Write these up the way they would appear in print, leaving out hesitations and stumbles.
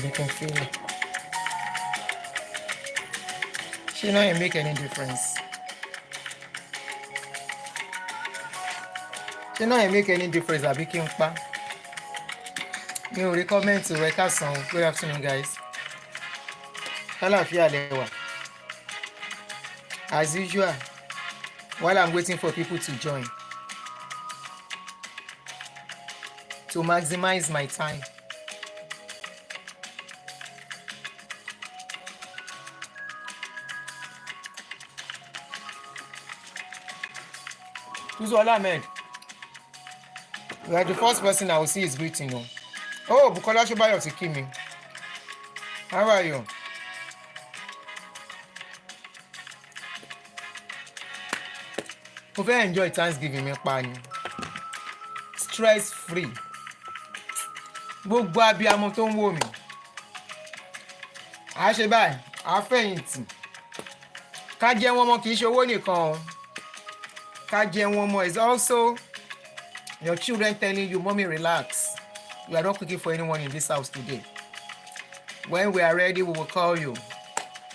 They can feel it. She not even make any difference. She not even make any difference. I became pa. You recommend to record song. Good afternoon, guys. Hello, Lewa. As usual, while I'm waiting for people to join, to maximize my time. Tuzola Ahmed. You are the first person I will see is greeting. Oh, Bukola Shobayo to kill me. How are you? Mo fẹ́ enjoy Thanksgiving mi pa ni. Stress free. Gbogbo abiyamọ tó ń wò mí. A ṣe báyìí, a fẹ̀yìntì. Ká jẹ wọn mọ́ kì í ṣe owó nìkan. Ká jẹ wọn mọ́ is also your children telling you, mommy, relax. You are not cooking for anyone in this house today. When we are ready, we will call you.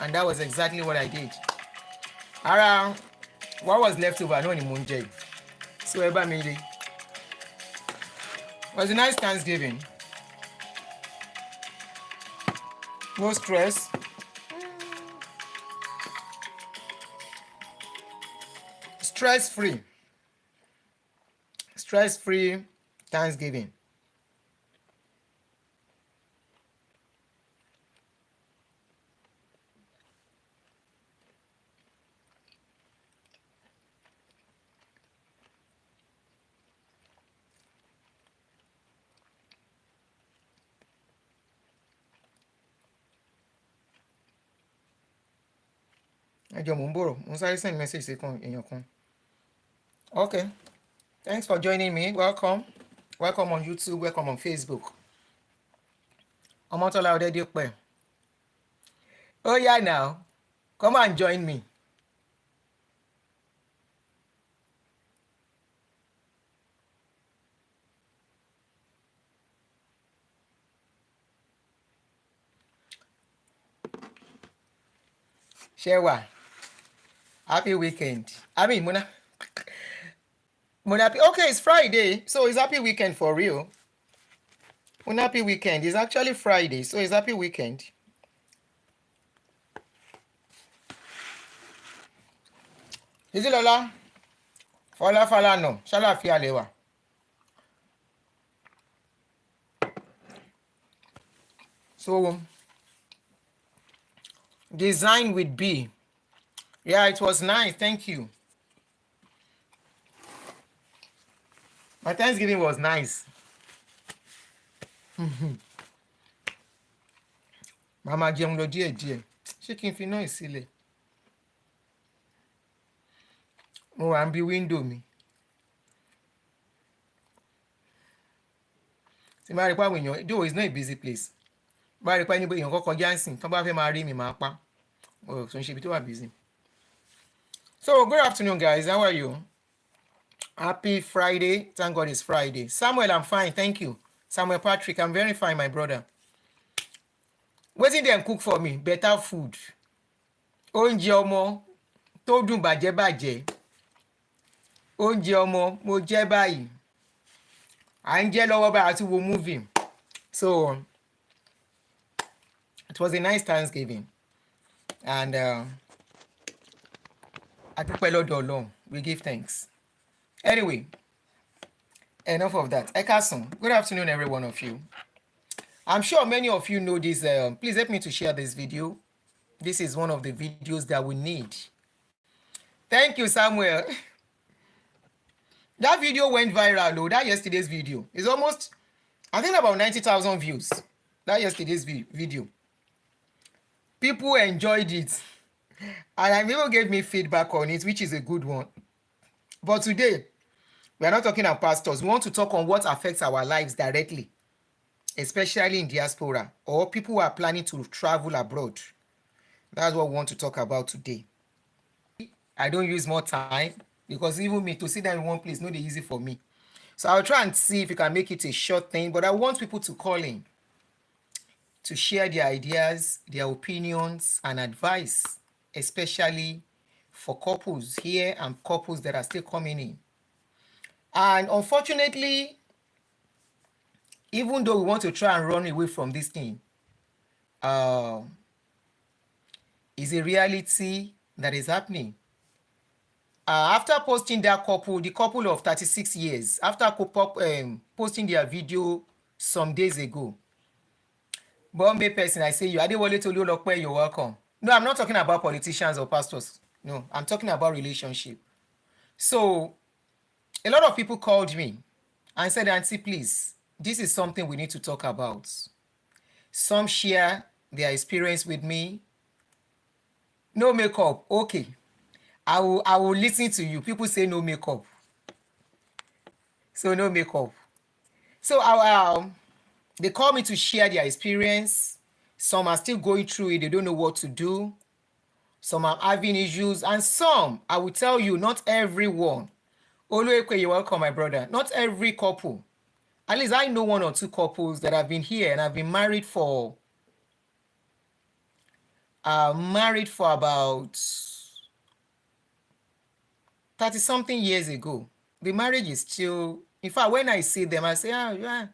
And that was exactly what I did. Ara, what was left over? No, ni mo ń jẹ. So, ẹ bá mi rí. It was a nice Thanksgiving. No stress. Stress-free. Stress-free Thanksgiving. Ẹjọ́ mò ń bọ̀rọ̀, mo sáré send message sí èèyàn kan. Okay. Thanks for joining me. Welcome. Welcome on YouTube. Welcome on Facebook. Omotola Odedipe. Oh yeah, now. Come and join me. Shewa. Happy weekend. I mean, Mona. Okay, it's Friday, so it's happy weekend for real. Happy weekend. It's actually Friday, so it's happy weekend. Is it Lola? Fala no. Shala fi alewa. So, design with B. Yeah, it was nice. Thank you. My Thanksgiving was nice. Mama jẹun lọ díẹ̀. Ṣé kí n fi náà sílẹ̀? Mo wà ń bí window mi. Tí máa rí pé àwọn èèyàn, though it's not a busy place. Bá rí pé ẹni èèyàn kọ́kọ́ jáǹsìn, tó bá fẹ́ máa rí mi máa pa. Oh, so ń ṣe ibi tó wà busy. So, good afternoon, guys. How are you? Happy Friday. Thank God it's Friday. Samuel, I'm fine. Thank you. Samuel Patrick, I'm very fine, my brother. What did they cook for me? Better food. Oúnjẹ ọmọ tó dùn bàjẹ́. Oúnjẹ ọmọ mo jẹ báyìí. À ń jẹ lọ́wọ́ báyìí àti wo movie. So, it was a nice Thanksgiving. And I dúpẹ́ lọ́dọ̀ Ọlọ́run. We give thanks. Anyway, enough of that. Ẹ káàsán. Good afternoon, every one of you. I'm sure many of you know this. Please help me to share this video. This is one of the videos that we need. Thank you, Samuel. That video went viral, though. That yesterday's video is almost, I think, about 90,000 views. That yesterday's video. People enjoyed it. And people gave me feedback on it, which is a good one. But today, we are not talking about pastors. We want to talk on what affects our lives directly, especially in diaspora or people who are planning to travel abroad. That's what we want to talk about today. I don't use more time because even me to sit down in one place, not easy for me. So I'll try and see if we can make it a short thing, but I want people to call in. to share their ideas, their opinions, and advice, especially for couples here and couples that are still coming in. And unfortunately, even though we want to try and run away from this thing, uh, is a reality that is happening. After posting that couple, the couple of 36 years, after posting their video some days ago, Bombay person, I say you, Adewale Tolulope, you're welcome. No, I'm not talking about politicians or pastors. No, I'm talking about relationship. So a lot of people called me and said, Auntie, please, this is something we need to talk about. Some share their experience with me. No makeup, okay. I will listen to you. People say no makeup. So no makeup. So they call me to share their experience. Some are still going through it. They don't know what to do. Some are having issues. And some, I will tell you, not everyone. Oluekwe, you're welcome, my brother. Not every couple. At least I know one or two couples that have been here and have been married for about 30-something years ago. The marriage is still, in fact, when I see them, I say, yeah.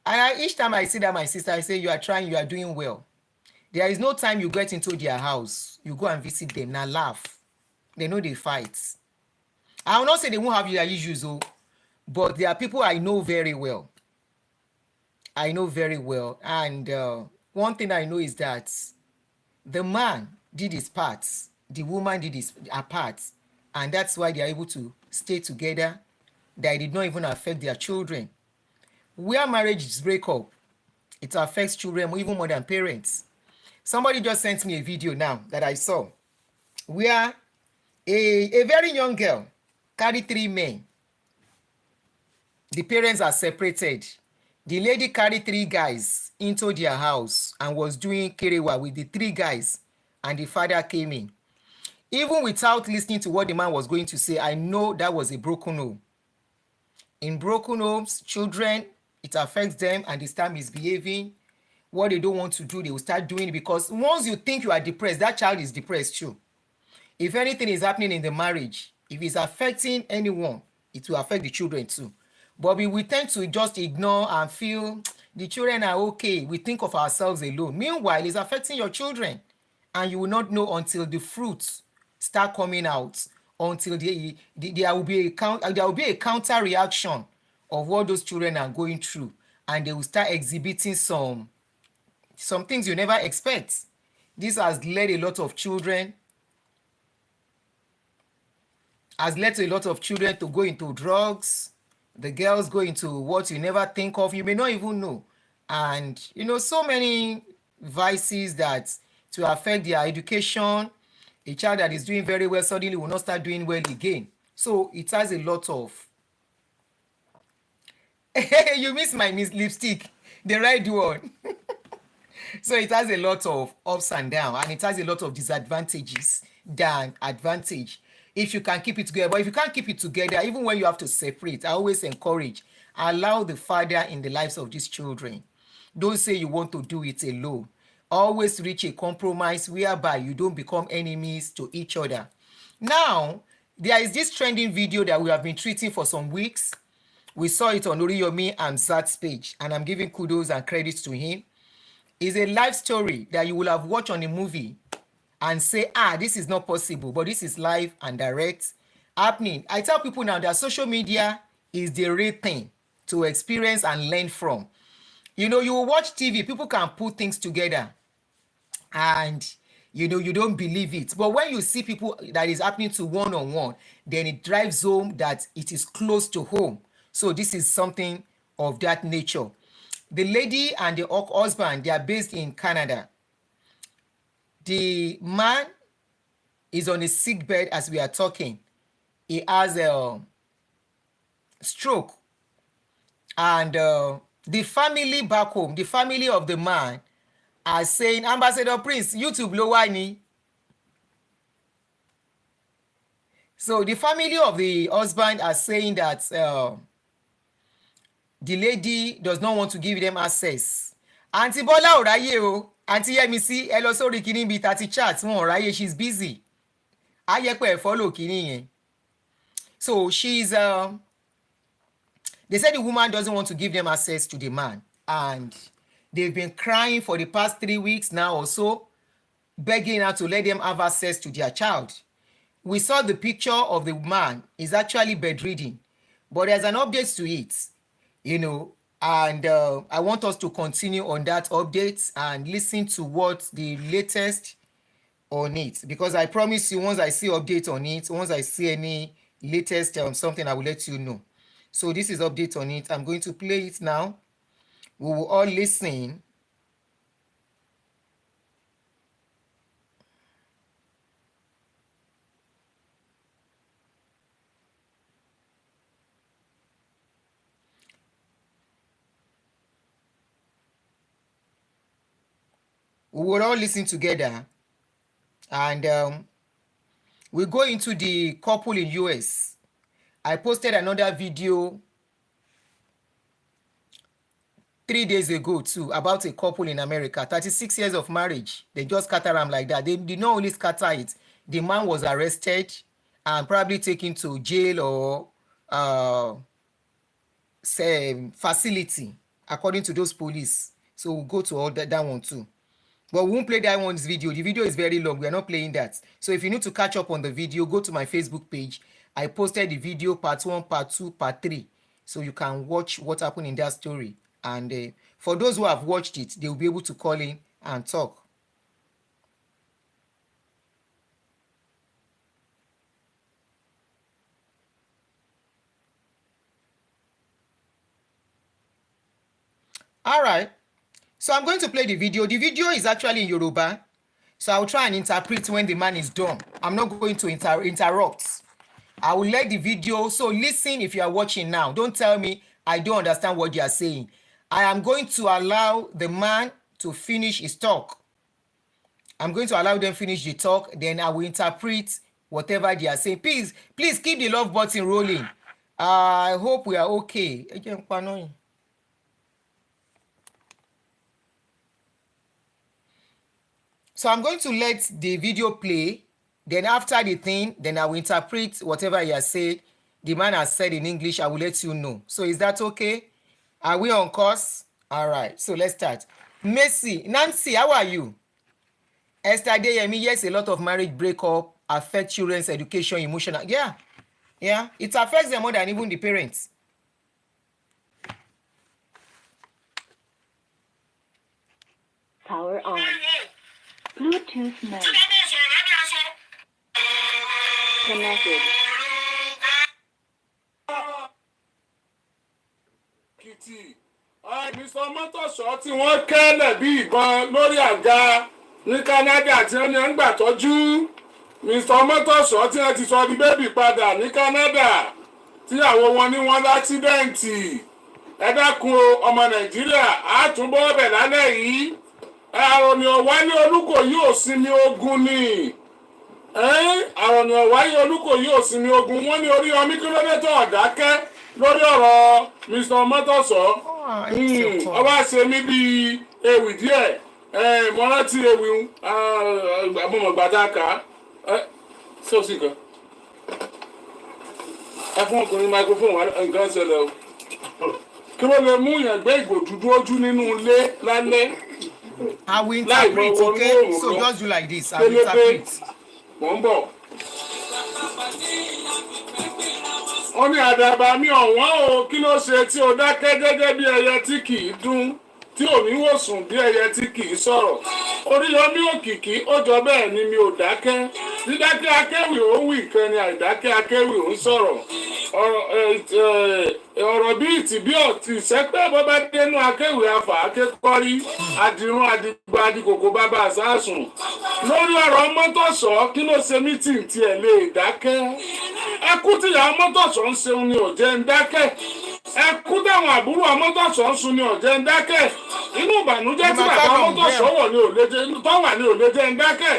And each time I see that, my sister, I say, you are trying, you are doing well. There is no time you get into their house, you go and visit them, now laugh. They know they fight. I will not say they won't have their issues, but there are people I know very well. I know very well. And one thing I know is that the man did his part, the woman did her part, and that's why they are able to stay together. That it did not even affect their children. Where marriages break up, it affects children even more than parents. Somebody just sent me a video now that I saw where a very young girl carried 3 men. The parents are separated. The lady carried 3 guys into their house and was doing kerewa with the 3 guys, and the father came in. Even without listening to what the man was going to say, I know that was a broken home. In broken homes, children, it affects them and they start misbehaving. What they don't want to do, they will start doing it, because once you think you are depressed, that child is depressed too. If anything is happening in the marriage, if it's affecting anyone, it will affect the children too. But we tend to just ignore and feel the children are okay. We think of ourselves alone. Meanwhile, it's affecting your children, and you will not know until the fruits start coming out, until there will be a counter reaction of what those children are going through, and they will start exhibiting some things you never expect. This has led to a lot of children to go into drugs. The girls go into what you never think of, you may not even know. And so many vices that to affect their education. A child that is doing very well suddenly will not start doing well again. So it has a lot of you miss my lipstick, the red one. So it has a lot of ups and downs, and it has a lot of disadvantages than advantage if you can keep it together. But if you can't keep it together, even when you have to separate, I always encourage, allow the father in the lives of these children. Don't say you want to do it alone. Always reach a compromise whereby you don't become enemies to each other. Now, there is this trending video that we have been treating for some weeks. We saw it on Oriyomi and Zat's page, and I'm giving kudos and credits to him. It's a life story that you will have watched on a movie and say, this is not possible, but this is live and direct happening. I tell people now that social media is the real thing to experience and learn from. You will watch TV, people can put things together and you don't believe it. But when you see people that is happening to one-on-one, then it drives home that it is close to home. So this is something of that nature. The lady and the husband, they are based in Canada. The man is on a sick bed as we are talking. He has a stroke. And the family back home, the family of the man, are saying, Ambassador Prince, YouTube lo wa ni. So the family of the husband are saying that the lady does not want to give them access. Aunty Bola ò ráyè o. Aunty Yemisi ẹ lọ sórí kíní bíi tàti chat wọn ò ráyè, she's busy. Ayẹpẹ ẹ follow kíní yẹn. So she's they said the woman doesn't want to give them access to the man, and they've been crying for the past 3 weeks now or so, begging her to let them have access to their child. We saw the picture of the man. He's actually bedridden, but there's an update to it, you know, and I want us to continue on that update and listen to what the latest on it, because I promise you, once I see update on it, once I see any latest something, I will let you know. So this is update on it. I'm going to play it now. We will all listen. We will all listen together, and we go into the couple in US. I posted another video 3 days ago too about a couple in America, 36 years of marriage. They just scatter them like that. They did not only scatter it, the man was arrested and probably taken to jail or facility, according to those police. So we'll go to all that one too. But we won't play that one's video. The video is very long. We are not playing that. So if you need to catch up on the video, go to my Facebook page. I posted the video part 1, part 2, part 3. So you can watch what happened in that story. And for those who have watched it, they will be able to call in and talk. All right. So I'm going to play the video. The video is actually in Yoruba. So I'll try and interpret when the man is done. I'm not going to interrupt. I will let the video. So listen if you are watching now. Don't tell me I don't understand what you are saying. I am going to allow the man to finish his talk. I'm going to allow them finish the talk. Then I will interpret whatever they are saying. Please keep the love button rolling. I hope we are okay. So I'm going to let the video play. Then after the thing, then I will interpret whatever he has said. The man has said in English. I will let you know. So is that okay? Are we on course? All right. So let's start. Messi, Nancy, how are you? Esther Deyemi, yes, a lot of marriage breakup affect children's education, emotional. Yeah. It affects them more than even the parents. Power on. Bluetooth mode. Connected. Mr. Mọ́tòṣọ́ tí wọ́n kẹ́lẹ̀ bí ìbọn lórí àga ní Canada tí wọ́n ní ń gbà tọ́jú. Mr. Mọ́tòṣọ́ tí wọ́n ti sọ di bébì padà ní Canada tí àwọn wọn ní wọ́n láksidẹ̀ǹtì. Ẹ dákun ọmọ Nàìjíríà á túbọ̀ ọbẹ̀ lálẹ́ yìí. Àròní ọ̀wáyé Olúkòyí ò sinmi ogun ni. Àròní ọ̀wáyé Olúkòyí ò sinmi ogun. Wọ́n ní Oriyomi kí ló dé tó ọ̀dákẹ́ lórí ọ̀rọ̀ Mr. Mọ́tòṣọ́. Ọba ṣe mí bíi ewì díẹ̀. Mo rántí ewì àmọ̀gbàdáka. Ṣé o sì kan? Ẹ fún ọkùnrin microphone wa nǹkan ṣẹlẹ̀ o. Kí ló lè mú yàn gbé ìgò dúdú ojú nínú ilé lálẹ́? I will interpret, okay? So just do like this. I will interpret. Mo ń bọ̀. Ó ní àdàbà mi ọ̀wọ́n o, kí ló ṣe tí o dákẹ́ gẹ́gẹ́ bí ẹyẹ tí kì í dún, tí ò ní wòsùn bí ẹyẹ tí kì í sọ̀rọ̀. Oríyọmí òkìkí ó jọ bẹ́ẹ̀ ni mi ò dákẹ́. Dídákẹ́ akéwì ó wí kan ni àìdákẹ́ akéwì ó ń sọ̀rọ̀. Ọ̀rọ̀ bí ìtìbí ọ̀tí ìṣẹ́pẹ́ bọ́ bá dénú akéwì afà akékọ́rí àdìrún àdìgbò àdìkòkò bàbá àsásùn. Lórí ọ̀rọ̀ Mọ́tòṣọ́ kí ló ṣe mítìn tiẹ̀ lè dákẹ́? Ẹkú tíyà Mọ́tòṣọ́ ń ṣeun ni ò jẹ́ ń dákẹ́. Ẹkú táwọn àbúrò Mọ́tòṣọ́ ń sun ni ò jẹ́ ń dákẹ́. Inú ìbànújẹ́ tí bàbá Mọ́tòṣọ́ wọ̀ ni ò lè jẹ́ tó wà ni ò lè jẹ́ ń dákẹ́.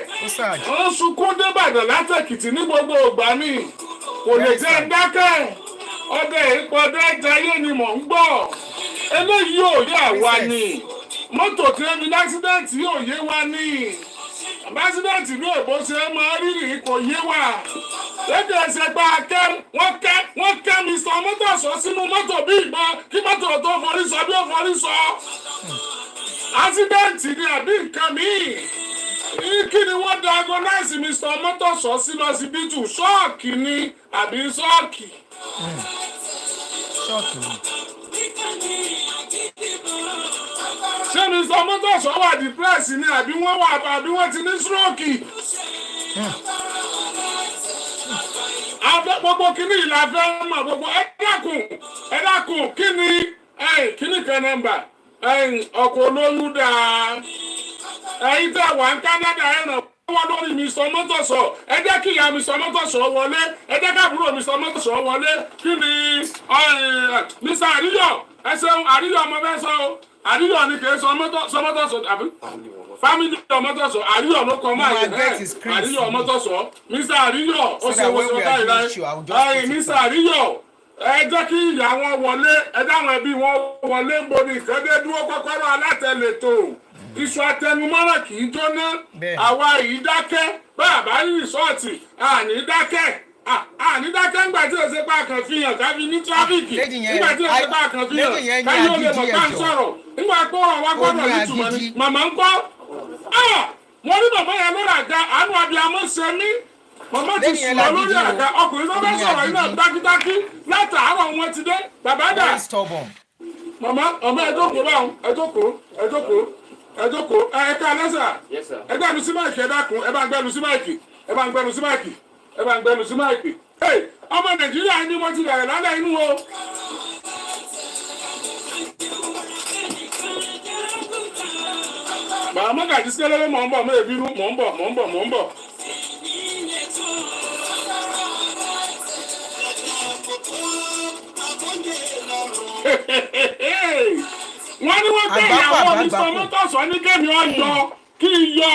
Wọ́n sunkún débàdàn látẹ̀kìtì ní gbogbo ògbà ni kò lè jẹ́ ń dákẹ́. Ọdẹ ìpọdẹ jayé ni mò ń gbọ́. Eléyìí ò yà wá ni. mọ́tò tí ẹni lásídẹ̀ǹtì yóò yé wa ní lásídẹ̀ǹtì ní èbó ṣe é máa rírì kò yé wa lédè ẹsẹ̀ gba wọ́n kẹ́ Mr. Motors sínú mọ́tò bí ìbọn kí mọ́tò tó forí sọ bí ó forí sọ lásídẹ̀ǹtì ni àbí nǹkan míì kí ni wọ́n diagnose Mr. Motors sí lọ́sibítù ṣọ́ọ̀kì ni àbí ṣọ́ọ̀kì. ṣọ́ọ̀kì ni. ṣé Mr. Motors wà depressed ni àbí wọ́n ti ní stroke. abẹ́ gbogbo kíní ìlà fẹ́ mọ̀ gbogbo ẹ dákun kíní kan nọ́mbà ọkọ̀ olóyún dáa ẹ̀yin tẹ́ wà ní Canada ẹ̀ ràn wọ́n lórí Mr. Motors ẹ jẹ́ kí ìyá Mr. Motors wọlé ẹ jẹ́ káàbúrò Mr. Motors wọlé kí ni Mr. Àríyọ̀ ẹ ṣeun Àríyọ̀ ọmọ fẹ́ sọ Àríyọ̀ ni kì í sọ Motors àbí family Motors Àríyọ̀ ló kọ́ máa yẹ Àríyọ̀ Motors Mr. Àríyọ̀ ó ṣe wọ́n sọ báyìí láì Mr. Àríyọ̀ ẹ jẹ́ kí ìyá wọn wọlé ẹ dáwọn ẹbí wọn wọlé ń boni ìkẹ́dẹ́ dúró kọ́kọ́rọ́ alátẹ̀lẹ́tò iṣu atẹnumọ́ràn kì í jóná àwa yìí dákẹ́ bàbá rí rìsọ́ọ̀tì àní dákẹ́ ńgbà tí o ṣe pa àkàn fi hàn káfí ní tráfíkì nígbà tí o ṣe pa àkàn fi hàn káyọ̀ lè mọ̀ bá ń sọ̀rọ̀ nígbà pé ọ̀rọ̀ wa gbọ́dọ̀ nítumọ̀ ni màmá ń kọ́ mo ní bàbá yẹn lórí àga àánú abiyamọ ṣe mí màmá ti sùn lọ lórí àga ọkùnrin tó fẹ́ sọ̀rọ̀ yìí náà dákídákí látàárọ̀ wọn ti dé bàbá dà màmá ọmọ ẹjọ́kòó ẹ̀ka lẹ́sà ẹgbẹ́nu sí máìkì ẹ dákun ẹ bá ń gbẹ́nu sí máìkì ọmọ Nàìjíríà ní wọ́n ti bẹ̀rẹ̀ lálẹ́ inú o. bàbá mọ́gàjì sílẹ̀ mọ̀ ń bọ̀ mọ́ èbínú mọ̀ ń bọ̀. wọ́n ní wọ́n gbé ìyàwó Mr. Motors ní kémi ọ̀yọ́ kí n yọ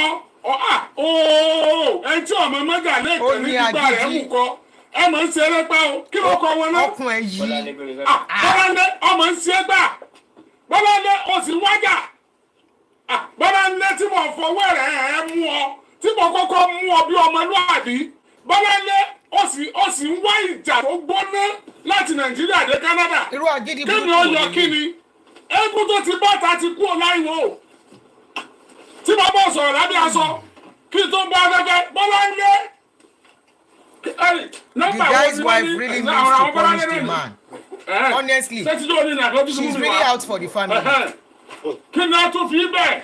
ẹni tí ọmọ mọ́gà lẹ́ẹ̀kan ní gbígbà rẹ̀ mú kọ ẹ mọ̀ ń ṣe ẹlẹ́pàá o kí ló kọ wọn náà. ọkùn ẹ yìí. Bọ́láńdé ọmọ ń ṣe gbà Bọ́láńdé o sì wájà Bọ́láńdé tí mo fọwọ́ rẹ̀ ẹ̀ mú ọ tí mo kọ́kọ́ mú ọ bí ọmọlúwàbí Bọ́láńdé ó sì ń wá ìjà tó gbóná láti Nàìjíríà dé Canada kémi ọ̀yọ́ kí ni eégún tó ti bọ́ta ti kú ọláìwò tí mo bọ́ sọ̀rọ̀ lábẹ́ aṣọ kí tó bá afẹ́fẹ́ Bọ́láńdé. The guy's wife really needs to punish the man. Honestly, she's really out for the family. Kí ni a tún fi bẹ́ẹ̀?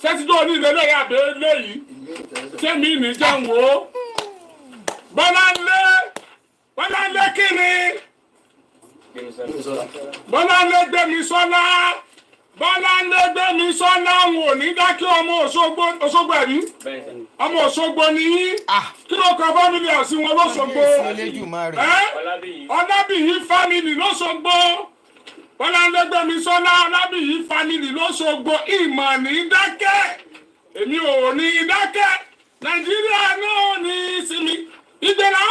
Sẹ́tijọ́ ní ilé lẹ́yìn àbẹ́ lẹ́yìn. Sẹ́mi ní jẹ́ ń wò ó. Bọ́láńdé kí ni? Bọ́láńdé Gbémisọ́lá. Bọ́láńdé Gbémisọ́lá ń wò ní dákẹ́ ọmọ Òṣogbo ẹ̀rí. Ọmọ Òṣogbo ni yín. Kí ló kọ fámìlì ọ̀sìn wọn lọ́sọ̀gbọ́? Ọlábìyí fámìlì lọ́sọ̀gbọ́. Bọ́láńdé Gbémisọ́lá Ọlábìyí fámìlì lọ́sọ̀gbọ́. Ìmọ̀ ní dákẹ́. Èmi ò ní dákẹ́. Nàìjíríà náà ní ìsinmi. Ìgbéra.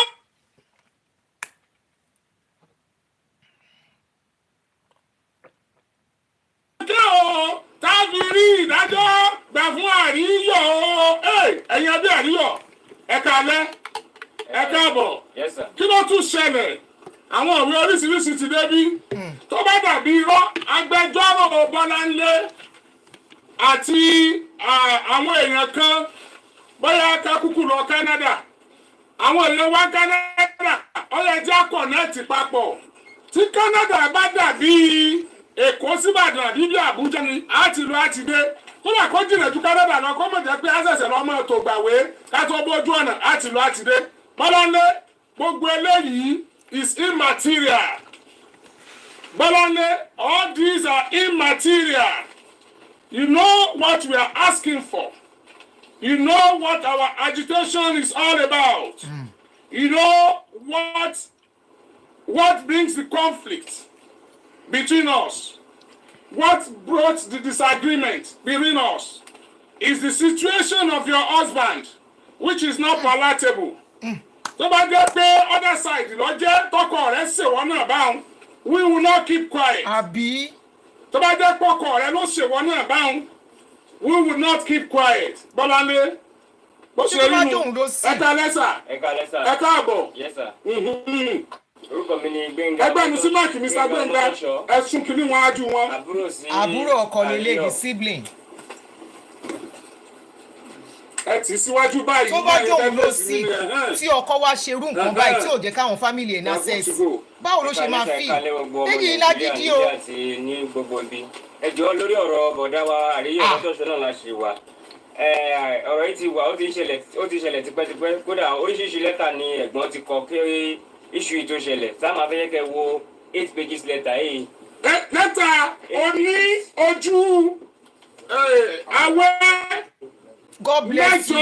Táàbí rí ìdájọ́ gbà fún Àríyọ̀ ẹ̀yin abẹ́ Àríyọ̀ ẹ káalẹ́ ẹ káàbọ̀ kí ló tún ṣẹlẹ̀ àwọn òwe oríṣiríṣi ti débí tó bá dàbí irọ́ agbẹjọ́rò Bọ́láńdé àti àwọn èèyàn kan bóyá kákúkú lọ Canada àwọn èèyàn wá Canada ó yẹ jẹ́ kọ̀nẹ́ẹ̀tì papọ̀ tí Canada bá dàbí Èkó síbàdàn àbí bí Àbújá ni àti lọ àti dé kódà kó jìnnà ju Canada lọ kó mọ̀ jẹ́ pé àṣẹ̀ṣẹ̀ lọ́mọ tó gbàwé ká tó bójú ọ̀nà àti lọ àti dé Bọ́láńdé gbogbo eléyìí is immaterial Bọ́láńdé all these are immaterial you know what we are asking for you know what our agitation is all about you know what brings the conflict between us. What brought the disagreement between us is the situation of your husband, which is not palatable. Tó bá jẹ́ pé other side ló jẹ́ tọkọ rẹ̀ ṣe wọ́n náà báwọn, we will not keep quiet. Àbí. tó bá jẹ́ pọ́kọ̀ rẹ ló ṣèwọ náà báwọn we will not keep quiet Bọ́láńlé bó ṣe rí mu ẹ̀ka lẹ́sà ẹ̀ka àbọ̀. Yes, sir. Orúkọ mi ni Gbénga. Ẹgbẹ́ mi sí máàkì Mr. Gbénga ẹ̀sùn kìíní wọn ájú wọn. àbúrò ọkọ lélẹ̀ ní sibling. Ẹ tì í síwájú báyìí. tó bá jóun ló sí tí ọkọ wa ṣerú nǹkan báyìí tí ò jẹ́ káwọn fámìlì ẹ̀ ní access báwo ló ṣe máa fi méjì ńlá dídí o. Ní gbogbo ibi ẹjọ́ lórí ọ̀rọ̀ bọ̀dá wa àríyá lọ́tọ̀ọ̀ṣọ́ náà la ṣe wà. Ọ̀rọ̀ yìí ti wà ó ti ṣẹlẹ̀ tipẹ́tipẹ́ kódà oríṣiríṣi lẹ́tà ni ẹ̀gbọ́n ti kọ kí iṣu yìí tó ṣẹlẹ̀ sáà máa fẹ́ kẹ́ wo 8 pages lẹ́tà yìí. Lẹ́tà oní ojú awẹ́ God bless you.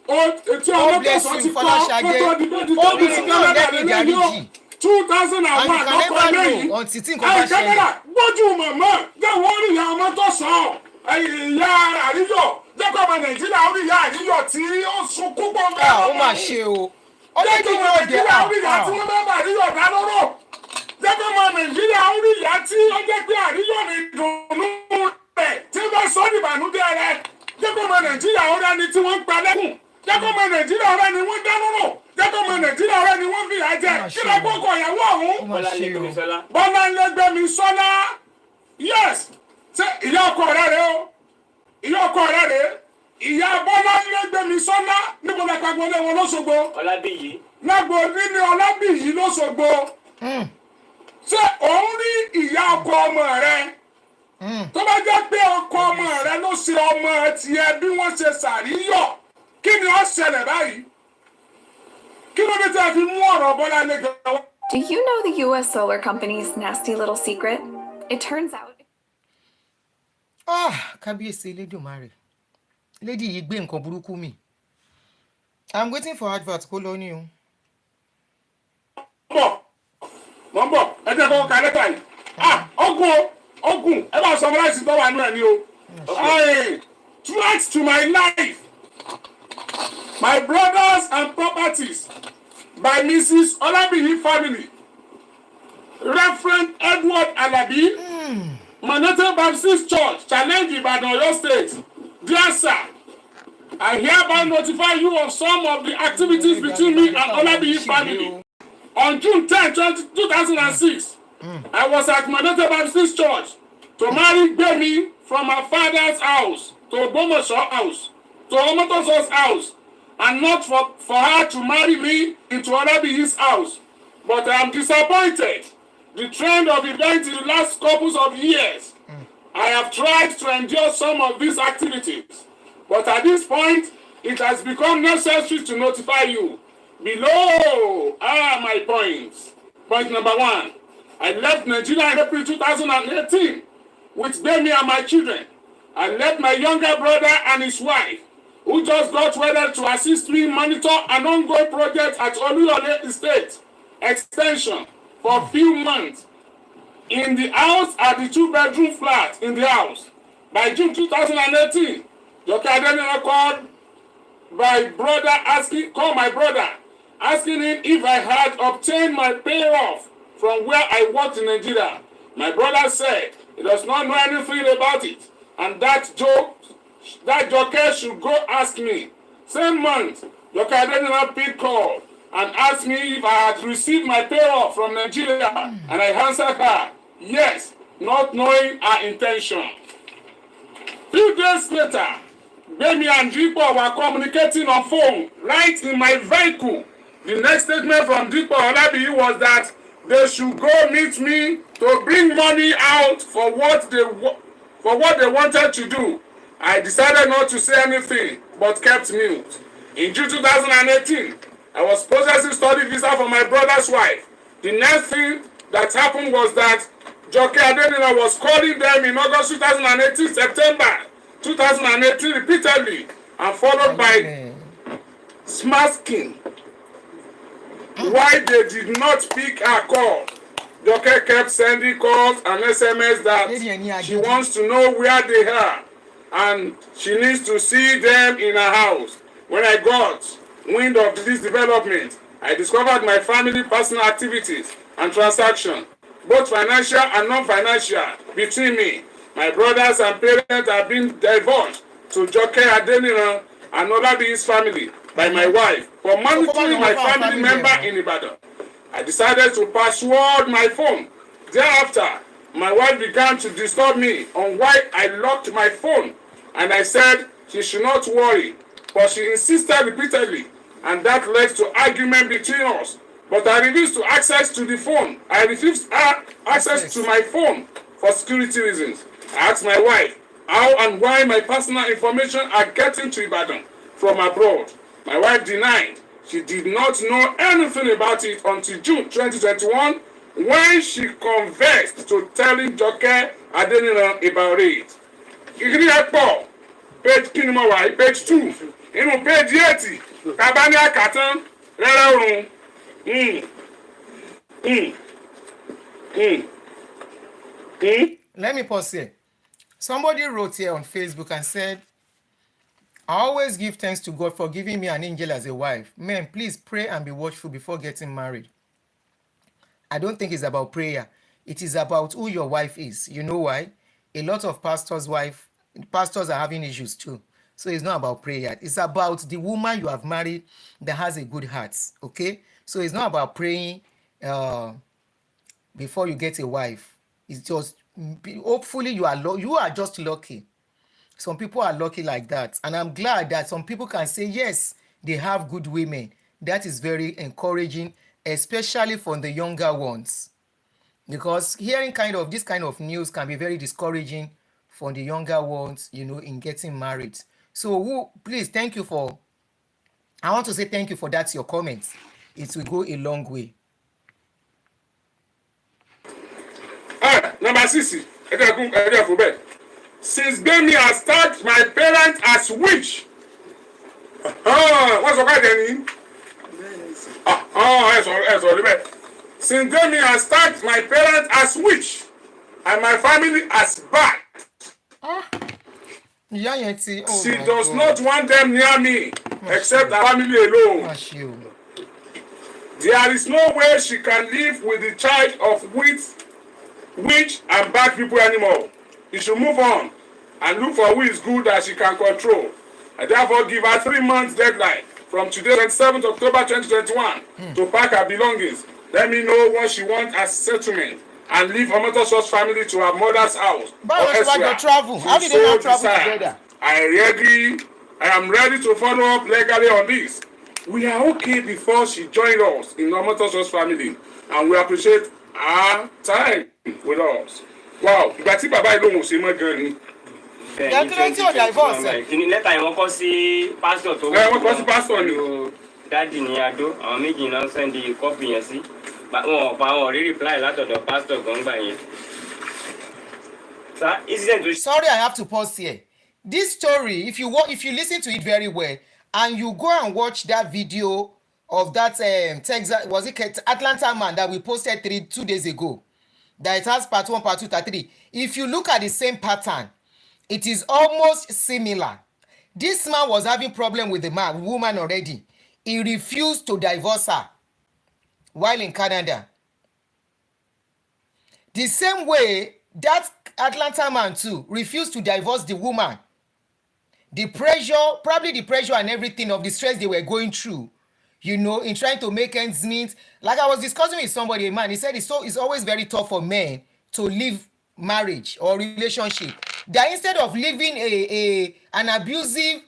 Ètò ọlọ́tọ̀ọ̀sán ti kọ́ kótó di bó di tó bí Canada lélẹ́ yóò 2001 lọ́kọ̀ lẹ́yìn. Canada gbójú mọ̀mọ́ jẹ́wọ́ orí ìyá ọmọ tó sàn ìyá àríyọ̀ jẹ́kọ̀ ọmọ Nàìjíríà orí ìyá àríyọ̀ tí ó sunkún pọ̀ mẹ́rin. ó mà ṣe o. ọlọ́jọ́ ní òde orí ìyá tí wọ́n bá àríyọ̀ dá lọ́rọ̀ jẹ́kọ̀ ọmọ Nàìjíríà orí ìyá tí ó jẹ́ pé àríyọ̀ ní dùnú rẹ̀ tí wọ́n sọ ní ìbànújẹ́ rẹ̀ jẹ́kọ̀ ọmọ Nàìjíríà ọ̀rẹ́ ni tí wọ́n ń pa lẹ́kùn jẹ́kọ̀ ọmọ Nàìjíríà ọ̀rẹ́ ni wọ́n dá lọ́rọ̀ jẹ́kọ̀ ọmọ Nàìjíríà ọ̀rẹ́ ni wọ́n fìyà jẹ kí ló gbọ́kọ̀ ìyàwó ọ̀hún. Bọ́láńlé Gbémisọ́lá yes ṣé ìyá ọkọ rẹ̀ rẹ̀ o ìyá ọkọ rẹ̀ rẹ̀ ìyá Bọ́láńlé Gbémisọ́lá níbo la pàgbọ́ lé wọn lọ́sọ̀gbọ́. Ọlábíyì. lágbo nínú Ọlábíyì lọ́sọ̀gbọ́. ṣé òun rí ìyá ọkọ ọmọ rẹ̀ tó bá jẹ́ pé ọkọ ọmọ rẹ̀ ló ṣe ọmọ tiẹ̀ bí wọ́n ṣe ṣàríyọ̀ kí ni ó ṣẹlẹ̀ báyìí kí ló dé tí a fi mú ọ̀rọ̀ Bọ́láńlé gan-an. Do you know the U.S. solar company's nasty little secret? It turns out. Kábíyèsí Elédùmarè lady yìí gbé nǹkan burúkú mi. I'm waiting for advert kó lọ ní o. mọ̀ ń bọ̀ ẹ jẹ́ kó ka lẹ́tà yìí. ogun ẹ bá summarize tó wà nínú ẹ̀ ní o. Threats to my life, my brothers and properties by Mrs. Olabiyi family. Reverend Edward Alabi, Marital Baptist Church, Challenge Ibadan, Oyo State. Dear sir, I hereby notify you of some of the activities between me and Olabiyi family. On June 10, 2006, I was at Marital Baptist Church to marry Gbemi from her father's house to Ogbomoso house to Omotoso's house, and not for her to marry me into Olabiyi's house. But I am disappointed. The trend of events in the last couple of years, I have tried to endure some of these activities, but at this point, it has become necessary to notify you. Below are my points. Point number 1, I left Nigeria in April 2018 with Gbemi and my children. I left my younger brother and his wife, who just got wedded, to assist me monitor an ongoing project at Oriyomi Estate Extension for a few months. In the house are the 2-bedroom flat in the house. By June 2018, Dr. Adenina called my brother asking him if I had obtained my payoff from where I worked in Nigeria. My brother said he does not know anything about it, and that Joker should go ask me. Same month, Dr. Adenina picked call and asked me if I had received my payoff from Nigeria, and I answered her, yes, not knowing her intention. Few days later, Gbemi and Dipo were communicating on phone right in my vehicle. The next statement from Dipo Olabiyi was that they should go meet me to bring money out for what they wanted to do. I decided not to say anything, but kept mute. In June 2018, I was processing study visa for my brother's wife. The next thing that happened was that Joke Adenina was calling them in August 2018, September 2018 repeatedly, and followed by smasking. Why they did not pick her call? Joke kept sending calls and SMS that she wants to know where they are and she needs to see them in her house. When I got wind of this development, I discovered my family personal activities and transactions both financial and non-financial, between me. My brothers and parents have been divorced to Joke Adeniran and Olabi's family by my wife for monitoring my family member in Ibadan. I decided to password my phone. Thereafter, my wife began to disturb me on why I locked my phone, and I said she should not worry, but she insisted repeatedly, and that led to argument between us. But I refused to access to the phone. I refused access to my phone for security reasons. I asked my wife how and why my personal information are getting to Ibadan from abroad. My wife denied. She did not know anything about it until June 2021 when she confessed to telling Joke Adeniran about it. Ìgbìrì ẹ̀pọ̀ page kí mo wà page 2 inú page 80 tàbá ní àkàtán rẹ́rẹ́ òrùn. Let me pause here. Somebody wrote here on Facebook and said, I always give thanks to God for giving me an angel as a wife. Men, please pray and be watchful before getting married. I don't think it's about prayer. It is about who your wife is. You know why? A lot of pastors' are having issues too. So it's not about prayer. It's about the woman you have married that has a good heart. Okay? So it's not about praying before you get a wife. It's just, hopefully you are just lucky. Some people are lucky like that. And I'm glad that some people can say, yes, they have good women. That is very encouraging, especially for the younger ones. Because hearing this kind of news can be very discouraging for the younger ones, in getting married. So please, thank you for, I want to say thank you for that, your comments. It will go a long way. Number 6, since Demi has started my parents as witch. What's the name? Since Demi has started my parents as witch and my family as bad. She does not want them near me except her family alone. There is no way she can live with the child of witch and bad people anymore. You should move on and look for who is good that she can control. I therefore give her 3 months deadline from today, 27th October 2021, to pack her belongings. Let me know what she wants as settlement and leave Omotoso's family to her mother's house. But like travel. How did they not travel together? I am ready to follow up legally on this. We are okay before she joined us in Omotoso's family, and we appreciate her time with us. Wow, ìgbà tí bàbá ìlú òun ṣe mọ́ gan ni. Tí ò divorce. Kìnìún lẹ́tà yẹn wọ́n kọ́ sí pásítọ̀ tó wọ́n kọ́ sí pásítọ̀ ni. Dáàdì ní Adó, àwọn méjì náà sẹ́ndì kọ́pì yẹn sí. Wọn ò rí reply látọ̀dọ̀ pásítọ̀ gbọ̀ngbà yẹn. Sorry, I have to pause here. This story, if you listen to it very well, and you go and watch that video of that Texas, was it Atlanta man that we posted 2 days ago, that it has part 1, part 2, part 3. If you look at the same pattern, it is almost similar. This man was having problem with the woman already. He refused to divorce her while in Canada. The same way, that Atlanta man too refused to divorce the woman. The pressure, probably the pressure and everything of the stress they were going through, in trying to make ends meet. Like I was discussing with somebody, a man, he said it's always very tough for men to leave marriage or relationship. That instead of living an abusive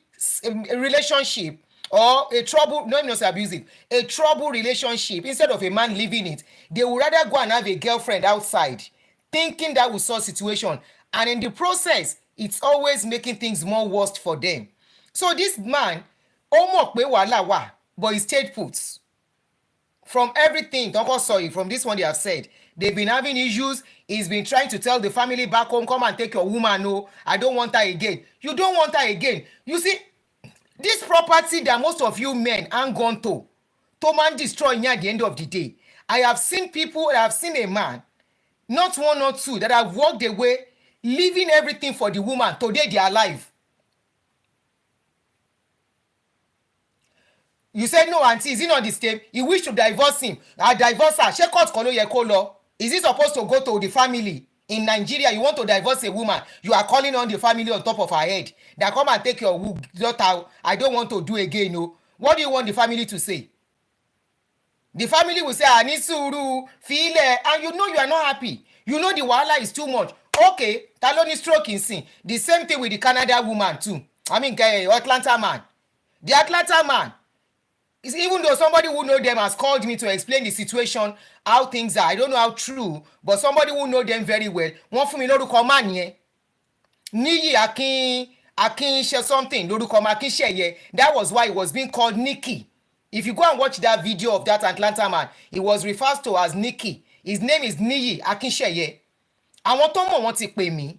relationship or a trouble, not abusive, a trouble relationship, instead of a man leaving it, they would rather go and have a girlfriend outside, thinking that will solve situation. And in the process, it's always making things more worse for them. So this man, but he stayed put. From everything, from this one they have said, they've been having issues. He's been trying to tell the family back home, come and take your woman. No, I don't want her again. You don't want her again. You see, this property that most of you men aren't gone to man destroy near the end of the day. I have seen a man, not one or two, that have walked away, leaving everything for the woman. Today they are alive. You said no, auntie, is he not the same? He wished to divorce him. I divorce her. She court kono ye kolo. Is it supposed to go to the family? In Nigeria, you want to divorce a woman, you are calling on the family on top of her head. That come and take your daughter. I don't want to do again. No. What do you want the family to say? The family will say, "Ani suru, feel," and you know you are not happy. You know the wahala is too much. Okay, taloni stroke in sin. The same thing with the Canada woman too. I mean, Atlanta man. The Atlanta man, is even though somebody who know them has called me to explain the situation, how things are. I don't know how true, but somebody who know them very well. Wọ́n fún mi lórúkọ man yẹn. Niyi Akin share something lórúkọ Akin Sheye. That was why it was being called Nikki. If you go and watch that video of that Atlanta man, he was referred to as Nikki. His name is Niyi Akin Sheye. Àwọn tó mọ̀ wọ́n ti pè mí.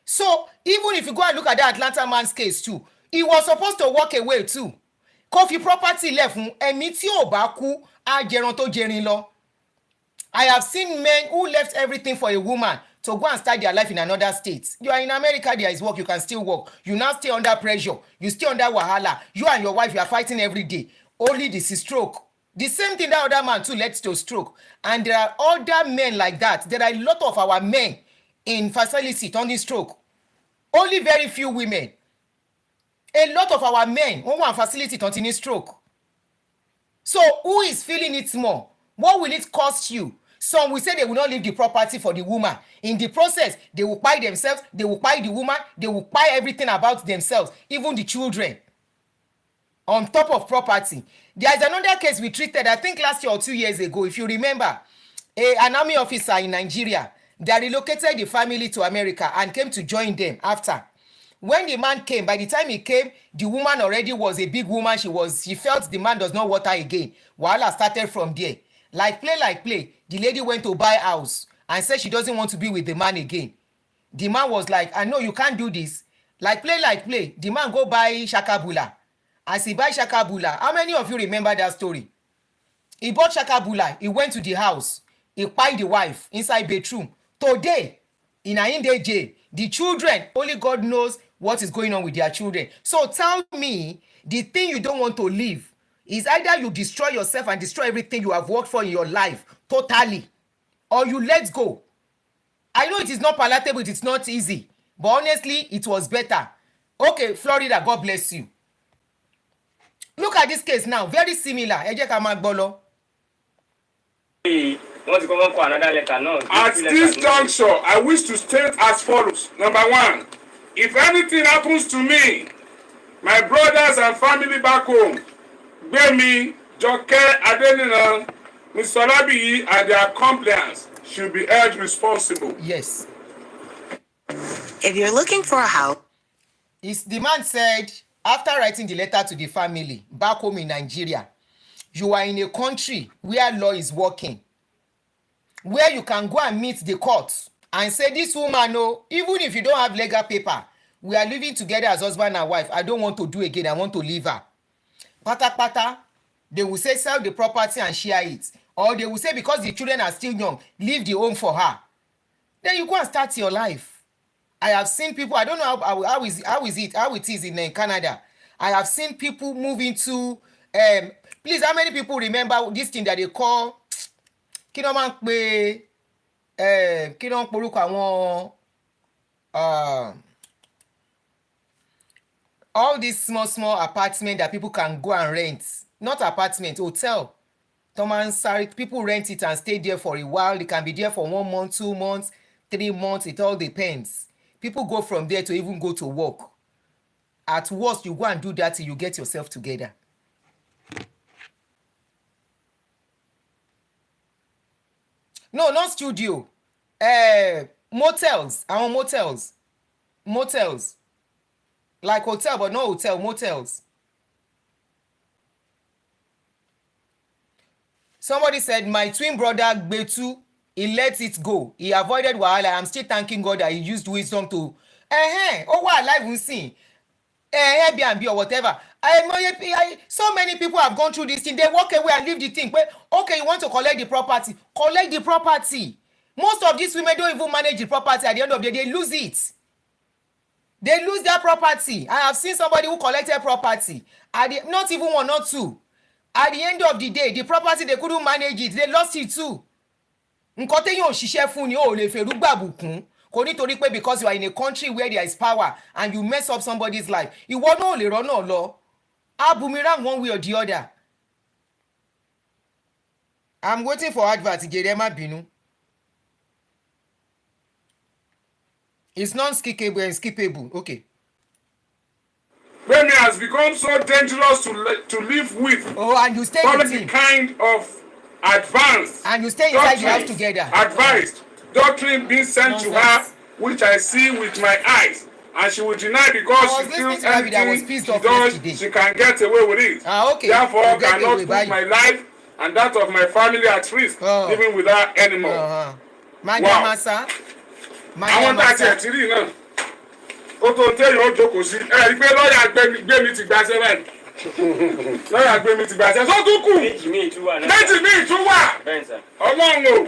So even if you go and look at that Atlanta man's case too, he was supposed to walk away too. Kó fi property left fún ẹ̀mí tí ò bá kú á jẹran tó jẹrin lọ. I have seen men who left everything for a woman to go and start their life in another state. You are in America, there is work, you can still work. You now stay under pressure. You stay under wahala. You and your wife, you are fighting every day. Only this is stroke. The same thing that other man too led to stroke. And there are other men like that. There are a lot of our men in facility turning stroke. Only very few women. A lot of our men who want facility turning stroke. So who is feeling it more? What will it cost you? Some will say they will not leave the property for the woman. In the process, they will buy themselves, they will buy the woman, they will buy everything about themselves, even the children, on top of property. There is another case we treated, I think last year or 2 years ago, if you remember, an army officer in Nigeria that relocated the family to America and came to join them after. When the man came, by the time he came, the woman already was a big woman. She felt the man does not want her again. Wahala started from there. Like play, the lady went to buy a house and said she doesn't want to be with the man again. The man was like, I know you can't do this. Like play. The man go buy Shakabula. As he buy Shakabula, how many of you remember that story? He bought Shakabula. He went to the house. He kpai the wife inside bedroom. Today, in Ayinde jail, the children, only God knows what is going on with their children. So tell me, the thing you don't want to leave is either you destroy yourself and destroy everything you have worked for in your life totally, or you let go. I know it is not palatable, it is not easy, but honestly, it was better. Okay, Florida, God bless you. Look at this case now, very similar. Ẹ jẹ́ ká máa gbọ́ lọ. At this juncture, I wish to state as follows. Number one, if anything happens to me, my brothers and family back home, Gbemi, Joke, Adeniran, Mr. Olabiyi and their accomplices should be held responsible. Yes. If you're looking for a house, The man said, after writing the letter to the family back home in Nigeria, you are in a country where law is working, where you can go and meet the courts and say, this woman, no, even if you don't have legal paper, we are living together as husband and wife. I don't want to do again. I want to leave her. Pata, they will say sell the property and share it. Or they will say because the children are still young, leave the home for her. Then you go and start your life. I have seen people, I don't know how it is in Canada. I have seen people move into, please, how many people remember this thing that they call, all these small apartments that people can go and rent. Not apartment, hotel. People rent it and stay there for a while. They can be there for 1 month, 2 months, 3 months. It all depends. People go from there to even go to work. At worst, you go and do that till you get yourself together. No, not studio. Motels. Our motels. Like hotel, but no hotel, motels. Somebody said, my twin brother, Betu, he let it go. He avoided wahala. I'm still thanking God that he used wisdom to, alive we see. Airbnb or whatever. So many people have gone through this thing. They walk away and leave the thing. But, okay, you want to collect the property. Collect the property. Most of these women don't even manage the property. At the end of the day, they lose it. They lose their property. I have seen somebody who collected property. Not even 1 or 2. At the end of the day, the property, they couldn't manage it. They lost it too. nǹkan téèyàn ò ṣiṣẹ́ fún ni ó lè fèrú gbàbùkún kò nítorí pé because you are in a country where there is power and you mess up somebody's life ìwọ náà ò lè rọ́nà lọ á boomerang one way or the other. I'm waiting for advert jèrè ẹ má bínú. It's non-skippable and skippable. Okay. Baby has become so dangerous to live with. Oh, and you stay with him. The kind of advanced. And you stay inside the house together. Advised. Doctrine being sent to her, which I see with my eyes. And she will deny because she feels anything she does, she can get away with it. Okay. Therefore, cannot put my life and that of my family at risk, living with her anymore. My dear sir. Àwọn tá a ti ẹ̀tí rí náà ó tó téèyàn ó jókòó sí ẹ rí pé lọ́ọ̀yà gbé mi ti gbàṣẹ báyìí lọ́ọ̀yà gbé mi ti gbàṣẹ tó tún kù méjì míì tún wà ọlọ́run o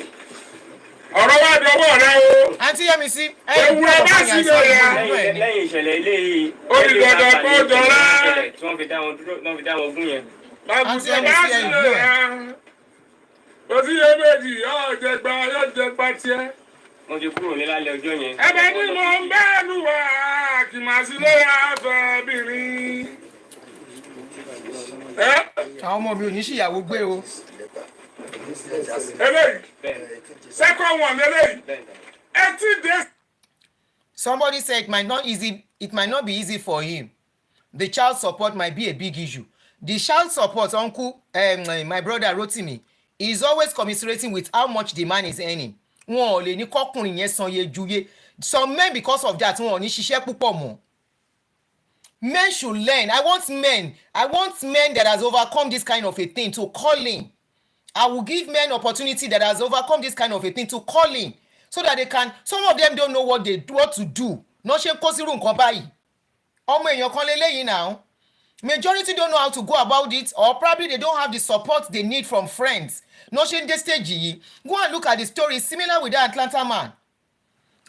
ọ̀rọ̀ wá di ọwọ́ rẹ o. Àǹtí Yẹ́misí ewúrẹ́ bá sí lè yẹ. lẹ́yìn ìṣẹ̀lẹ̀ eléyìí ó ní dandan kó jọra. tí wọ́n fi dá wọn gún yẹn. Àgùntàn bá sí lè yẹ. Kò sí iyèméjì yóò jẹgba tiẹ̀. Wọ́n ti kúrò ní lálẹ́ ọjọ́ yẹn. Ẹ̀bẹ̀ ni mo ń bẹ́ẹ̀ lù wá kì máa sí lórí àbẹ̀bìnrin. Àwọn ọmọ mi ò ní ṣìyàwó gbé o. Eléyìí second one eléyìí 80 days. Somebody said it might not be easy for him. The child support might be a big issue. The child support uncle my brother Rotimi is always commiserating with how much the man is earning. Wọn ò lè ní kọkùnrin yẹn san iye ju iye. Some men because of that wọn ò ní ṣiṣẹ́ púpọ̀ mọ́. Men should learn. I want men that has overcome this kind of a thing to call in. I will give men opportunity that has overcome this kind of a thing to call in so that they can. Some of them don't know what to do. No ṣe kó sírú nǹkan báyìí. Ọmọ èèyàn kan lélẹ́yìn now. Majority don't know how to go about it, or probably they don't have the support they need from friends. No ṣe ń dé stage yìí. Go and look at the story similar with that Atlanta man.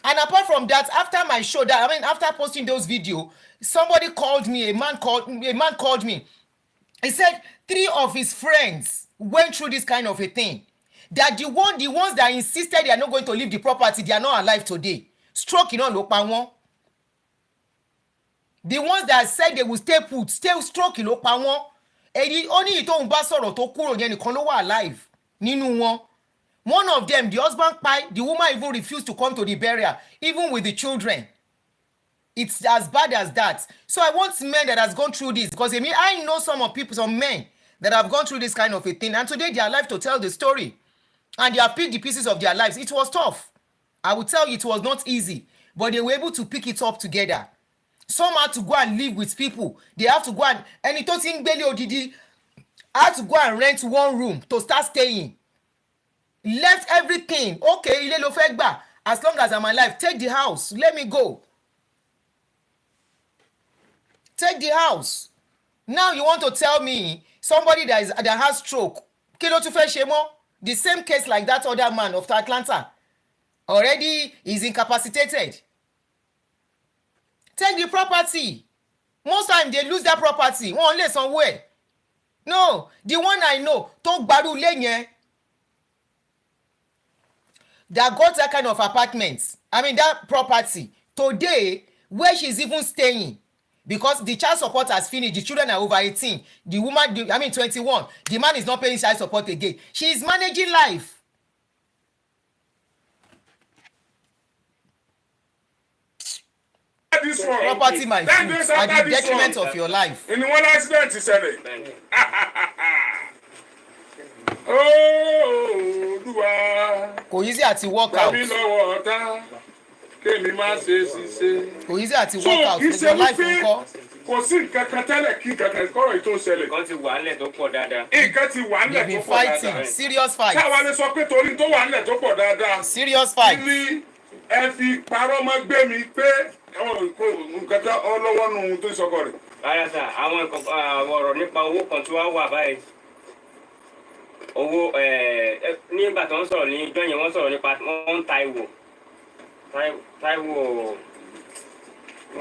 And apart from that, after my show, after posting those videos, somebody called me. A man called me. He said 3 of his friends went through this kind of a thing. That the ones that insisted they are not going to leave the property, they are not alive today. Stroke ló pa wọ́n. The ones that said they will stay put, stroke ló pa wọ́n. Èyí ó ní ìtòhùn bá sọ̀rọ̀ tó kúrò yẹn nìkan ló wà alive nínú wọn. One of them, the husband died, the woman even refused to come to the burial, even with the children. It's as bad as that. So I want men that has gone through this, because I know some men that have gone through this kind of a thing, and today they are alive to tell the story. And they have picked the pieces of their lives. It was tough. I will tell you it was not easy, but they were able to pick it up together. Some had to go and live with people. They have to go and it was in Beli Odidi had to go and rent one room to start staying. Left everything. Okay, ilé ló fẹ́ gbà. As long as I'm alive, take the house. Let me go. Take the house. Now you want to tell me somebody that has stroke. Kí ló tún fẹ́ ṣe mọ́? The same case like that other man of Atlanta. Already is incapacitated. Take the property. Most time they lose that property. Wọ́n lè sanwó ẹ̀. No, the one I know tó gbaru ilé yẹn that got that kind of apartment, that property today where she's even staying, because the child support has finished, the children are over 18, the woman 21, the man is not paying child support again. She is managing life. This one. Property my food at the detriment of your life. In one accident he said it. Oh, kò easy àti work out. Kò easy àti work out. Your life ńkọ́. Kò sí nǹkan kan tẹ́lẹ̀ kí nǹkan kọ́rọ̀ ètò ìṣẹ̀lẹ̀. Nǹkan ti wà nílẹ̀ tó pọ̀ dáadáa. Nǹkan ti wà nílẹ̀ tó pọ̀ dáadáa. They been fighting, serious fight. Káwa lè sọ pé torí tó wà nílẹ̀ tó pọ̀ dáadáa. Serious fight. Ní ẹ fi parọ́ mọ́ gbé mi pé nǹkan tó ọlọ́wọ́ nù tó sọkọ rẹ̀. Rárá sà, àwọn ọ̀rọ̀ nípa owó kan tí wọ́n wà báyìí. Owó nígbà tó ń sọ̀rọ̀ ní ìjọ yẹn wọ́n sọ̀rọ̀ nípa wọ́n Táíwò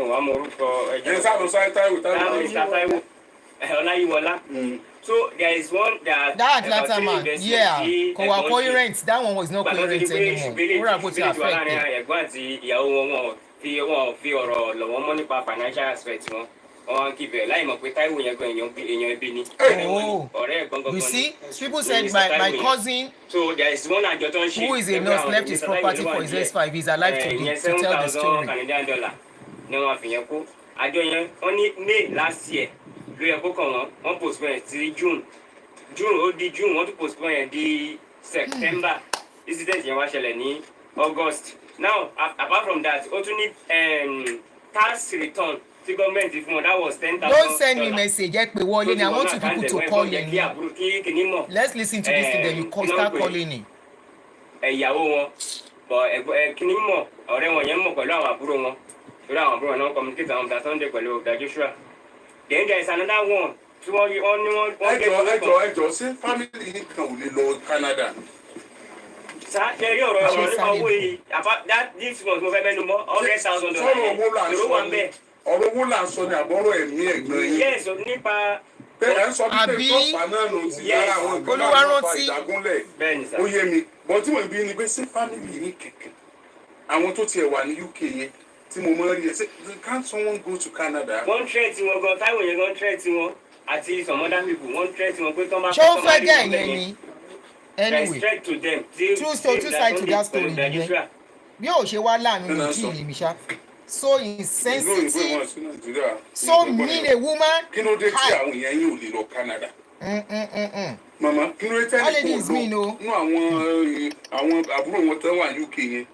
wà mọ orúkọ ẹ̀jẹ̀ sábà sáré Táíwò. Mr. Táíwò Olayiwola. So there is one that Atlanta man, yeah, kò wà coherent. That one was not coherent anymore. Ó rà bó ti affect it. Ẹ̀gbọ́n àti ìyàwó wọn fi ọ̀rọ̀ lọ̀ wọ́n mọ́ nípa financial aspect wọn. Wọ́n kí bẹ̀rẹ̀ láì mọ̀ pé Táíwò yẹn gan èèyàn ẹbí ni. Ọ̀rẹ́ You see, people said my cousin, so there is one àjọ tó ń ṣe. who is a nurse, left his property for his S5. He's alive today to tell the story. $7,000 ni wọ́n fi yẹn kó. Àjọ yẹn wọ́n ní May last year ló yẹ kó kàn wọ́n postpone sí June ó di June wọ́n tún postpone yẹn di September. Incident yẹn wá ṣẹlẹ̀ ní August. Now apart from that ó tún ní tax return tí gọ́ọ̀mẹ̀ntì fún wọn, that was $10,000. Don't send me message. I want you people to call in. Let's listen to this thing, then you start calling in. Ìyàwó wọn bọ̀ kìíní mọ̀ ọ̀rẹ́ wọn yẹn mọ̀ pẹ̀lú àwọn àbúrò wọn pẹ̀lú àwọn àbúrò wọn náà communicate àwọn ọ̀gá Sunday pẹ̀lú ọ̀gá Joshua. Then there is another one tí wọ́n ẹjọ́ ṣé family yìí kan ò lè lọ Canada. Ṣé rí ọ̀rọ̀ nípa owó yìí this month mo fẹ́ mẹ́nu mọ́ $100,000. Ọ̀rọ̀ owó là ń sọ ní àbọ̀rọ̀ ẹ̀mí ẹ̀gbọ́n yìí. Yes, nípa ẹ̀ ń sọ bí pé tọ́pà náà ló ti dára àwọn ìgbọ́n náà ló fa ìdágúnlẹ̀. Ó yé mi bọ́ tí mo bí ni pé ṣé family yìí kẹ̀kẹ́ àwọn tó tiẹ̀ wà ní UK yẹn tí mo mọ̀ rí ẹ̀ ṣe can't someone go to Canada. Wọ́n tẹ́ tí wọ́n gan Táíwò yẹn gan tẹ́ tí wọ́n àti some other people wọ́n tẹ́ tí wọ́n pé tọ́ máa ṣé ó fẹ́ gẹ̀ yẹn ni. Anyway, straight to them. Two sides to that story nìyẹn. Bí ó ṣe wá láàánú ní kí ìlú mi ṣá. So insensitive, so mean a woman. Kí ló dé tí àwọn èèyàn yìí ò lè lọ Canada? Mama, kí ló dé tẹ́lẹ̀ kó lọ nú àwọn àbúrò wọn tó wà UK yẹn?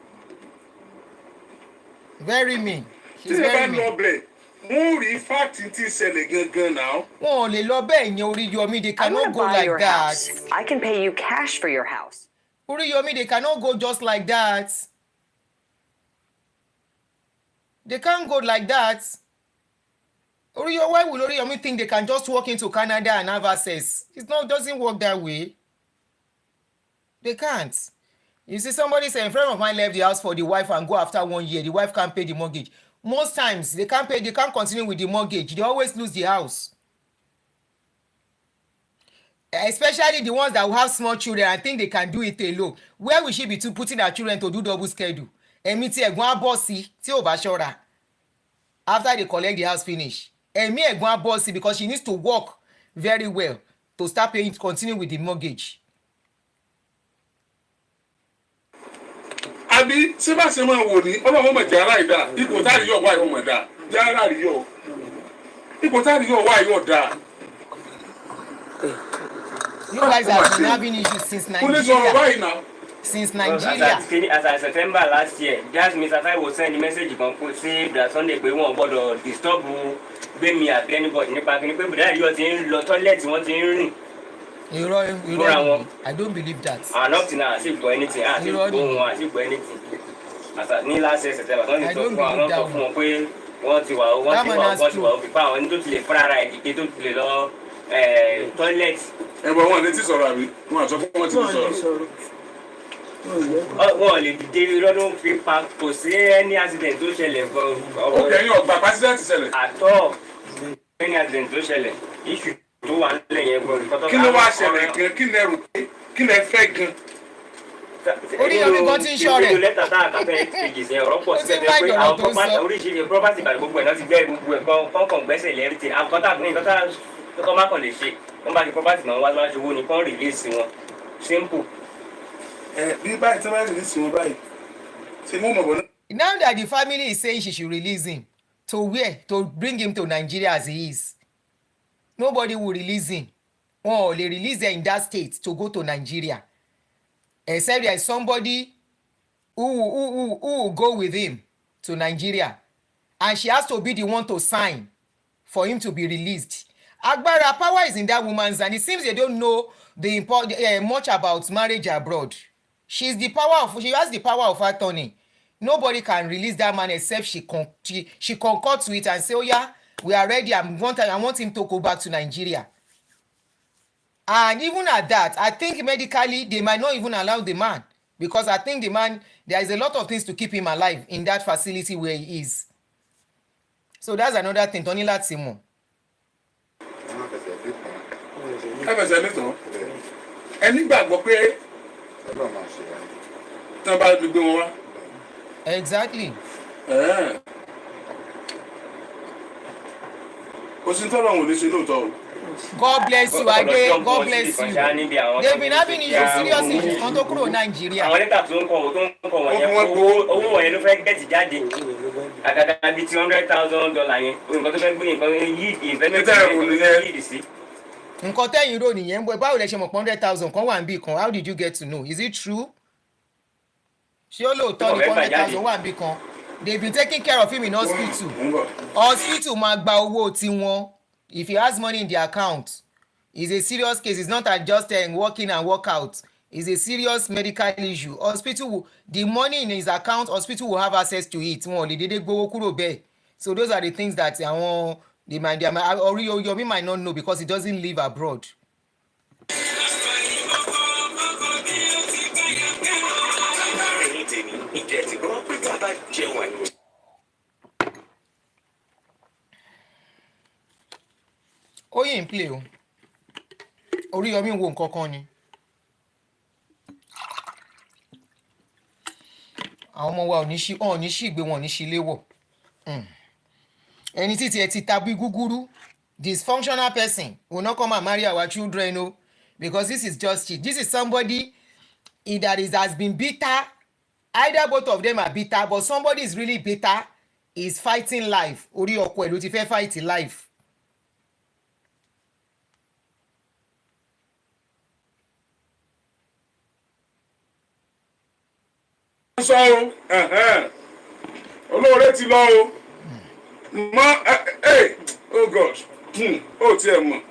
Very mean. Tí ẹ bá lọ bẹ̀, wọ́n rí fáàtì tí ìṣẹ̀lẹ̀ gangan náà. Wọn ò lè lọ bẹ́ẹ̀ yẹn Oriyomi, they cannot go like that. I can pay you cash for your house. Oriyomi, they cannot go just like that. They can't go like that. Why will Oriyomi think they can just walk into Canada and have access? It doesn't work that way. They can't. You see, somebody say, a friend of mine left the house for the wife and go after 1 year. The wife can't pay the mortgage. Most times, they can't continue with the mortgage. They always lose the house. Especially the ones that will have small children and think they can do it alone. Where will she be putting her children to do double schedule? Èmi tí ẹ̀gbọ́n á bọ́ sí tí ò bá ṣọ́ra after they collect the house finish. Èmi ẹ̀gbọ́n á bọ́ sí because she needs to work very well to start paying, continue with the mortgage. Àbí ṣé bá ṣe máa wò ní ọlọ́run mọ̀ jẹ́ ara ìdá ipò táàrí yọ̀ wá ìwọ̀n mọ̀ dá jẹ́ ara rí yọ̀ ipò táàrí yọ̀ wá ìwọ̀n dá. You guys have been having issues since Nigeria. Since Nigeria. As at September last year, just Mr. Taiwo send the message kan sí Brother Sunday pé wọ́n gbọ́dọ̀ disturb gbẹ̀mí àbí anybody nípa kí ni pé Brother yóò ti ń lọ toilet wọ́n ti ń rìn. Irọ́ I don't believe that. And up to now, I still go anything. I still go anything. As at ní last year September, wọ́n ti sọ fún wọn pé wọ́n ti wà ó fipá àwọn ẹni tó ti lè fúnra ara ẹ̀ dìde tó ti lè lọ toilet. Ẹ̀bùn wọn lè ti sọ̀rọ̀ àbí wọn àtọ́ fún wọn ti sọ̀rọ̀. Wọ́n lè dìde lọ́dún fi pa kò sí any accident tó ṣẹlẹ̀ gan. Ó kẹ́yìn ọgbà accident ṣẹlẹ̀. Àtọ́ any accident tó ṣẹlẹ̀ issue tó wà nílẹ̀ yẹn gan. Kí ló wá ṣẹlẹ̀ gan? Kí lẹ rò pé kí lẹ fẹ́ gan? Oriyomi kan ti ń ṣọ́ rẹ̀. Nínú lẹ́tà tá àtàfẹ́ pèjì sí ọ̀rọ̀ pọ̀ síbẹ̀ pé àwọn oríṣiríṣi property kan gbogbo ẹ̀ náà ti gbẹ́ gbogbo ẹ̀ kọ́kàn gbẹ́sẹ̀ lẹ́rìtì àkọ́tà ní nǹkan tó má kàn lè ṣe wọ́n bá ti property náà wá láti owó ni kán release wọn simple. Bí báyìí tí wọ́n bá release wọn báyìí ṣe mú mọ̀ bọ̀ náà. Now that the family is saying she should release him, to where? To bring him to Nigeria as he is. Nobody will release him. Or they release him in that state to go to Nigeria. Except there is somebody who will go with him to Nigeria. And she has to be the one to sign for him to be released. Agbára, power is in that woman's hand. It seems they don't know much about marriage abroad. She has the power of attorney. Nobody can release that man except she concur to it and say, oh yeah, we are ready. I want him to go back to Nigeria. And even at that, I think medically, they might not even allow the man. Because I think the man, there is a lot of things to keep him alive in that facility where he is. So that's another thing. Tony Latsimo. fẹsẹ̀ nìtàn ẹni gbàgbọ́ pé tí wọ́n bá gbé wọn wá. Exactly. Kò sí tọ́lọ̀ wọn ò lè ṣe lóòótọ́ o. God bless you, Ade. God bless you. They've been having issues, serious issues. Kan tó kúrò Nàìjíríà. Àwọn lẹ́tà tó ń kọ wọ̀nyẹn owó wọ̀nyẹn ló fẹ́ gẹ̀ẹ́tì jáde. Àgàgà bíi $200,000 yẹn. Nǹkan tó fẹ́ gbé nǹkan yí ìfẹ́ sí. Nǹkan tẹ́yìn rò nìyẹn báwo lẹ ṣe mọ̀ 100,000 kan wà níbì kan? How did you get to know? Is it true? Ṣé ó lóòótọ́ ní 100,000 wà níbì kan? They've been taking care of him in hospital. Hospital máa gba owó tiwọn. If he has money in the account, it's a serious case. It's not just work in and work out. It's a serious medical issue. Hospital, the money in his account, hospital will have access to it. So those are the things that Oriyomi might not know because he doesn't live abroad. Ó yìí ń play o. Oriyomi wo nǹkan kan ni. Àwọn ọmọ wa ò ní ṣìgbé wọn ò ní ṣí léwọ̀. Ẹni títí ẹ ti tàbí gúgúrú. Dysfunctional person will not come and marry our children o. Because this is just it. This is somebody that has been bitter. Either both of them are bitter, but somebody is really bitter, is fighting life. Orí ọkọ ẹ̀ ló ti fẹ́ fight life. Sọ o olóore ti lọ o oh gosh ó tiẹ̀ mọ̀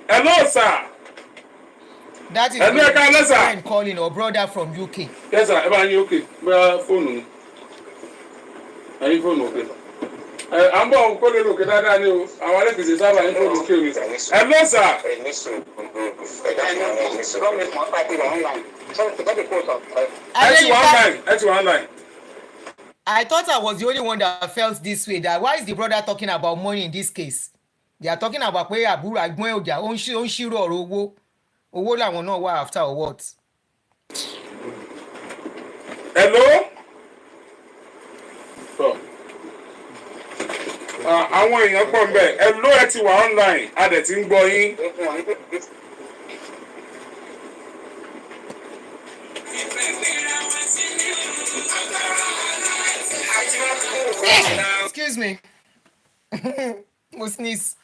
hello sir. That is a friend calling or brother from UK. Yes sir, ẹ bá yín okay bá fóònù ẹ̀yin fóònù òkè à ń bọ̀ kó lè lòkè dáadáa ni o àwọn alẹ́kùnrin sábà ń fóònù òkè mi. Hello sir. I thought I was the only one that felt this way. That why is the brother talking about money in this case? They are talking about pé àbúrò àgbọ̀n ọjà ó ń ṣírò ọ̀rọ̀ owó làwọn náà wà after or what? Hello. Àwọn èèyàn pọ̀ ń bẹ̀ hello ẹ ti wà online a dẹ̀ ti ń gbọ́ yín. Excuse me. Mo sneeze.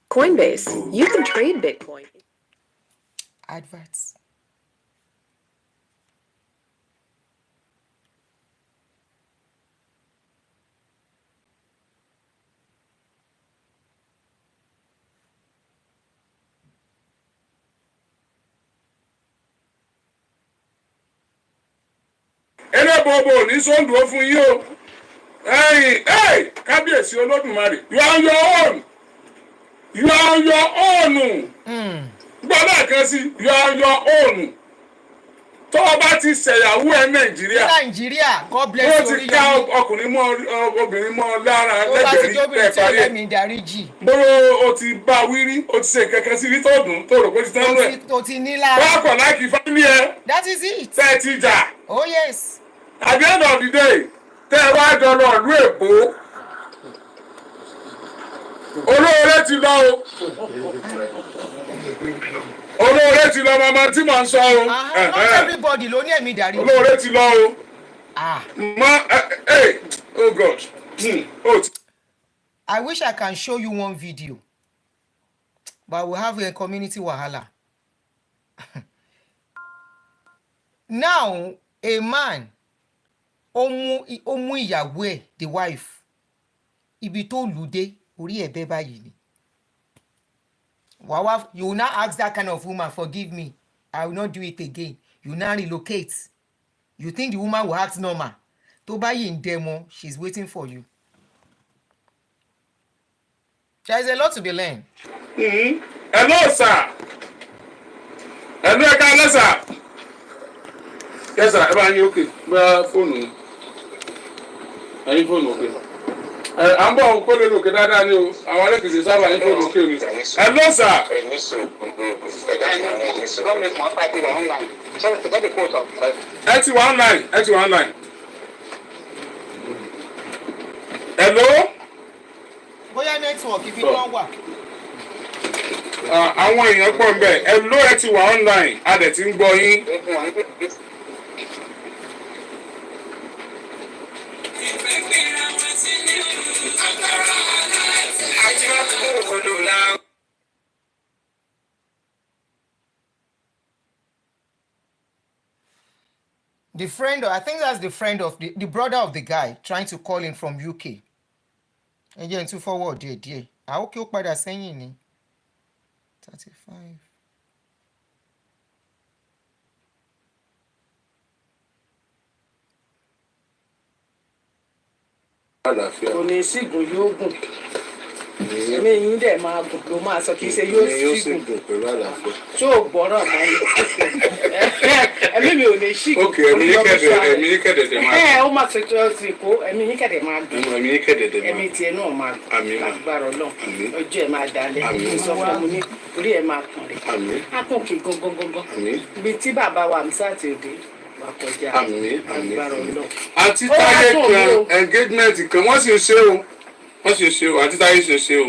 Coinbase, you can trade Bitcoin. Adverts. Ẹlẹ́bọ̀bọ̀ ní sọ́ndùn fún yín o. Kábíyèsí Olódùmarè. You are on your own. You are on your own. Gbọ́dọ̀ kan sí you are on your own. Tó o bá ti ṣẹ̀yàwó ẹ Nàìjíríà. Nàìjíríà God bless you. Ó ti ká ọkùnrin mọ́ obìnrin mọ́ lára lẹ́gbẹ̀ẹ́ rí. Ó bá ti jóbìnrin tí ẹlẹ́mìí dáríjì. Bóró o ti bá wírí, o ti ṣe kẹ̀kẹ́ sí rí tó dùn tó rò pé ti tán lẹ̀. O ti ní lára. Wọ́n kọ̀ láìkí fámìlì ẹ. That is it. Tẹ́ ẹ ti jà. Oh yes. At the end of the day, tẹ́ ẹ wá jọ lọ ìlú Èkó. Olóore ti lọ o. Olóore ti lọ mama tí mò ń sọ o. Not everybody ló ní ẹ̀mí dáríjì. Olóore ti lọ o. Oh God. I wish I can show you one video, but we have a community wahala. Now, a man, ó mú ìyàwó ẹ̀, the wife, ibi tó lù dé, orí ẹ̀bẹ̀ báyìí ni. You will not ask that kind of woman, forgive me, I will not do it again. You now relocate. You think the woman will act normal? Tó bá yìí ń demo, she's waiting for you. There is a lot to be learned. Hello, sir. Hello, sir. Yes, sir. Ẹ bá yín okay. Bá fóònù. Ẹyin fóònù okay. À ń bọ̀ kó lè lòkè dáadáa ni o. Àwọn alékèsè sábà ní kó lòkè ni. Ẹ lọ sà. Ẹ ti wà online. Ẹ ti wà online. Hello. bóyá network ibi kan wà. Àwọn èèyàn pọ̀ ń bẹ̀. Hello ẹ ti wà online. A dẹ̀ ti ń gbọ́ yín. The friend, I think that's the friend of the brother of the guy trying to call in from UK. ẹ jẹ́ n tún forward díẹ̀. Àwọn kí ó padà sẹ́yìn ni. 35. kò ní sígùn yóò gùn ẹ̀mí yín dẹ̀ máa gùn ló máa sọ kì í ṣe yóò sígùn tí ò gbọ́ràn mọ́ ni ẹ̀mí mi ò lè sígùn. Ok, ẹ̀mí yín kẹ̀dẹ̀dẹ̀ máa gùn. Ó máa ṣe tí ó ti kó ẹ̀mí yín kẹ̀dẹ̀ máa gùn. Ẹ̀mí yín kẹ̀dẹ̀dẹ̀ máa gùn. Ẹ̀mí tiẹ̀ náà máa gùn. Agbára Ọlọ́run ọjọ́ ẹ̀ máa dalẹ̀ ní sọ fún mi ní orí ẹ̀ máa kàn rẹ̀. Á kàn kí gangan. Ibi tí bàbá wa mi sáà ti dé wà kọjá agbára Ọlọ́run. Àti táyé kan engagement kan wọ́n sì ń ṣe o. Àti táyé ṣe ṣe o.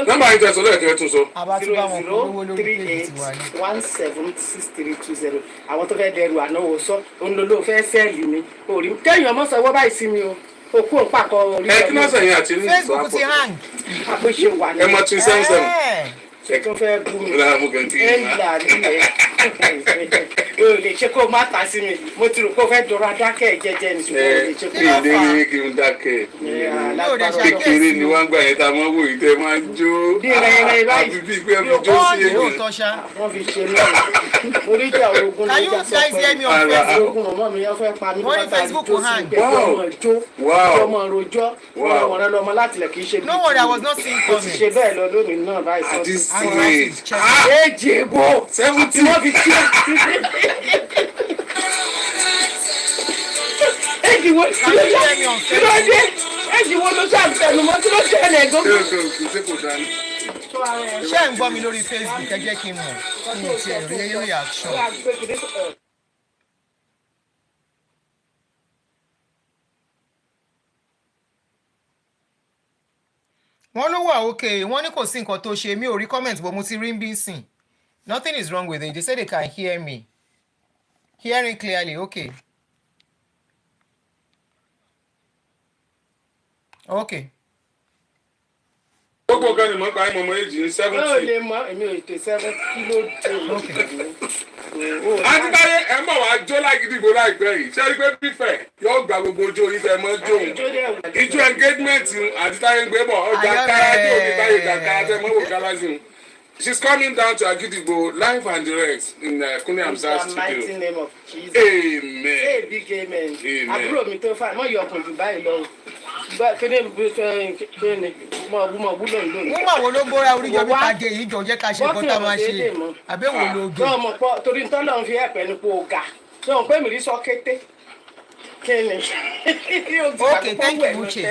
Nọ́mbà yìí tẹ̀sán lẹ́ẹ̀kẹ́ tún sọ. àbá tí bá wọn kó owó lórí péjì tiwa ni. 038176320 àwọn tó fẹ́ dẹrù ànáwó sọ òun ló fẹ́ sẹ́ẹ̀lì mi orí kẹ́yìn ọmọ sọ wọ́n báyìí sí mi o òkú òǹpàkọ orí Ẹ kí náà sẹ̀yìn àti ní Facebook ti hang. àpèṣe wà ní ẹ mọ tún sẹ́ńsẹ̀m. ṣe tó fẹ́ bú mi Láàmú kan tí ẹ là nílẹ̀ o lè ṣe kó má ta sí mi mo ti rò pé o fẹ́ dọ̀rọ̀ adákẹ́ jẹ́jẹ́ ní ṣùgbọ́n o lè ṣe kó má ìdí ní kí n dákẹ́. Kékeré ni wọ́n gbà yẹn tá a máa wò yìí tẹ́ máa ń jó. Àbí bíi pé ẹnu jó sí yóò èèyàn. tọ́ṣá. wọ́n fi ṣe lọ́wọ́ oríjà ogun Can you guys hear me on Facebook? ogun ọmọ mi yẹn fẹ́ pa mí Wọ́n ní Facebook tó hang. sí bẹ́ẹ̀ ọmọ jó ọmọ rojọ́ ọmọ rẹ lọmọ láti lẹ̀ kì í ṣe No worry, I was not seeing o ti ṣe comments. bẹ́ẹ̀ lọ lónìí náà báyìí Àti sọ́ọ́ sí èjì ègbò 70. wọ́n fi ṣe èjì wo kí ló dé èjì wo ló ṣàtẹnumọ́ kí ló ṣẹlẹ̀ Ṣé gbogbo. o kò ṣe kò dání? ṣé ń gbọ́ mi lórí Facebook ẹ jẹ́ kí n mọ̀ kí n tiẹ̀ rí reaction. wọ́n ló wà okay wọ́n ní kò sí nǹkan tó ṣe mí ò rí comment bó mo ti rí ń bí sìn. Nothing is wrong with it. They say they can hear me. Hearing clearly, okay. Okay. Gbogbo kan ni mo pa ẹ̀mọ̀ ọmọ èjì ní 70. ó lè mọ èmi ò ètò 7 kilo dé. Àti táyé ẹ̀ ń bọ̀ wá jó lágídígbò láìpẹ́ yìí. Ṣé rí pé bífẹ̀ yóò gba gbogbo ojú orí fẹ́ mọ́ jóun. Ijó engagement àti táyé ń gbé bọ̀ ọjà kára tí òbí táyé ìjà kára tẹ́ mọ́ wò kára sí un. She's coming down to Agidigbo live and direct in Kunle Hamzat In the mighty studio. name of Jesus. Amen. Say a big amen. Amen. Àbúrò mi tó fà mọ́ yọ ọkùnrin jù báyìí lọ. Kéde kéde mọ̀ wúlò lónìí. wọ́n wà wo ló gbóra Oríyọmí Tàgé yìí jọ jẹ́ ká ṣe nǹkan tá a máa ṣe àbẹ̀wò lóògùn. Náà mọ̀ pọ̀ torí tọ́lọ̀ ń fi ẹ̀pẹ́ ní kó o gà. Ṣé o pé mi rí sọ kété? Kéne. Okay, thank you, Uche.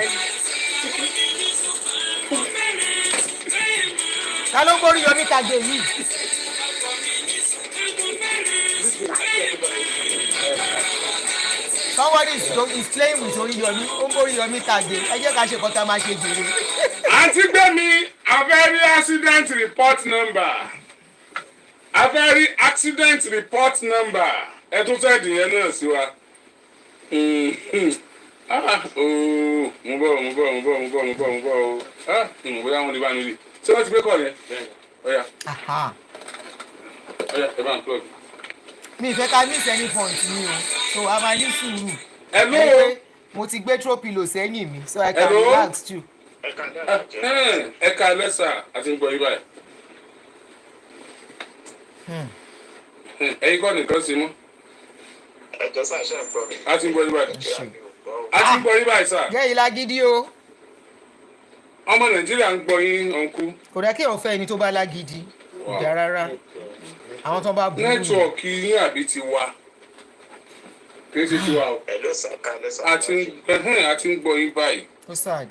Ta ló gbórí Oríyọmí Tàgé yìí? Somebody is playing with Oriyomi. Ó ń gbórí Oríyọmí Tàgé. Ẹ jẹ́ ká ṣe nǹkan tá a máa ṣe jèrè. Àǹtí Gbémi, a very accident report number. A very accident report number. Ẹ tún sẹ́ẹ̀dì yẹn náà sí wa. Mo bọ̀ o. Bóyá wọn ní bá mi rí. Ṣé wọ́n ti gbé kọ́ yẹn? Ọ̀ya, ẹ bá ń plug. Mi ìfẹ́ ká miss any point ni o. So a máa ní sùúrù. Hello. Mo ti gbé throw pillow sẹ́yìn mi so I can Hello? relax too. Ẹ ká lẹ́sà àti gbọ́ yí báyìí. Ẹ̀yin kọ́ nìkan sí mú. Ẹ̀jọ̀ sáà ṣe ń gbọ́ mi. A ti gbọ́ yí báyìí. A ti gbọ́ yí báyìí sà. Jẹ́ ìlà gidi o. Ọmọ Nàìjíríà ń gbọ́ yín ọ̀nkú. Kò dá kí èèyàn fẹ́ ẹni tó bá lágídí. Ìjà rárá. Àwọn tó bá burú. Nẹ́tíwọ̀kì yín àbí ti wa. Kì í ṣe ti wa o. Ẹ̀ló sà ká lẹ́sà. A ti ń gbọ́ yín báyìí. Ó sad.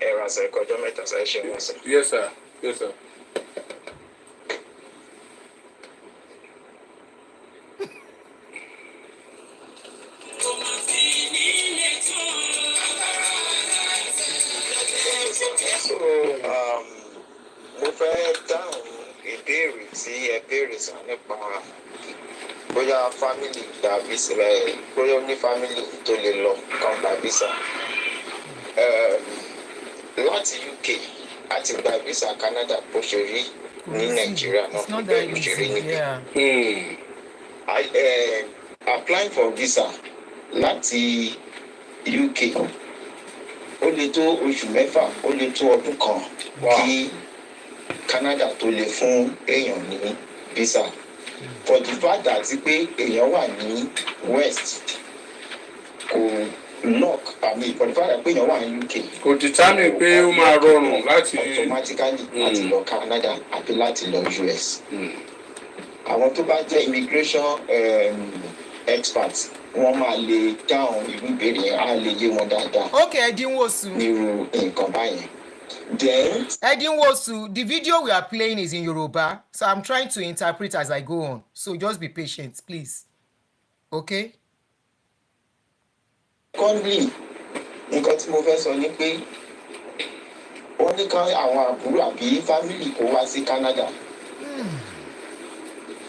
ẹ̀rọ àṣà ìkọjọ́ mẹ́ta sáyé ṣe wọ́n sọ. Yes, sir. Yes, sir. So, mo fẹ́ dáhùn ìbéèrè tí ẹ béèrè sàn nípa bóyá family gba visa bóyá ó ní family tó lè lọ kan gba visa. Láti UK àti gba visa Canada bó ṣe rí ní Nàìjíríà náà bẹ́ẹ̀ ló ṣe rí níbí. Applying for visa láti UK ó lè tó oṣù mẹ́fà ó lè tó ọdún kan kí Canada tó lè fún èèyàn ní visa for the fact that pé èèyàn wà ní west kò lock àmì for the fact that pé èèyàn wà ní UK Kò determine pé ó máa rọrùn láti automatically láti lọ Canada àbí láti lọ US. Àwọn tó bá jẹ́ immigration experts wọ́n máa lè dáhùn irú ìbéèrè yẹn á lè yé wọn dáadáa. Okay, ẹ̀dínwó oṣù. Nírú nǹkan báyẹn. Then. Ẹ̀dínwó oṣù, the video we are playing is in Yoruba, so I'm trying to interpret as I go on. So just be patient, please. Okay? Secondly, nǹkan tí mo fẹ́ sọ ni pé wọ́n ní ká àwọn àbúrò àbí family kó wá sí Canada.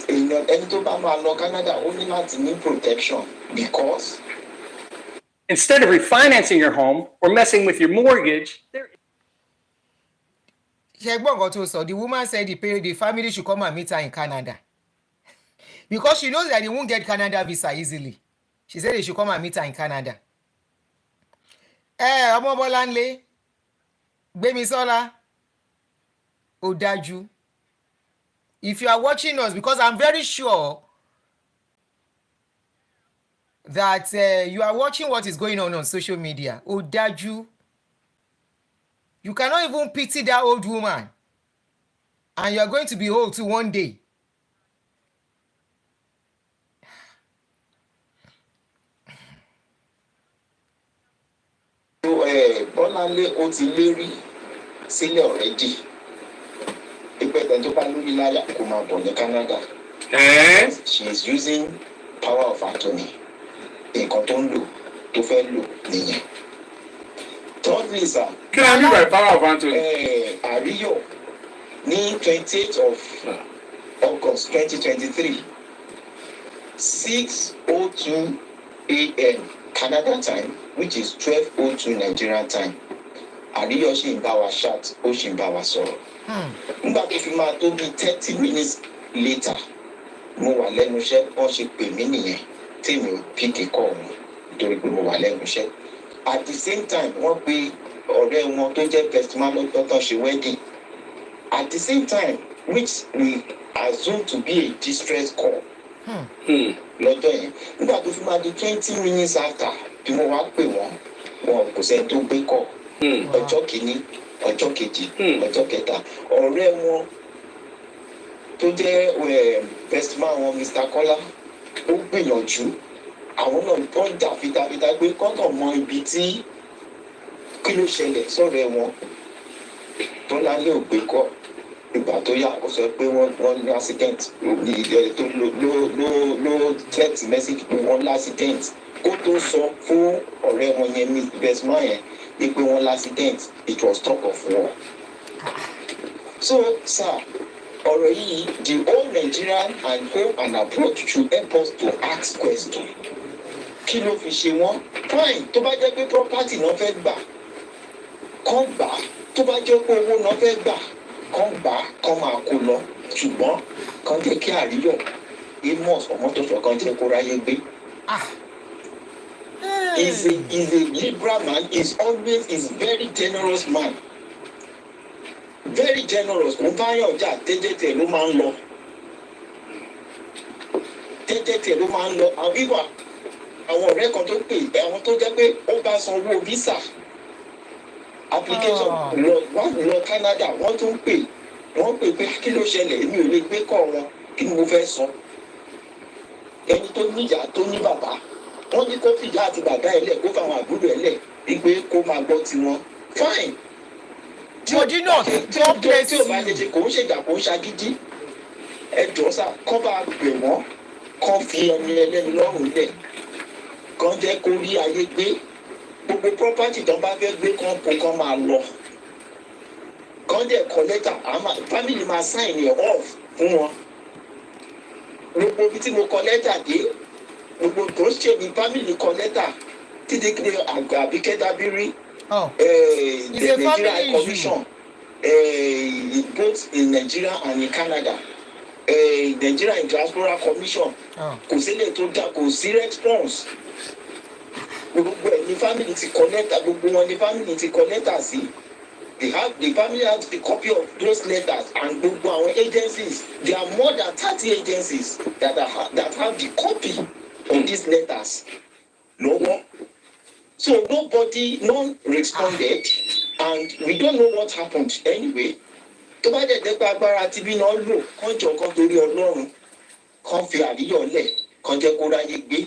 Ẹni tó bá máa lọ Canada ó ní láti ní protection because. Instead of refinancing your home or messing with your mortgage, The woman said the family should come and meet her in Canada. Because she knows that they won't get Canada visa easily. She said they should come and meet her in Canada. Ọmọ Bọ́láńlé, Gbémisọ́lá, Ọ̀dájú. If you are watching us, because I'm very sure that you are watching what is going on social media. Ọ̀dájú. You cannot even pity that old woman. And you are going to be old too one day. Bọ́láńlé ó ti lérí sílẹ̀ already. Ìpẹ́tẹ̀ tó bá lórí láyà kó máa bọ̀ ní Canada. She is using power of attorney. Nǹkan tó ń lò tó fẹ́ lò nìyẹn. Thirdly, sir. Kí ni by power of attorney? Àríyọ̀ ní 28th of August 2023 6:02 a.m. Canada time, which is 12:02 Nigerian time. Àríyọ̀ ṣì ń bá wa chat, ó ṣì ń bá wa sọ̀rọ̀. Nígbà tó fi máa tó bí 30 minutes later, mo wà lẹ́nu iṣẹ́, wọ́n ṣe pè mí nìyẹn tí mi ò píkì kọ́ wọn nítorí pé mo wà lẹ́nu iṣẹ́. At the same time, wọ́n pe ọ̀rẹ́ wọn tó jẹ́ festival lọ́jọ́ tó ṣe wedding. At the same time, which we assume to be a distress call. Lọ́jọ́ yẹn, nígbà tó fi máa di 20 minutes after, bí mo wá pè wọ́n, wọn kò sẹ́ni tó gbé kọ́. Ọjọ́ kìíní, ọjọ́ kejì, ọjọ́ kẹta. Ọ̀rẹ́ wọn tó jẹ́ festival wọn Mr. Kọ́lá, ó gbìyànjú. Àwọn náà tó ń jà fitafita pé kọ́kàn mọ ibi tí kí ló ṣẹlẹ̀ sọ̀rọ̀ wọn. Bọ́láńlé ò gbé kọ́. Ìgbà tó yá ó sọ pé wọ́n ní accident tó ló text message pé wọ́n ní accident. Kó tó sọ fún ọ̀rẹ́ wọn yẹn ní investment yẹn ní pé wọ́n ní accident, it was talk of war. So, sir, ọ̀rọ̀ yìí the whole Nigerian and home and abroad should help us to ask question. Kí ló fi ṣe wọ́n? Fine, tó bá jẹ́ pé property náà fẹ́ gbà, kán gbà á. Tó bá jẹ́ pé owó náà fẹ́ gbà, kán gbà á, kán máa kó lọ. Ṣùgbọ́n kán jẹ́ kí Àríyọ̀ Amos Ọmọtọ́ṣọ̀ kan jẹ́ kó ráyé gbé. He's a liberal man. He's very generous man. Very generous. Kò bá yàn jà tẹ́tẹ́tẹ́ ló máa ń lọ. Tẹ́tẹ́tẹ́ ló máa ń lọ. Àwọn ọ̀rẹ́ kan tó pè àwọn tó jẹ́ pé ó bá san owó visa application lọ Canada wọ́n tún pè pé kí ló ṣẹlẹ̀ èmi ò lè gbé kọ́ wọn kí ni mo fẹ́ sọ. Ẹni tó níyà tó ní bàbá wọ́n ní kó fìyà àti bàbá ẹ̀ lẹ̀ kó fáwọn àbúrò ẹ̀ lẹ̀ wípé kó máa gbọ́ tiwọn. Fine, Modino, God bless tí ò bá ṣe you. ṣe kò ń ṣèjà kò ń ṣagídí ẹ jọ sá kọ́ bá bẹ̀ wọ́n kọ́ fi ẹni ẹlẹ́ni lọ́rùn lẹ̀ kàn jẹ́ kó rí ayé gbé gbogbo property tó bá fẹ́ gbé kàn kó kàn máa lọ kàn jẹ́ kọ́ lẹ́tà family máa sign ẹ̀ off fún wọn gbogbo ibi tí mo kọ lẹ́tà dé gbogbo tó ṣe ní family kọ lẹ́tà títí kí Àbíkẹ́ Dábírí the Nigeria Commission both in Nigeria and in Canada Nigeria in Diaspora Commission kò sílẹ̀ tó dá kò sí response gbogbo ẹ̀ ní family ti kọ lẹ́tà gbogbo wọn ní family ti kọ lẹ́tà sí the family has a copy of those letters and gbogbo àwọn agencies there are more than 30 agencies that have the copy of these letters lọ́wọ́ so none responded and we don't know what happened anyway tó bá dẹ̀ pé agbára tí bí náà lò kán jọ kan torí Ọlọ́run kán fi Àríyọ̀ lẹ̀ kán jẹ́ kó ráyè gbé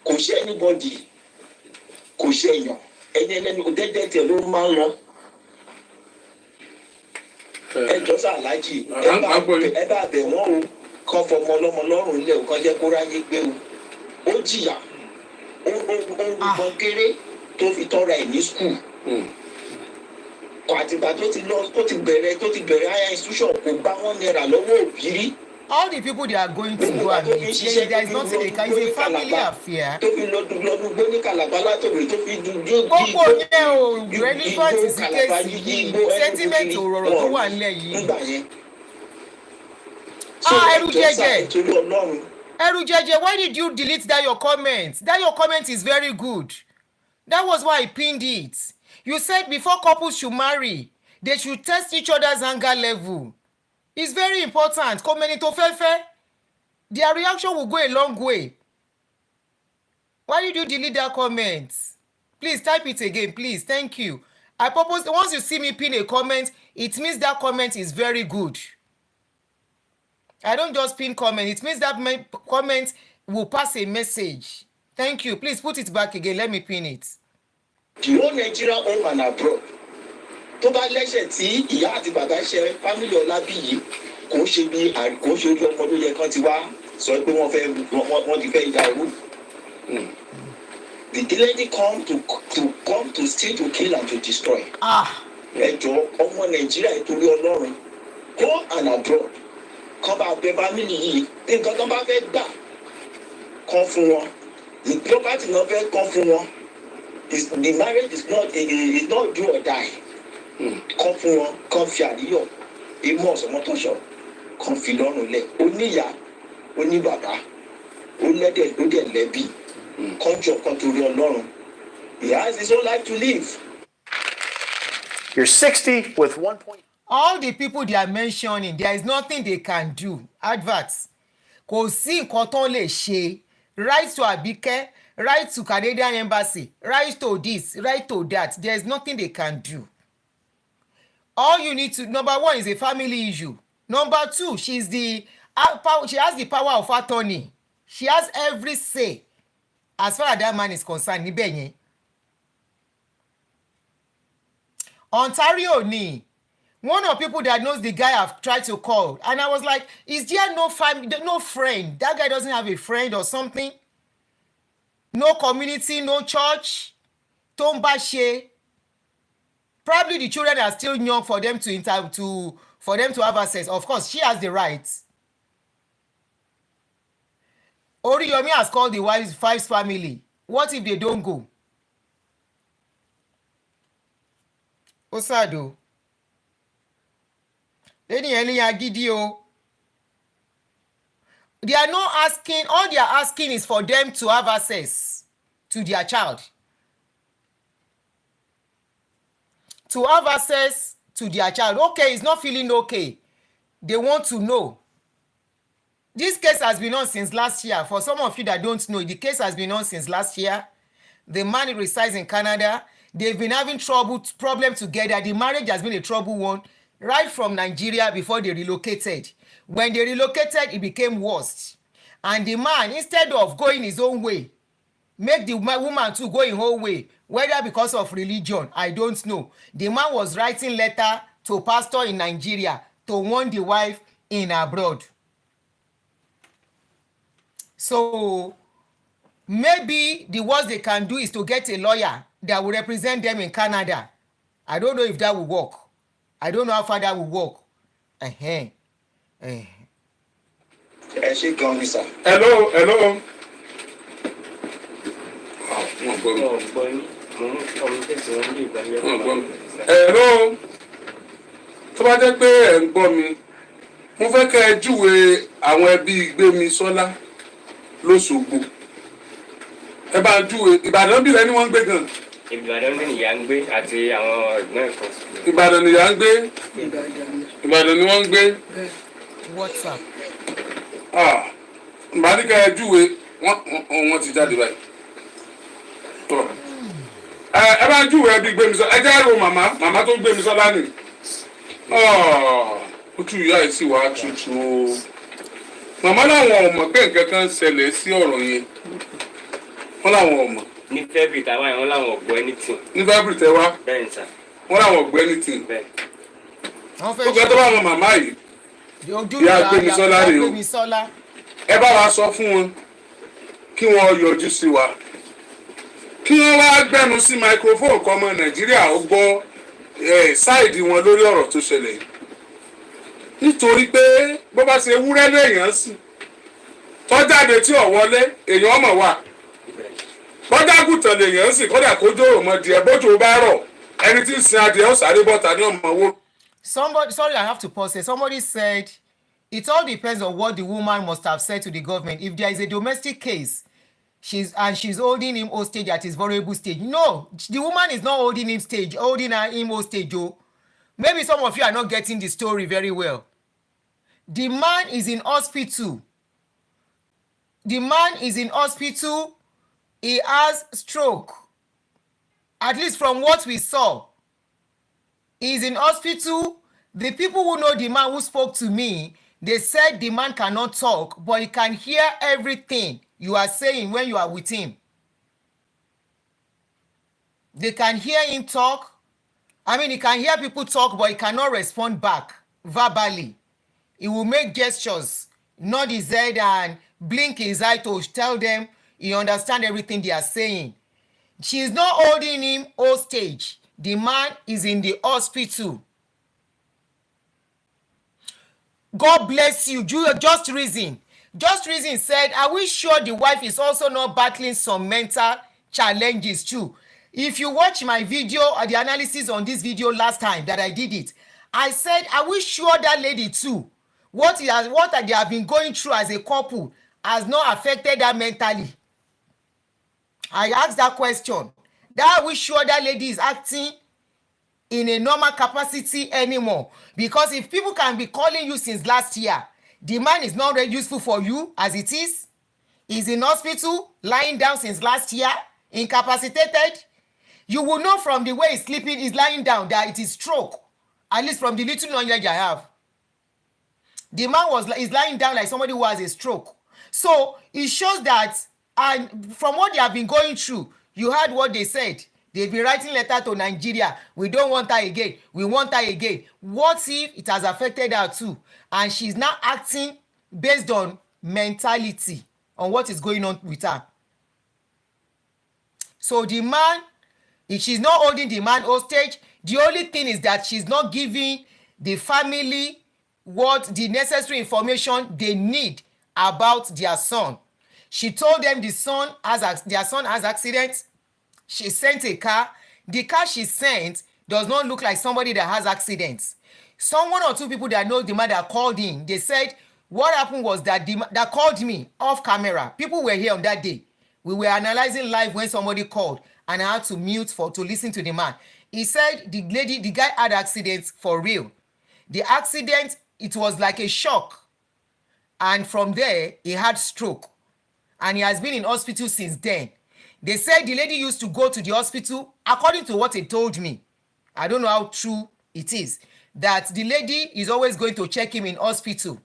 kò ṣe anybody kò ṣe èèyàn ẹni ẹlẹ́ni kò dẹ́dẹ́ tẹ̀ ló máa ń lọ ẹ jọ sá aláàjì ẹ bá bẹ̀ wọ́n o kán fọmọ ọlọ́mọ lọ́rùn lẹ̀ o kán jẹ́ kó ráyè gbé o ó jìyà ó gbọ́n kéré tó fi tọ́ra ẹ̀ ní skul àtìgbà tó ti bẹ̀rẹ̀ higher institution kò bá wọn náírà lọ́wọ́ òbí rí. All the people they are going to go and meet, there is nothing they can. It's a family affair. tó fi lọ́dún gbé ní Calabar látòwé tó fi dúdú gbogbo yẹn o relevant sí kéèsì yìí sentiment òróró tó wà nílẹ̀ yìí. Ẹrú jẹjẹ Ẹrú jẹjẹ, why did you delete that your comment? That your comment is very good. That was why I pinned it. You said before couples should marry, they should test each other's anger level. It's very important. Comment to fefe. Their reaction will go a long way. Why did you delete that comment? Please type it again, please. Thank you. I purpose once you see me pin a comment, it means that comment is very good. I don't just pin comment. It means that comment will pass a message. Thank you. Please put it back again. Let me pin it. The whole Nigeria home and abroad. Tó bá lẹ́sẹ̀ tí ìyá àti bàbá ṣe family Ọlábíyì kò ṣe bí kò ṣe ojú ọmọ ló yẹ kán ti wá sọ pé wọ́n ti fẹ́ ìdàrú. The lady come to steal, to kill and to destroy. Ẹ jọ ọmọ Nàìjíríà ìtorí Ọlọ́run home and abroad kán bá bẹ family yìí nǹkan tó bá fẹ́ gbà kán fún wọn the property náà fẹ́ kán fún wọn the marriage is not do or die. Kán fún wọn kán fi Àríyọ̀ imú Ọ̀sánmọ́tòṣọ́ kán fi lọ́rùn lẹ̀ oníyà oníbàbá olẹ́dẹ̀ ló dẹ̀ lẹ́bí kán jọ kán torí Ọlọ́run he has his own life to live. You're 60 with 1 point. All the people they are mentioning, there is nothing they can do. Adverts. Kò sí nǹkan tó lè ṣe. Right to Abike, right to Canadian Embassy, right to this, right to that. There is nothing they can do. All you need to, number one, is a family issue. Number two, she has the power of attorney. She has every say as far as that man is concerned. Níbẹ̀ yẹn. Ontario ni. One of the people that knows the guy I've tried to call. And I was like, is there no family, no friend? That guy doesn't have a friend or something? No community, no church? Tombashe. Probably the children are still young for them to have access. Of course, she has the right. Oriyomi has called the wife's family. What if they don't go? Osado. They are not asking, all they are asking is for them to have access to their child. To have access to their child. Okay, it's not feeling okay. They want to know. This case has been on since last year. For some of you that don't know, the case has been on since last year. The man resides in Canada. They've been having problem together. The marriage has been a trouble one right from Nigeria before they relocated. When they relocated, it became worse. And the man, instead of going his own way, make the woman too go in her own way, whether because of religion, I don't know. The man was writing letter to pastor in Nigeria to warn the wife in abroad. So maybe the worst they can do is to get a lawyer that will represent them in Canada. I don't know if that will work. I don't know how far that will work. Ẹ ṣe gan ni sà. Hello. Hello. Tó bá jẹ́ pé ẹ̀ ń gbọ́ mi, mo fẹ́ kẹ́ ẹ júwe àwọn ẹbí Gbémisọ́lá lóṣogbo. Ẹ bá júwe Ìbàdàn bí lẹ́ni wọ́n ń gbé gan. Ìbàdàn ní ìyá ń gbé àti àwọn ẹ̀gbọ́n ẹ̀kọ́. Ìbàdàn ni ìyá ń gbé. Ìbàdàn ni wọ́n ń gbé. WhatsApp. Màá ní kẹ́ ẹ júwe wọ́n ti jáde báyìí. Ẹ bá júwe ẹbí Gbémisọ́lá. Ẹ jẹ́ àrò màmá tó Gbémisọ́lá nì. Ojú ìyá yìí sì wá tutù o. Màmá làwọn ọmọ pé nǹkan kan ṣẹlẹ̀ sí ọ̀rọ̀ yẹn. Wọ́n làwọn ọmọ. Ní February táwa yẹn wọ́n làwọn ọ̀gbọ́ anything. Ní February tẹ wá. Bẹ́ẹ̀ ni sà. Wọ́n làwọn ọ̀gbọ́ anything. Bẹ́ẹ̀. Wọ́n fẹ́ Ó gbẹ́ tó bá wọn màmá yìí. Ìyá Gbémisọ́lá rèé o. Gbémisọ́lá. Ẹ bá wa sọ fún wọn kí wọ́n yọjú sí wa. Kí wọ́n wá gbẹ́nu sí microphone kọ́ ọmọ Nàìjíríà ó gbọ́ sáìdì wọn lórí ọ̀rọ̀ tó ṣẹlẹ̀ yìí. Nítorí pé bó bá ṣe wúrẹ́ léèyàn sí tọ́jáde tí ò wọlé èèyàn ọmọ wà. Bọ́dágùtàn lèèyàn sì kódà kójó òmòdìẹ bójú bá rọ̀ ẹni tí ń sin adìẹ ó sáré bọ́ta ní ọmọ owó. Sorry, I have to pause here. Somebody said it all depends on what the woman must have said to the government. If there is a domestic case, she's holding him hostage at his vulnerable stage. No, the woman is not holding him hostage. Oh. Maybe some of you are not getting the story very well. The man is in hospital. He has stroke. At least from what we saw. He's in hospital. The people who know the man who spoke to me, they said the man cannot talk, but he can hear everything you are saying when you are with him. They can hear him talk. I mean, he can hear people talk, but he cannot respond back verbally. He will make gestures, nod his head and blink his eye to tell them he understands everything they are saying. She is not holding him hostage. The man is in the hospital. God bless you. Just Reason. Just Reason said, are we sure the wife is also not battling some mental challenges too? If you watch my video or the analysis on this video last time that I did it, I said, are we sure that lady too, what they have been going through as a couple has not affected her mentally? I asked that question. That are we sure that lady is acting in a normal capacity anymore? Because if people can be calling you since last year, the man is not very useful for you as it is. He's in hospital, lying down since last year, incapacitated. You will know from the way he's sleeping, he's lying down, that it is stroke. At least from the little knowledge I have. The man is lying down like somebody who has a stroke. So it shows that, and from what they have been going through, you heard what they said. They've been writing letter to Nigeria. We don't want her again. We want her again. What if it has affected her too? And she's now acting based on mentality, on what is going on with her. So the man, if she's not holding the man hostage, the only thing is that she's not giving the family what the necessary information they need about their son. She told them their son has accidents. She sent a car. The car she sent does not look like somebody that has accidents. One or two people that know the man that called in, they said what happened was that that called me off camera. People were here on that day. We were analyzing live when somebody called, and I had to mute to listen to the man. He said the guy had accidents for real. The accident, it was like a shock. And from there, he had stroke. And he has been in hospital since then. They said the lady used to go to the hospital, according to what he told me. I don't know how true it is, that the lady is always going to check him in hospital.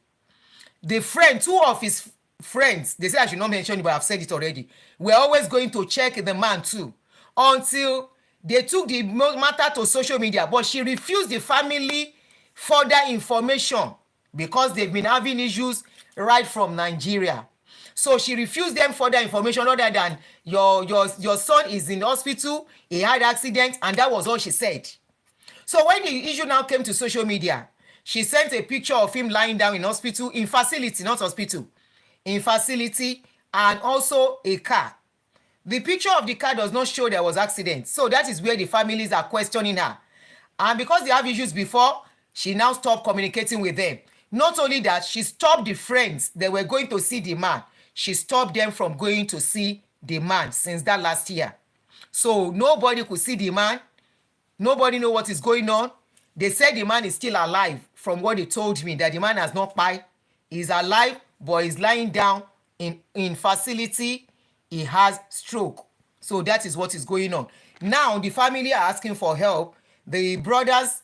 The friend, two of his friends, they say I should not mention it, but I've said it already, were always going to check the man too, until They took the matter to social media, but she refused the family further information because they've been having issues right from Nigeria. So she refused them further information other than your son is in the hospital, he had accident, and that was all she said. So when the issue now came to social media, she sent a picture of him lying down in hospital, in facility, not hospital, in facility, and also a car. The picture of the car does not show there was accident. So that is where the families are questioning her. And because they have issues before, she now stopped communicating with them. Not only that, she stopped the friends that were going to see the man. She stopped them from going to see the man since that last year. So nobody could see the man. Nobody know what is going on. They said the man is still alive from what they told me, that the man has not died. He's alive, but he's lying down in facility. He has stroke. So that is what is going on. Now the family are asking for help. The brothers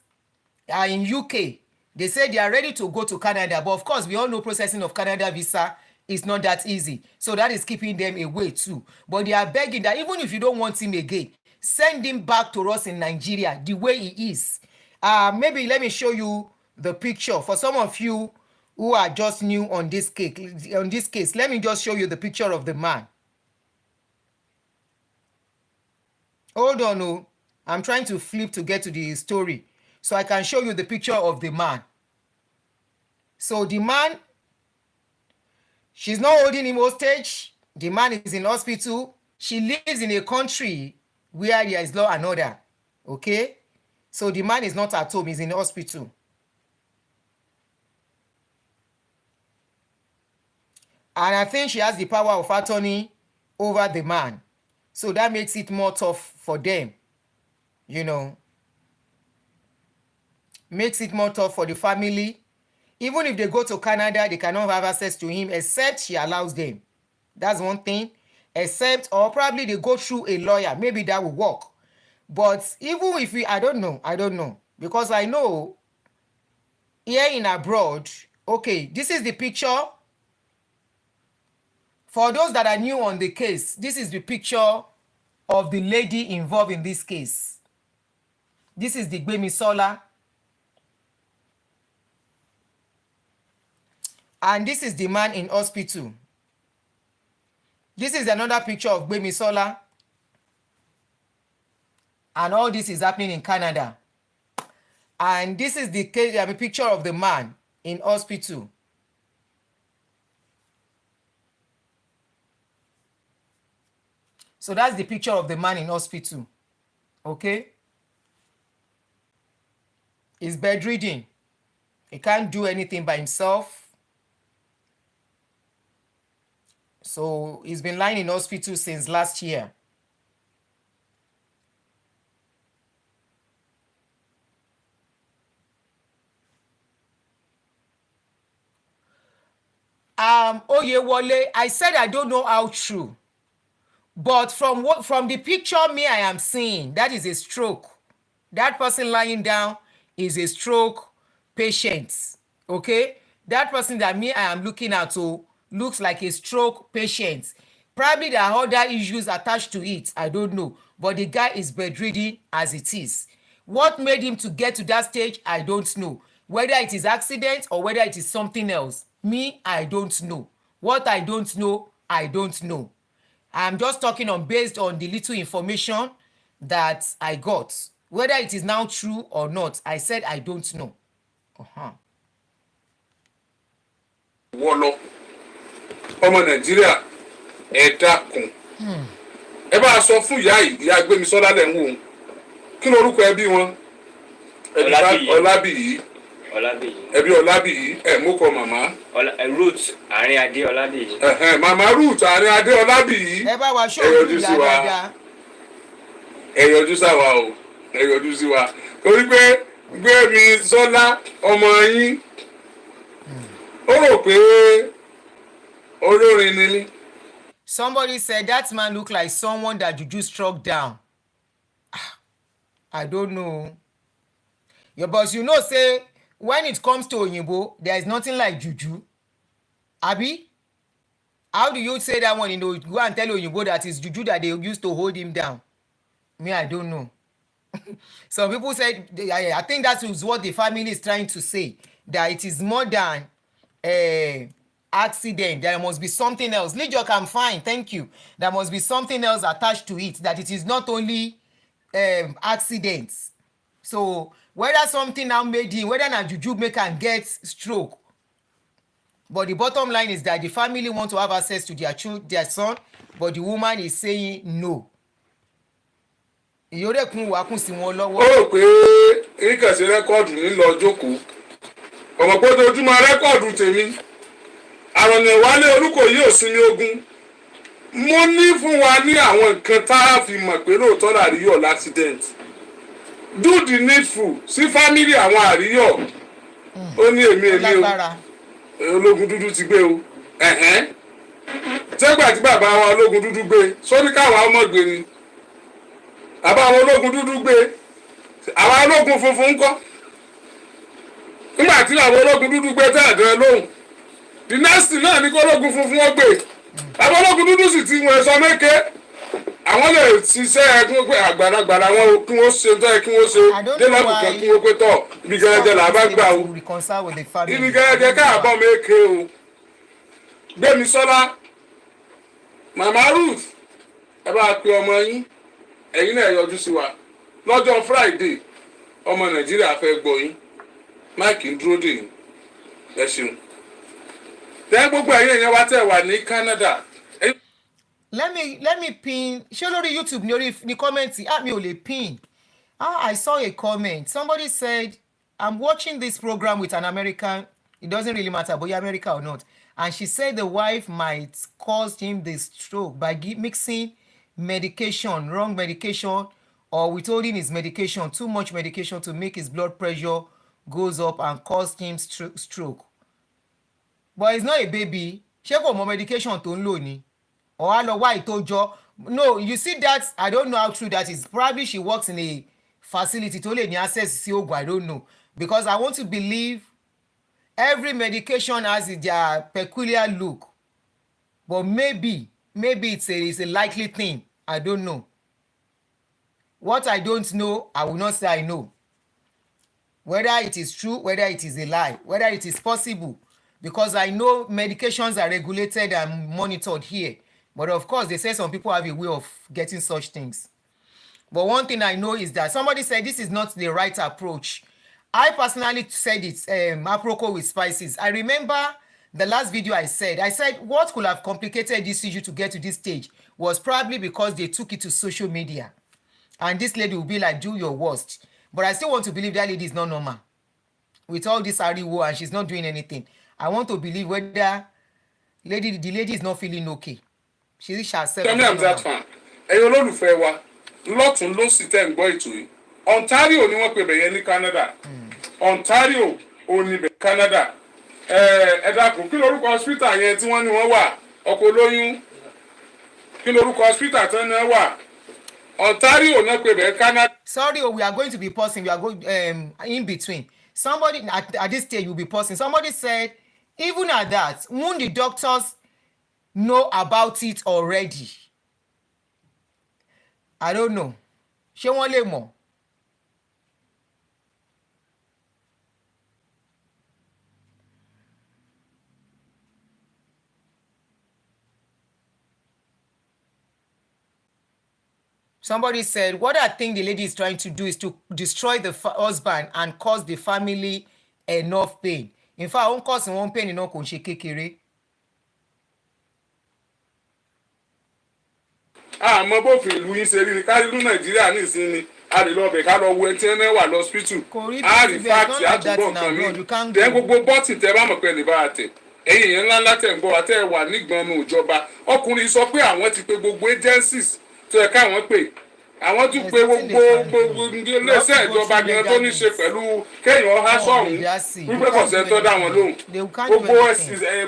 are in UK. They said they are ready to go to Canada. But of course, we all know processing of Canada visa is not that easy. So that is keeping them away too. But they are begging that even if you don't want him again, send him back to us in Nigeria the way he is. Maybe let me show you the picture. For some of you who are just new on this case, let me just show you the picture of the man. Hold on, oh. I'm trying to flip to get to the story so I can show you the picture of the man. So the man, she's not holding him hostage. The man is in hospital. She lives in a country where there is law and order. Okay? So the man is not at home, he's in the hospital. And I think she has the power of attorney over the man. So that makes it more tough for them. You know. Makes it more tough for the family. Even if they go to Canada, they cannot have access to him except she allows them. That's one thing. Except, or probably they go through a lawyer. Maybe that will work. But even if I don't know. Because I know here in abroad, okay, this is the picture. For those that are new on the case, this is the picture of the lady involved in this case. This is the Gbemisola. And this is the man in hospital. This is another picture of Gbemisola. And all this is happening in Canada. And this is the picture of the man in hospital. So that's the picture of the man in hospital. Okay? He's bedridden. He can't do anything by himself. So he's been lying in hospital since last year. Oyewole, I said I don't know how true. But from the picture I am seeing, that is a stroke. That person lying down is a stroke patient. Okay? That person that I am looking at looks like a stroke patient. Probably there are other issues attached to it. I don't know. But the guy is bedridden as it is. What made him to get to that stage, I don't know. Whether it is accident or whether it is something else. I don't know. What I don't know, I don't know. I'm just talking based on the little information that I got. Whether it is now true or not, I said I don't know. Wọ́lọ́ ọmọ Nàìjíríà ẹ dákun ẹ bá sọ fún ìyá Gbémisọ́lá lẹ́ ń wò kí lorúkọ ẹbí wọn Ọlábìyí ẹbí Ọlábìyí ẹ mú kọ màmá Ruth Àrínadé Ọlábìyí. Màmá Ruth Àrínadé Ọlábìyí ẹ bá wa ṣọ́ọ̀bù ìyá dáadáa. ẹ yọjú sáwa o ẹ yọjú sí wa torí pé Gbémisọ́lá ọmọ yín ó rò pé olórin ni. Somebody said that man looked like someone that juju struck down. I don't know. Yeah, but you know, say when it comes to Oyinbo, there is nothing like juju. Abi? How do you say that one? Go and tell Oyinbo that it's juju that they used to hold him down. I don't know. Some people said, I think that is what the family is trying to say, that it is more than accident. There must be something else. Lijok, I'm fine, thank you. There must be something else attached to it, that it is not only accidents. So whether something now made him, whether na juju make am get stroke, but the bottom line is that the family want to have access to their son, but the woman is saying no. Ìyórekun wà kún sí wọn lọ́wọ́. Ó rò pé ìkànsí rẹ́kọ̀dù nílò jókòó. Ọmọ pé ojoojúmọ́ rẹ́kọ̀dù tèmi. Àrọ̀nà ìwálé orúkọ yìí ò sinmi ogun. Mo ní fún wa ní àwọn nǹkan tá a fi mọ̀ pé lóòótọ́ l'Àríyọ̀ l'accident. Do the needful sí fámílì àwọn Àríyọ̀. Ó ní èmi o. Ológun dúdú ti gbé o. Ṣégbà tí bàbá wa ológun dúdú gbé, sóní káwa ọmọ gbé ni. Bàbá àwọn ológun dúdú gbé, àwọn ológun funfun ńkọ́. Nígbà tí àwọn ológun dúdú gbé tẹ́ẹ̀dẹ̀ lóhùn, the next thing náà ní kó ológun funfun wọ́n gbé. Àwọn ológun dúdú sì ti wọ́n ẹ̀sọ́ méke. Àwọn lè ṣiṣẹ́ ẹkún pé àgbàlagbà wọn kí wọ́n ṣe tọ́ kí wọ́n ṣe délẹ́kùn kan kí wọ́n pé tọ̀ ibi gẹ́gẹ́ là bá gbà o. Ibi gẹ́gẹ́ káàbọ̀ méke o. Gbémisọ́lá, Màmá Ruth, ẹ bá pe ọmọ yín. Ẹ̀yin náà yọjú sí wa lọ́jọ́ Friday ọmọ Nàìjíríà fẹ́ gbọ́ yín máìkì ń dúró dè yín ẹ ṣeun tẹ́ gbogbo ẹ̀yin èèyàn wa tẹ́ wà ní Canada. Let me pin ṣé lórí YouTube ní kọ́mẹ́ǹtì mi ò lè pin. I saw a comment. Somebody said, I'm watching this program with an American. It doesn't really matter bóyá America or not, and she said the wife might cause him the stroke by mixing medication, wrong medication, or withholding his medication, too much medication to make his blood pressure goes up and cause him stroke. But it's not a baby. Ṣé kò mọ medication tó ń lò ni? Or á lọ wá ìtọ́jọ́? No, you see that, I don't know how true that is. Probably she works in a facility tó lè ní access sí oògùn, I don't know. Because I want to believe every medication has their peculiar look. But maybe it's a likely thing. I don't know. What I don't know, I will not say I know. Whether it is true, whether it is a lie, whether it is possible. Because I know medications are regulated and monitored here. But of course, they say some people have a way of getting such things. But one thing I know is that somebody said this is not the right approach. I personally said it's aproko with spices. I remember the last video I said what could have complicated this issue to get to this stage was probably because they took it to social media. And this lady will be like, do your worst. But I still want to believe that lady is not normal. With all this Ariwo and she's not doing anything. I want to believe whether the lady is not feeling okay. She shall say. Tell me I'm that fan. Ẹ̀yin olólùfẹ́ wa, lọ́tún ló sì tẹ́ ń gbọ́ ètò yìí. Ontario ni wọ́n pè bẹ̀yẹ ní Canada. Ontario ò ní bẹ̀ Canada. Ẹ dákun kí lorúkọ hospital yẹn tí wọ́n ní wọ́n wà ọkọ̀ olóyún kí lorúkọ hospital tán náà wà Ontario náà pè bẹ̀ Canada. Sorry, we are going to be pausing. We are going in between. Somebody at this stage will be pausing. Somebody said, even at that, won't the doctors know about it already? I don't know. Ṣé wọ́n lè mọ̀? Somebody said, what I think the lady is trying to do is to destroy the husband and cause the family enough pain. In fact, won't cause one pain enough kò ṣe kékeré. Àmọ́ bófin ìlú yín ṣe rí ni kárí ìlú Nàìjíríà ní ìsinmi a lè lọ bẹ̀ ká lọ wo ẹni tí ẹ wà lọ́sítítù. A rí fáàtì àtúbọ̀ nǹkan mi. Tẹ́ gbogbo bọ́ọ̀tì tẹ́ bá mọ̀ pé lè bá a tẹ̀. Ẹ̀yin yẹn ńláńlá tẹ̀ ń bọ̀ wá tẹ́ wà nígbọ̀nù ìjọba. Ọkùnrin sọ pé àwọn ti pe gbogbo agencies tó yẹ káwọn pè. Àwọn tún pe gbogbo iléeṣẹ́ ìjọba gan tó ní ṣe pẹ̀lú kéèyàn há sọ̀hún wípé kọ̀sẹ̀ tó dá wọn lóhùn. Gbogbo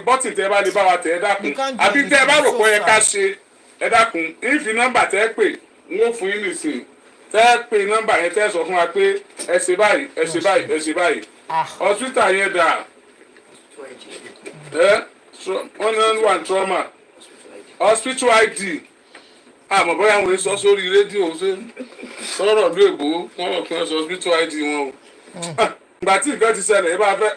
bọ́ọ̀tì tẹ́ bá lè bá wa tẹ̀ ẹ́ dákun. Àbí tẹ́ bá rò pé ẹ ká ṣe ẹ dákun ìfì nọ́mbà tẹ́ pè ń ó fún yín nìsín tẹ́ pè nọ́mbà yẹn tẹ́ sọ fún wa pé ẹ ṣe báyìí ẹ ṣe báyìí ẹ ṣe báyìí hospital yẹn dà ẹ 101 trauma hospital ID àmọ́ bóyá wọ́n sọ sórí rédíò sọ̀rọ̀ ló èbó wọ́n rọ̀ pé wọ́n sọ hospital ID wọn o. Ìgbà tí nǹkan ti ṣẹlẹ̀ bá fẹ́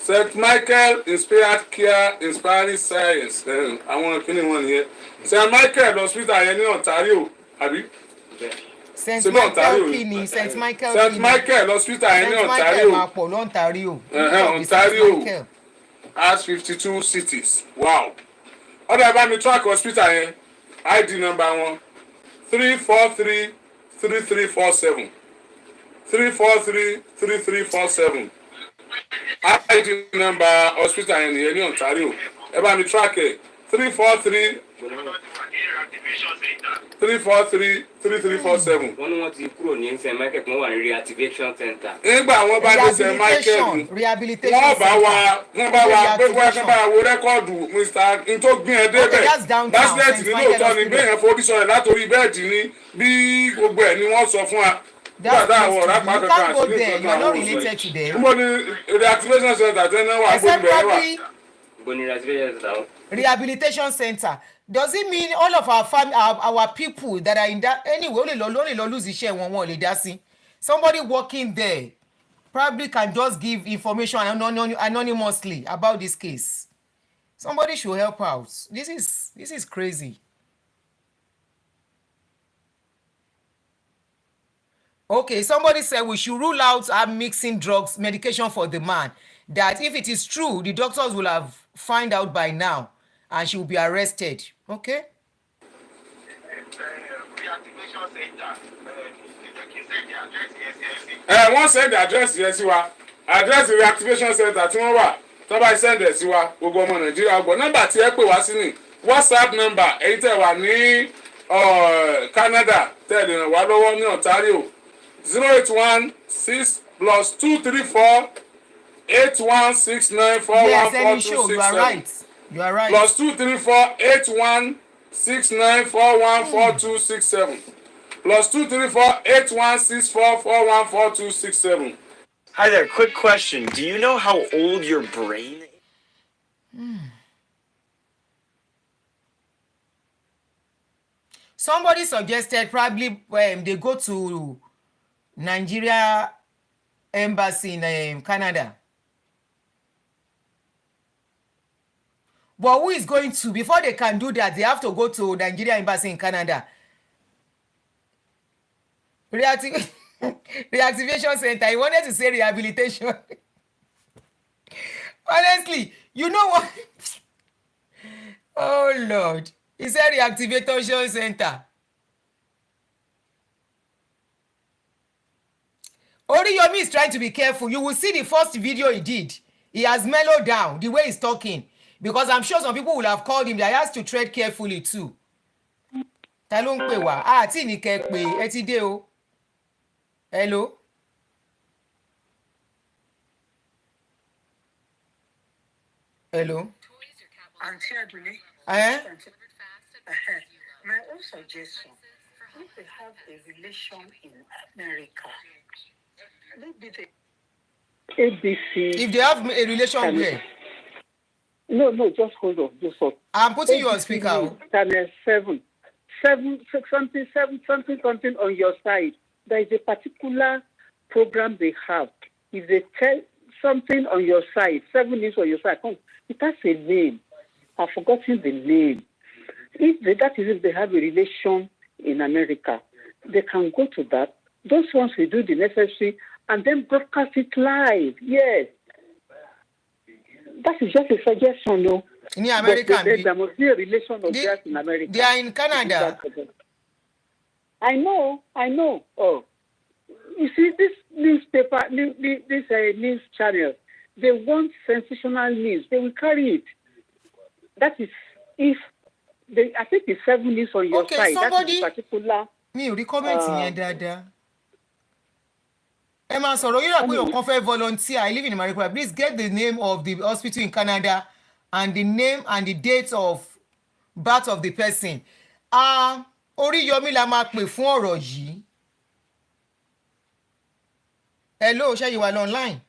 St. Michael inspired care inspiring science àwọn kíni wọn nìyẹn St. Michael hospital yẹn ní Ontario àbí. St. Michael kini St. Michael St. Michael hospital yẹn ní Ontario. máa pọ̀ l'Ontario. Ontario has 52 cities. Wow. Ọ̀dọ̀ ẹ̀ bá mi track hospital yẹn ID number wọn 343-3347 343-3347 ID number hospital yẹn nìyẹn ní Ontario ẹ bá mi track ẹ 343-3347. wọ́n ní wọ́n ti kúrò ní St. Michael wọ́n wà ní reactivation center. nígbà wọ́n bá dé St. Michael wọ́n bá wa pé wọ́n kàn bá wo rẹ́kọ̀dù Mr. Ntó gbìn ẹ débẹ̀ básílẹ̀tì ní lóòótọ́ ni bẹ́ẹ̀ yẹn forí sọ̀rọ̀ látòrí bẹ́ẹ̀dì ni bí gbogbo ẹ̀ ni wọ́n sọ fún wa. That's you can't go there. You are not related to them. Reactivation center except probably rehabilitation center. Does it mean all of our people that are in that anyway only lose iṣẹ́ wọn wọn lè dá sí? Somebody working there probably can just give information anonymously about this case. Somebody should help out. This is crazy. Okay, somebody said we should rule out mixing drugs, medication for the man. That if it is true, the doctors will have find out by now and she will be arrested. Okay? Wọ́n send the address yẹn sí wa. Address reactivation center tí wọ́n wà. Tó bá send ẹ̀ sí wa, gbogbo ọmọ Nàìjíríà gbọ́. Nọ́mbà tí ẹ pè wá sí ni WhatsApp number èyí tẹ́ wà ní Canada tẹ́ lè ràn wá lọ́wọ́ ní Ontario. 081 +234 8169414267. Yes, any show. You are right. You are right. +234 8169414267. +234 8164414267. Hi there. Quick question. Do you know how old your brain is? Somebody suggested probably they go to Nigeria embassy in Canada. But who is going to? Before they can do that, they have to go to Nigeria embassy in Canada. Reactivation center. He wanted to say rehabilitation. Honestly, you know what? Oh Lord. He said reactivation center. Oriyomi is trying to be careful. You will see the first video he did. He has mellowed down the way he's talking. Because I'm sure some people will have called him that he has to tread carefully too. Ta ló ń pè wá? Tí ní kẹ́ pé ẹ ti dé o. Hello? Hello? Auntie Aduni. Eh? My own suggestion, if they have a relation in America, maybe the ABC. If they have a relation where? No, just hold on. Just hold. I'm putting you on speaker. Channel 7, something on your side. There is a particular program they have. If they tell something on your side, 7 is on your side. It has a name. I've forgotten the name. That is if they have a relation in America, they can go to that. Those ones will do the necessary and then broadcast it live. Yes. That is just a suggestion, no? In America, there must be a relation of theirs in America. They are in Canada. I know. Oh, you see, this newspaper, this news channel, they want sensational news. They will carry it. That is if they. I think the 7 is on your side. Somebody, that is particular. Me, you comment here, Dada. Emma, sorry, you are going to volunteer. I live in America. Please get the name of the hospital in Canada and the name and the date of birth of the person. Oriyomi la máa pè fún ọ̀rọ̀ yìí. Hello, ṣé you are online?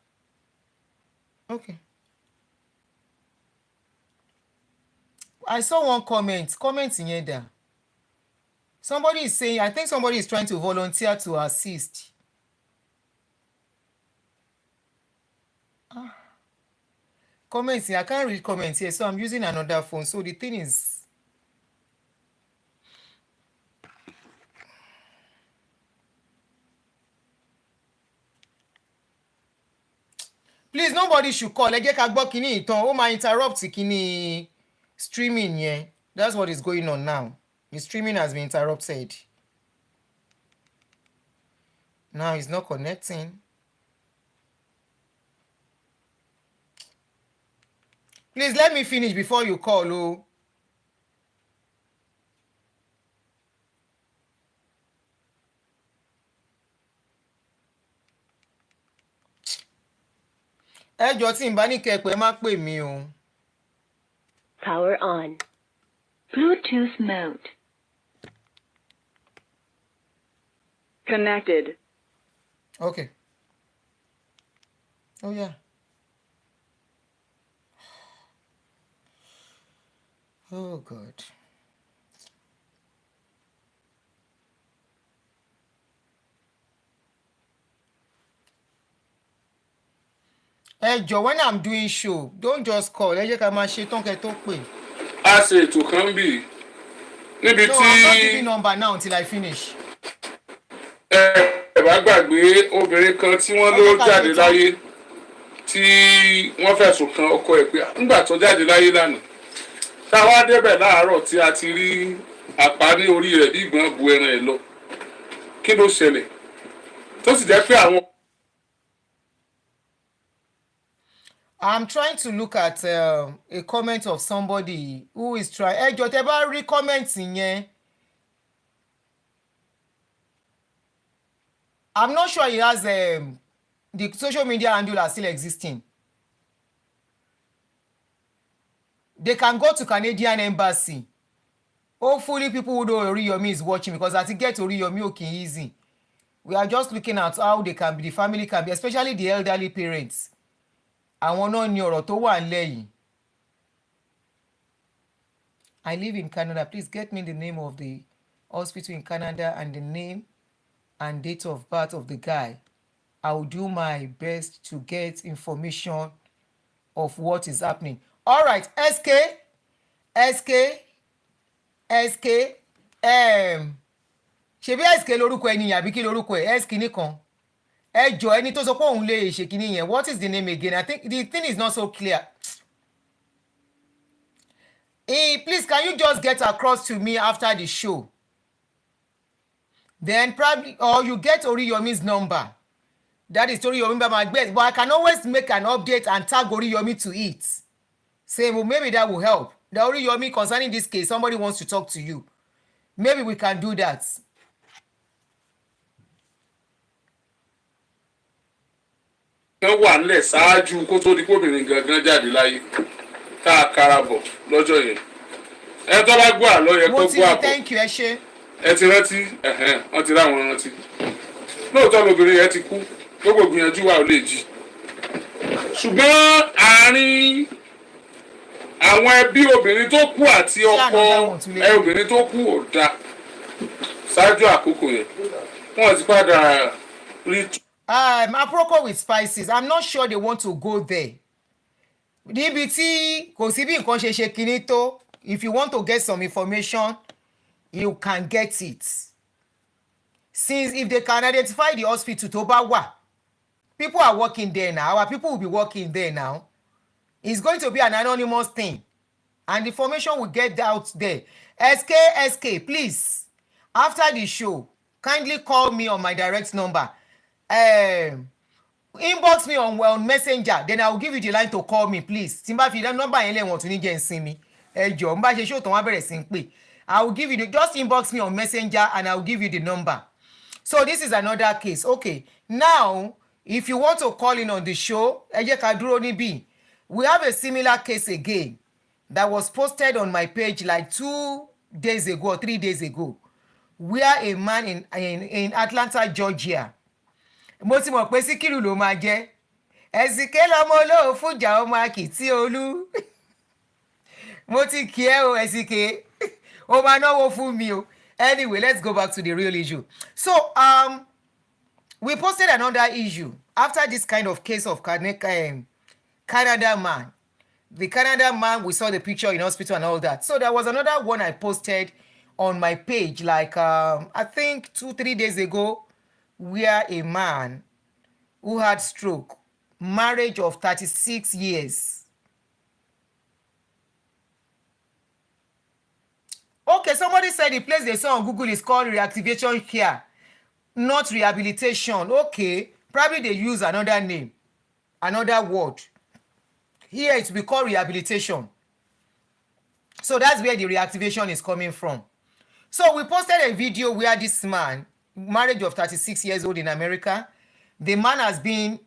Okay. I saw one comment yẹn dà. Somebody is saying, I think somebody is trying to volunteer to assist. Comments here, I can't read comments here, so I'm using another phone. So the thing is, please, nobody should call. Ẹ jẹ́ ká gbọ́ kíní ìtàn. Ó máa interrupt kíní streaming yẹn. That's what is going on now. The streaming has been interrupted. Now it's not connecting. Please let me finish before you call. Oh. Ẹ jọ̀ọ́ tí n bá ní kẹ́ pé má pè mí o. Power on. Bluetooth mode. Connected. Okay. Oh yeah. Oh God. Ẹ jọ̀ọ́, when I'm doing show, don't just call. Ẹ jẹ́ ká máa ṣe tán kẹ́ tó pè. A ṣe ètò kan bì níbi No, tí I'm not giving number now until I finish. ẹ bá gbàgbé obìnrin kan tí wọ́n ló jáde láyé tí wọ́n fẹ̀sùn kan ọkọ ẹ̀ pé nígbà tó jáde láyé lánàá tá a wá débẹ̀ láàárọ̀ tí a ti rí àpá ní orí rẹ̀ bí ìgbọ̀n bu ẹran ẹ̀ lọ kí ló ṣẹlẹ̀ tó sì jẹ́ pé àwọn. I'm trying to look at a comment of somebody who is trying. Ẹ jọ̀ọ́ tẹ́ bá rí comment yẹn. I'm not sure he has the social media handle are still existing. They can go to Canadian Embassy. Hopefully people who know Oriyomi is watching, because I think get Oriyomi okay easy. We are just looking at how they can be, the family can be, especially the elderly parents. Àwọn náà ní ọ̀rọ̀ tó wà nílẹ̀ yìí. I live in Canada. Please get me the name of the hospital in Canada and the name and date of birth of the guy. I will do my best to get information of what is happening. All right, SK, ṣebí SK lórúkọ ẹni àbí kí lórúkọ ẹ SK nìkan. Ẹ jọ̀ọ́, ẹni tó sọ pé òun lè ṣe kíní yẹn, what is the name again? I think the thing is not so clear. Please, can you just get across to me after the show? Then probably, or you get Oriyomi's number. That is Oriyomi by my best, but I can always make an update and tag Oriyomi to it. Say, well, maybe that will help. The Oriyomi concerning this case, somebody wants to talk to you. Maybe we can do that. wọ́n wà nílẹ̀ ṣáájú kó tó di kóbìnrin gangan jáde láyé tá a kára bọ̀ lọ́jọ́ yẹn ẹ tó bá gbọ́ àlọ́ yẹ kó gbọ́ àbọ̀ thank you, ẹ ṣé. ẹ ti rántí wọ́n ti ráwọn rántí lóòótọ́ lobìnrin yẹn ti kú gbogbo gbìyànjú wa ò lè jí ṣùgbọ́n àárín àwọn ẹbí obìnrin tó kú àti ọkọ obìnrin tó kú ò dáa ṣáájú àkókò yẹn wọ́n ti padà rí. Aproko with spices, I'm not sure they want to go there. Níbi tí kò sí bí nǹkan ṣe kíní tó, if you want to get some information, you can get it. Since if they can identify the hospital tó bá wà, people are working there now, our people will be working there now. It's going to be an anonymous thing. And the information will get out there. SK, please, after the show, kindly call me on my direct number. Inbox me on Messenger, then I will give you the line to call me, please. Tí n bá fi number yẹn lẹ́wọ̀n tún ní jẹ́ ìsinmi. Ẹ jọ̀ọ́, n bá ṣe show tán wá bẹ̀rẹ̀ sí ń pè. I will give you just inbox me on Messenger and I will give you the number. So this is another case. Okay, now if you want to call in on the show, ẹ jẹ́ ká dúró níbí. We have a similar case again that was posted on my page like 2 days ago or 3 days ago, where a man in Atlanta, Georgia. Mo ti mọ̀ pé Síkírù ló máa jẹ́. Ẹ̀sìnké lọmọ olóò fújà ọmọ Akìtì Olú. Mo ti kí ẹ o, SK. O máa náwó fún mi o. Anyway, let's go back to the real issue. So, we posted another issue after this kind of case of Canada man. The Canada man, we saw the picture in hospital and all that. So there was another one I posted on my page, like I think 2-3 days ago, where a man who had stroke, marriage of 36 years. Okay, somebody said the place they saw on Google is called reactivation care, not rehabilitation. Okay, probably they use another name, another word. Here it will be called rehabilitation. So that's where the reactivation is coming from. So we posted a video where this man, marriage of 36 years old in America, the man has been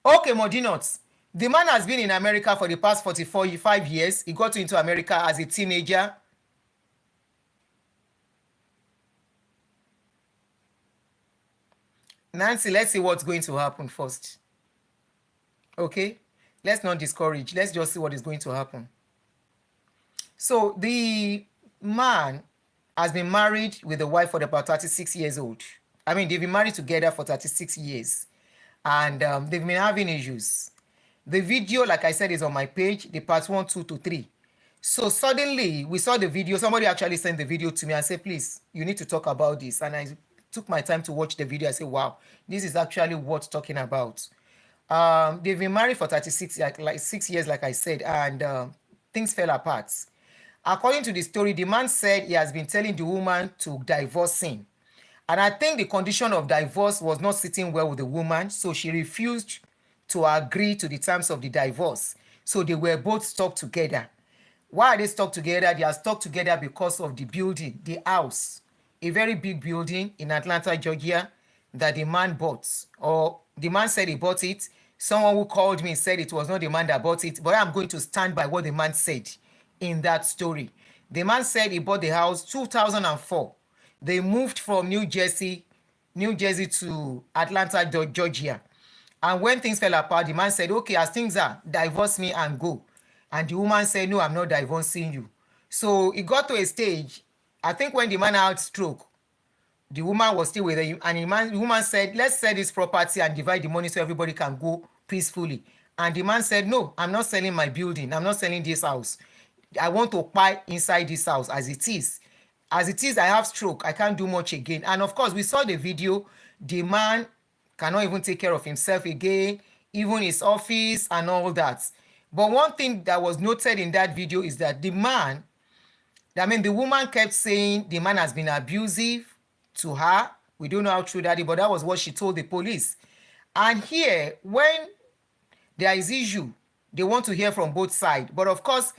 okay, Modinot. The man has been in America for the past 45 years. He got into America as a teenager. Nancy, let's see what's going to happen first. Okay? Let's not discourage. Let's just see what is going to happen. So the man has been married with the wife for about 36 years old. I mean, they've been married together for 36 years. And they've been having issues. The video, like I said, is on my page, the part 1, 2 to 3. So suddenly, we saw the video. Somebody actually sent the video to me and said, please, you need to talk about this. And I took my time to watch the video. I said, wow, this is actually worth talking about. They've been married for 36, like 6 years, like I said, and things fell apart. According to the story, the man said he has been telling the woman to divorce him. And I think the condition of divorce was not sitting well with the woman, so she refused to agree to the terms of the divorce. So they were both stuck together. Why are they stuck together? They are stuck together because of the building, the house, a very big building in Atlanta, Georgia, that the man bought. Or the man said he bought it. Someone who called me said it was not the man that bought it, but I'm going to stand by what the man said in that story. The man said he bought the house 2004. They moved from New Jersey to Atlanta, Georgia. And when things fell apart, the man said, okay, as things are, divorce me and go. And the woman said, no, I'm not divorcing you. So it got to a stage, I think when the man had stroke, the woman was still with him. And the woman said, let's sell this property and divide the money so everybody can go peacefully. And the man said, no, I'm not selling my building. I'm not selling this house. I want to buy inside this house as it is. As it is, I have stroke. I can't do much again. And of course, we saw the video. The man cannot even take care of himself again, even his office and all that. But one thing that was noted in that video is that the woman kept saying the man has been abusive to her. We don't know how true that is, but that was what she told the police. And here, when there is issue, they want to hear from both sides. But of course,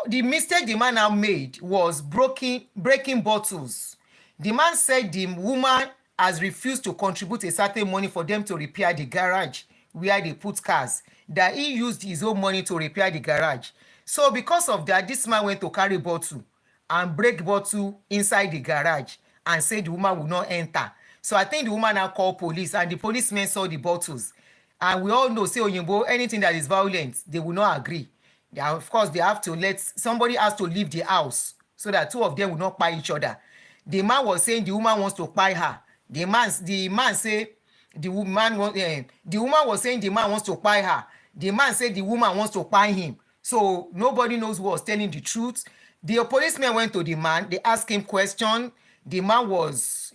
the mistake the man now made was breaking bottles. The man said the woman has refused to contribute a certain money for them to repair the garage where they put cars, that he used his own money to repair the garage. So because of that, this man went to carry bottle and break bottle inside the garage and said the woman would not enter. So I think the woman now called police, and the policemen saw the bottles. And we all know, say Oyinbo, anything that is violent, they will not agree. Of course, they have to somebody has to leave the house so that two of them will not buy each other. The man was saying the woman wants to buy her. The woman was saying the man wants to buy her. The man said the woman wants to buy him. So nobody knows who was telling the truth. The policeman went to the man. They asked him questions. The man was,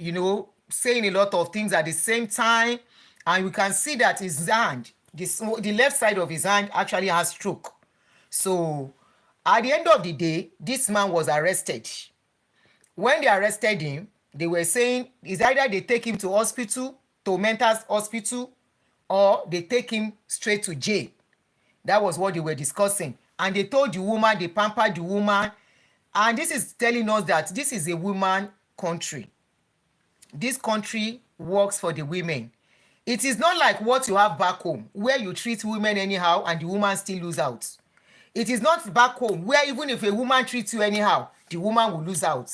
saying a lot of things at the same time. And we can see that his hand, the left side of his hand actually has stroke. So at the end of the day, this man was arrested. When they arrested him, they were saying it's either they take him to hospital, to mental hospital, or they take him straight to jail. That was what they were discussing. And they told the woman, they pampered the woman. And this is telling us that this is a woman country. This country works for the women. It is not like what you have back home, where you treat women anyhow and the woman still lose out. It is not back home, where even if a woman treats you anyhow, the woman will lose out.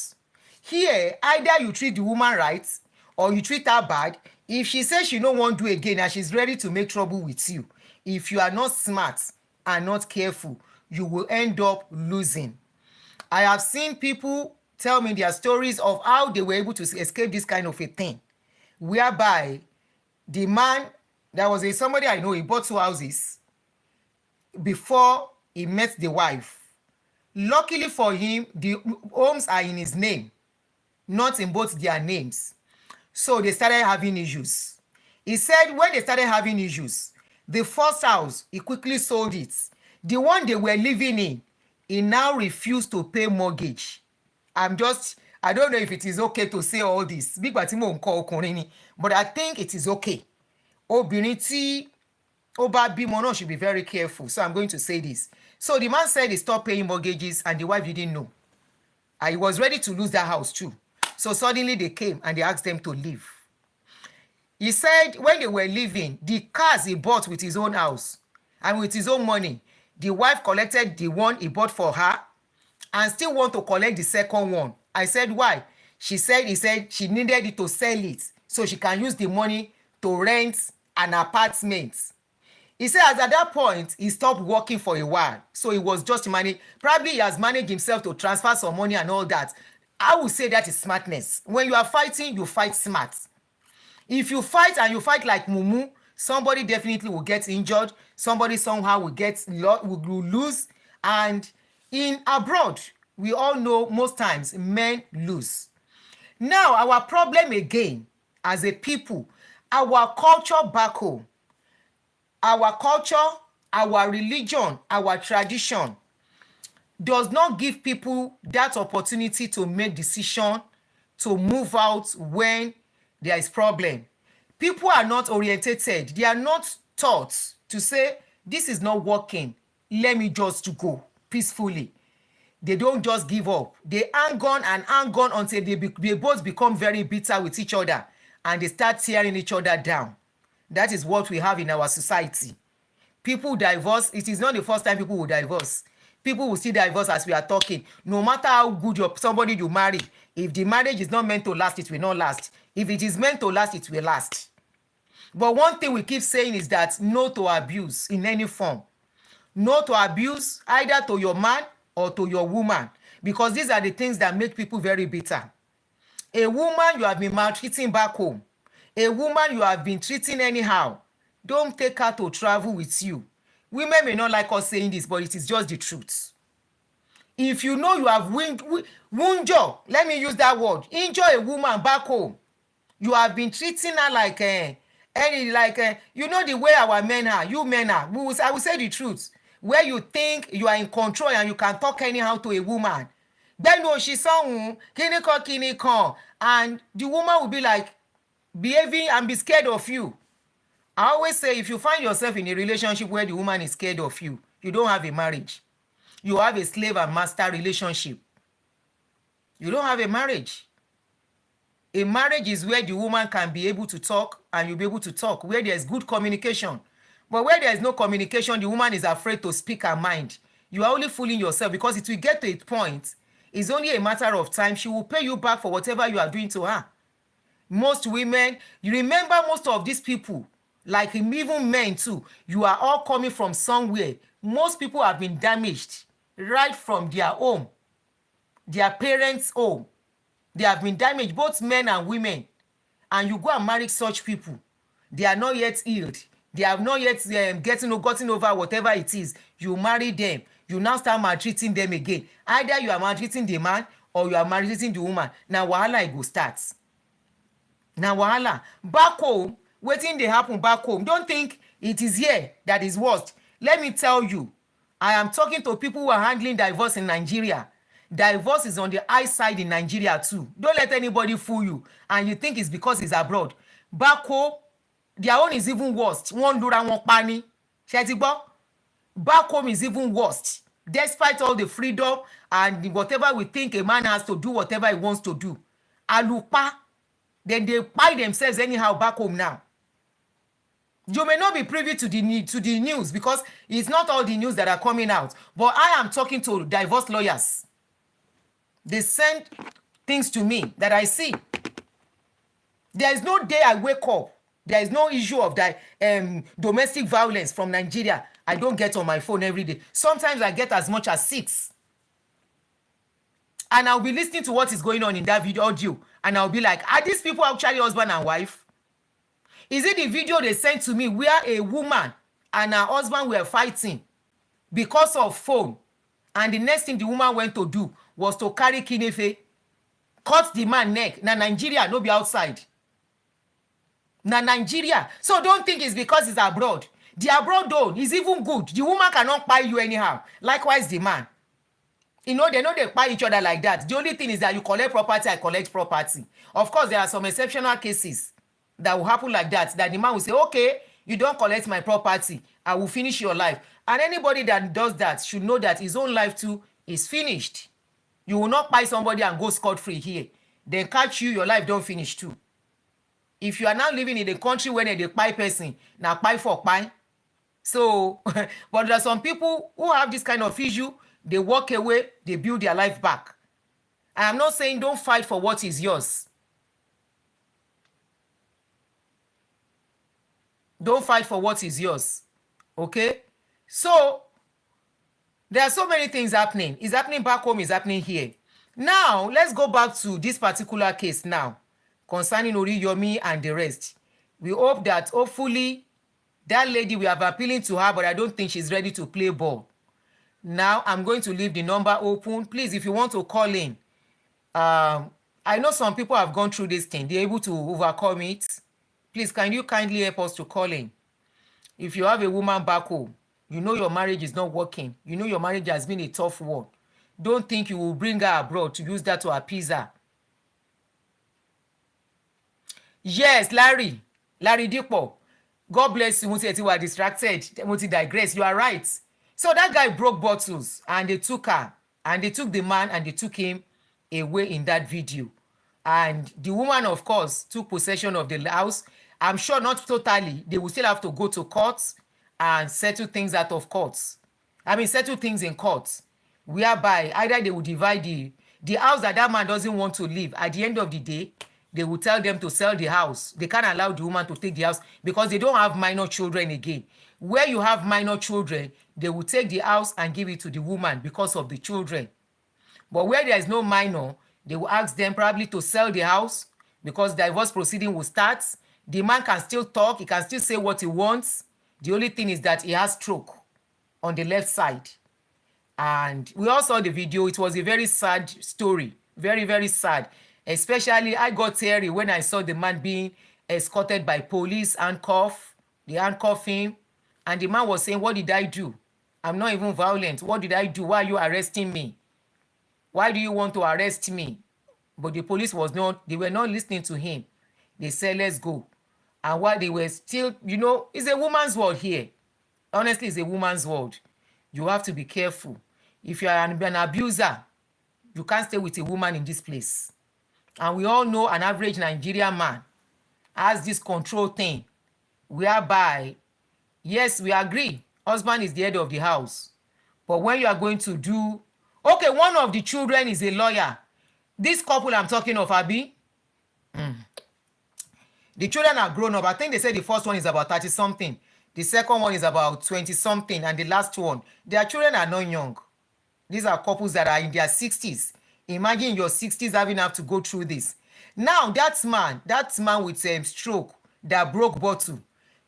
Here, either you treat the woman right or you treat her bad, If she says she no wan do again and she's ready to make trouble with you, if you are not smart and not careful, you will end up losing. I have seen people tell me their stories of how they were able to escape this kind of a thing, whereby the man, there was somebody I know, he bought 2 houses before he met the wife. Luckily for him, the homes are in his name, not in both their names. So they started having issues. He said when they started having issues, the first house, he quickly sold it. The one they were living in, he now refused to pay mortgage. I don't know if it is okay to say all this, but I think it is okay. Obìnrin tí ó bá bímọ náà should be very careful. So I'm going to say this. So the man said he stopped paying mortgages and the wife didn't know. And he was ready to lose that house too. So suddenly they came and they asked them to leave. He said when they were leaving, the cars he bought with his own house and with his own money, the wife collected the one he bought for her and still want to collect the second one. I said, why? He said she needed it to sell it so she can use the money to rent an apartment. He said at that point, he stopped working for a while. So he was just managed. Probably he has managed himself to transfer some money and all that. I would say that is smartness. When you are fighting, you fight smart. If you fight and you fight like Mumu, somebody definitely will get injured. Somebody somehow will lose. And in abroad, we all know most times men lose. Now, our problem again, as a people, our culture back home, our culture, our religion, our tradition does not give people that opportunity to make decision to move out when there is problem. People are not orientated. They are not taught to say, this is not working. Let me just go peacefully. They don't just give up. They hang on and hang on until they both become very bitter with each other and they start tearing each other down. That is what we have in our society. People divorce. It is not the first time people will divorce. People will still divorce as we are talking. No matter how good somebody you marry, if the marriage is not meant to last, it will not last. If it is meant to last, it will last. But one thing we keep saying is that no to abuse in any form. No to abuse either to your man or to your woman, because these are the things that make people very bitter. A woman you have been maltreating back home, a woman you have been treating anyhow, don't take her to travel with you. Women may not like us saying this, but it is just the truth. If you know you have wounded, let me use that word, injure a woman back home, you have been treating her like you know the way our men are, you men are. I will say the truth. Where you think you are in control and you can talk anyhow to a woman. Then no, she's someone, and the woman will be like behaving and be scared of you. I always say if you find yourself in a relationship where the woman is scared of you, you don't have a marriage. You have a slave and master relationship. You don't have a marriage. A marriage is where the woman can be able to talk and you'll be able to talk, where there's good communication. But where there is no communication, the woman is afraid to speak her mind. You are only fooling yourself, because it will get to a point, it's only a matter of time, she will pay you back for whatever you are doing to her. Most women, you remember most of these people, like even men too, you are all coming from somewhere. Most people have been damaged right from their home, their parents' home. They have been damaged, both men and women. And you go and marry such people. They are not yet healed. They have not yet gotten over whatever it is. You marry them. You now start maltreating them again. Either you are maltreating the man or you are maltreating the woman. Now wahala it go start. Now wahala. Back home, wetin dey happen back home. Don't think it is here that is worst. Let me tell you, I am talking to people who are handling divorce in Nigeria. Divorce is on the high side in Nigeria too. Don't let anybody fool you and you think it's because it's abroad. Back home, their own is even worse. One lura one pani. Back home is even worse. Despite all the freedom and whatever we think a man has to do whatever he wants to do. Alupa, then they buy themselves anyhow back home now. You may not be privy to the news because it's not all the news that are coming out. But I am talking to divorce lawyers. They send things to me that I see. There is no day I wake up There is no issue of that domestic violence from Nigeria. I don't get on my phone every day. Sometimes I get as much as 6. And I'll be listening to what is going on in that video audio. And I'll be like, are these people actually husband and wife? Is it the video they sent to me where a woman and her husband were fighting because of phone? And the next thing the woman went to do was to carry Kinefe, cut the man neck. Now Nigeria, no be outside. Now Nigeria. So don't think it's because it's abroad. The abroad though is even good. The woman cannot buy you anyhow. Likewise the man. They buy each other like that. The only thing is that you collect property, I collect property. Of course, there are some exceptional cases that will happen like that. That the man will say, okay, you don't collect my property. I will finish your life. And anybody that does that should know that his own life too is finished. You will not buy somebody and go scot-free here. Then catch you, your life don't finish too. If you are now living in a country where they buy person, now buy for buy. So, but there are some people who have this kind of issue. They walk away, they build their life back. I am not saying don't fight for what is yours. Don't fight for what is yours. Okay? So, there are so many things happening. It's happening back home, it's happening here. Now, let's go back to this particular case now, concerning Oriyomi and the rest. We hope that hopefully that lady, we have appealing to her, but I don't think she's ready to play ball. Now, I'm going to leave the number open. Please, if you want to call in, I know some people have gone through this thing. They're able to overcome it. Please, can you kindly help us to call in? If you have a woman back home, you know your marriage is not working. You know your marriage has been a tough one. Don't think you will bring her abroad to use that to appease her. Yes, Larry Dipo. God bless you. You were distracted. You digress. You are right. So that guy broke bottles and they took her and they took the man and they took him away in that video. And the woman, of course, took possession of the house. I'm sure not totally. They will still have to go to court and settle things out of courts. Settle things in courts, whereby either they will divide the house that man doesn't want to live. At the end of the day, they will tell them to sell the house. They can't allow the woman to take the house because they don't have minor children again. Where you have minor children, they will take the house and give it to the woman because of the children. But where there is no minor, they will ask them probably to sell the house because divorce proceeding will start. The man can still talk. He can still say what he wants. The only thing is that he has stroke on the left side. And we all saw the video. It was a very sad story. Very, very sad. Especially, I got teary when I saw the man being escorted by police, handcuffed. They handcuffed him. And the man was saying, what did I do? I'm not even violent. What did I do? Why are you arresting me? Why do you want to arrest me? But the police they were not listening to him. They said, let's go. And while they were still, it's a woman's world here. Honestly, it's a woman's world. You have to be careful. If you are an abuser, you can't stay with a woman in this place. And we all know an average Nigerian man has this control thing, whereby, yes, we agree, husband is the head of the house. But when you are going to do, okay, one of the children is a lawyer. This couple I'm talking of, Abi, the children are grown up. I think they said the first one is about 30-something. The second one is about 20-something. And the last one, their children are not young. These are couples that are in their 60s. Imagine your 60s having to go through this. Now, that man with a stroke that broke bottle,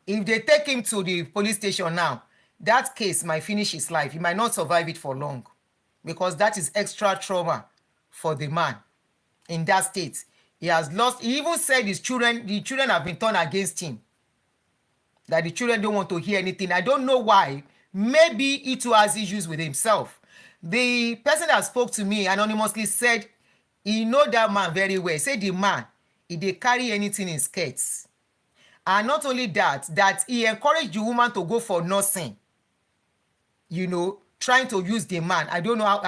if they take him to the police station now, that case might finish his life. He might not survive it for long because that is extra trauma for the man in that state. He has lost, he even said the children have been turned against him. That the children don't want to hear anything. I don't know why. Maybe he too has issues with himself. The person that spoke to me anonymously said he know that man very well. He said the man, if they carry anything in skirts. And not only that he encouraged the woman to go for nursing. Trying to use the man. I don't know how,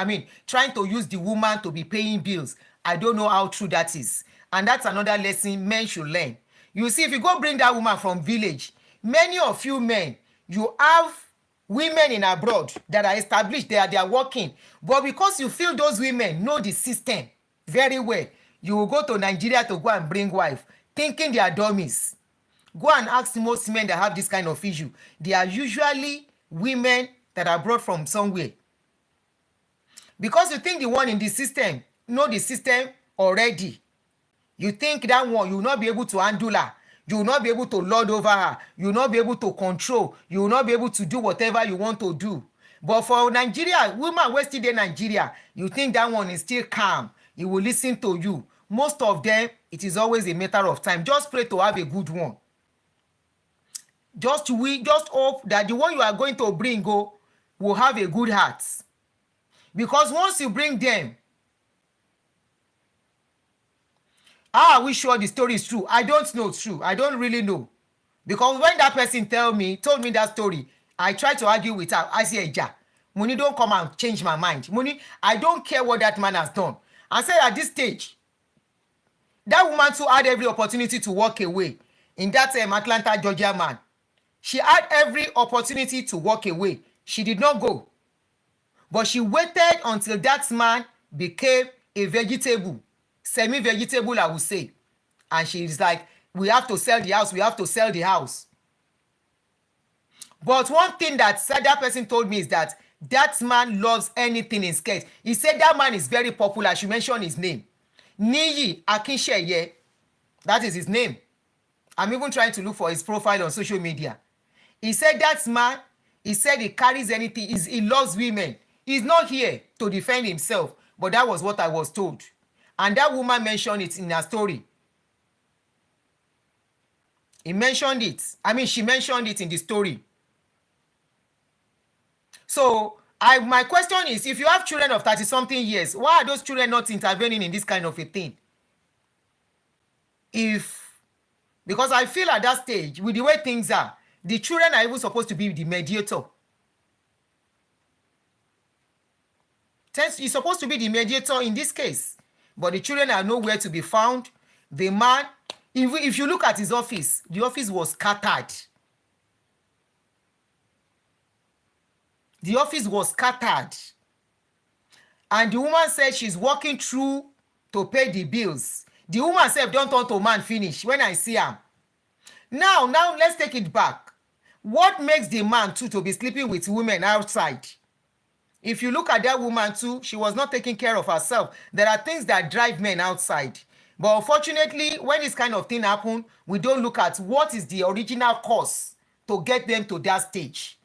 trying to use the woman to be paying bills. I don't know how true that is. And that's another lesson men should learn. You see, if you go bring that woman from village, many of you men, you have women in abroad that are established, they are working. But because you feel those women know the system very well, you will go to Nigeria to go and bring wife, thinking they are dummies. Go and ask most men that have this kind of issue. They are usually women that are brought from somewhere. Because you think the one in the system know the system already. You think that one, you will not be able to handle her. You will not be able to lord over her. You will not be able to control. You will not be able to do whatever you want to do. But for Nigeria, women who still in Nigeria, you think that one is still calm. He will listen to you. Most of them, it is always a matter of time. Just pray to have a good one. Just hope that the one you are going to bring will have a good heart. Because once you bring them, how are we sure the story is true? I don't know it's true. I don't really know. Because when that person told me that story, I tried to argue with her. I said, ja, Money, don't come and change my mind. Money, I don't care what that man has done. I said at this stage, that woman too had every opportunity to walk away. In that Atlanta, Georgia man, she had every opportunity to walk away. She did not go. But she waited until that man became a vegetable, semi-vegetable, I would say. And she's like, we have to sell the house. We have to sell the house. But one thing that person told me is that man loves anything in skirt. He said that man is very popular. I should mention his name. Niyi Akinsheye. That is his name. I'm even trying to look for his profile on social media. He said that man, he said he carries anything. He loves women. He's not here to defend himself. But that was what I was told. And that woman mentioned it in her story. He mentioned it. She mentioned it in the story. So, my question is, if you have children of 30-something years, why are those children not intervening in this kind of a thing? Because I feel at that stage, with the way things are, the children are even supposed to be the mediator. He's supposed to be the mediator in this case. But the children are nowhere to be found. The man, if you look at his office, the office was scattered. The office was scattered. And the woman said she's walking through to pay the bills. The woman said, don't turn to man finish when I see her. Now, let's take it back. What makes the man too to be sleeping with women outside? If you look at that woman too, she was not taking care of herself. There are things that drive men outside. But unfortunately, when this kind of thing happens, we don't look at what is the original cause to get them to that stage.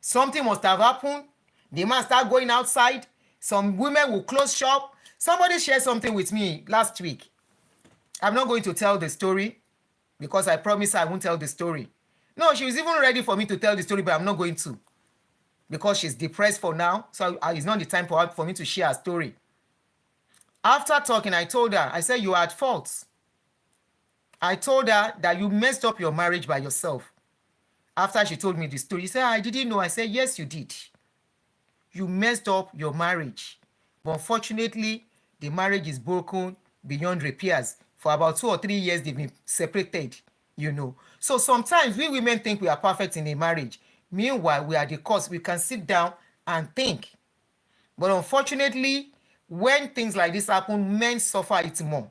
Something must have happened. The man start going outside. Some women will close shop. Somebody shared something with me last week. I'm not going to tell the story because I promise I won't tell the story. No, she was even ready for me to tell the story, but I'm not going to. Because she's depressed for now, so it's not the time for me to share her story. After talking, I told her, I said, you are at fault. I told her that you messed up your marriage by yourself. After she told me the story, she said, I didn't know. I said, yes, you did. You messed up your marriage. But unfortunately, the marriage is broken beyond repairs. For about 2 or 3 years, they've been separated, So sometimes we women think we are perfect in a marriage. Meanwhile, we are the cause. We can sit down and think. But unfortunately, when things like this happen, men suffer it more.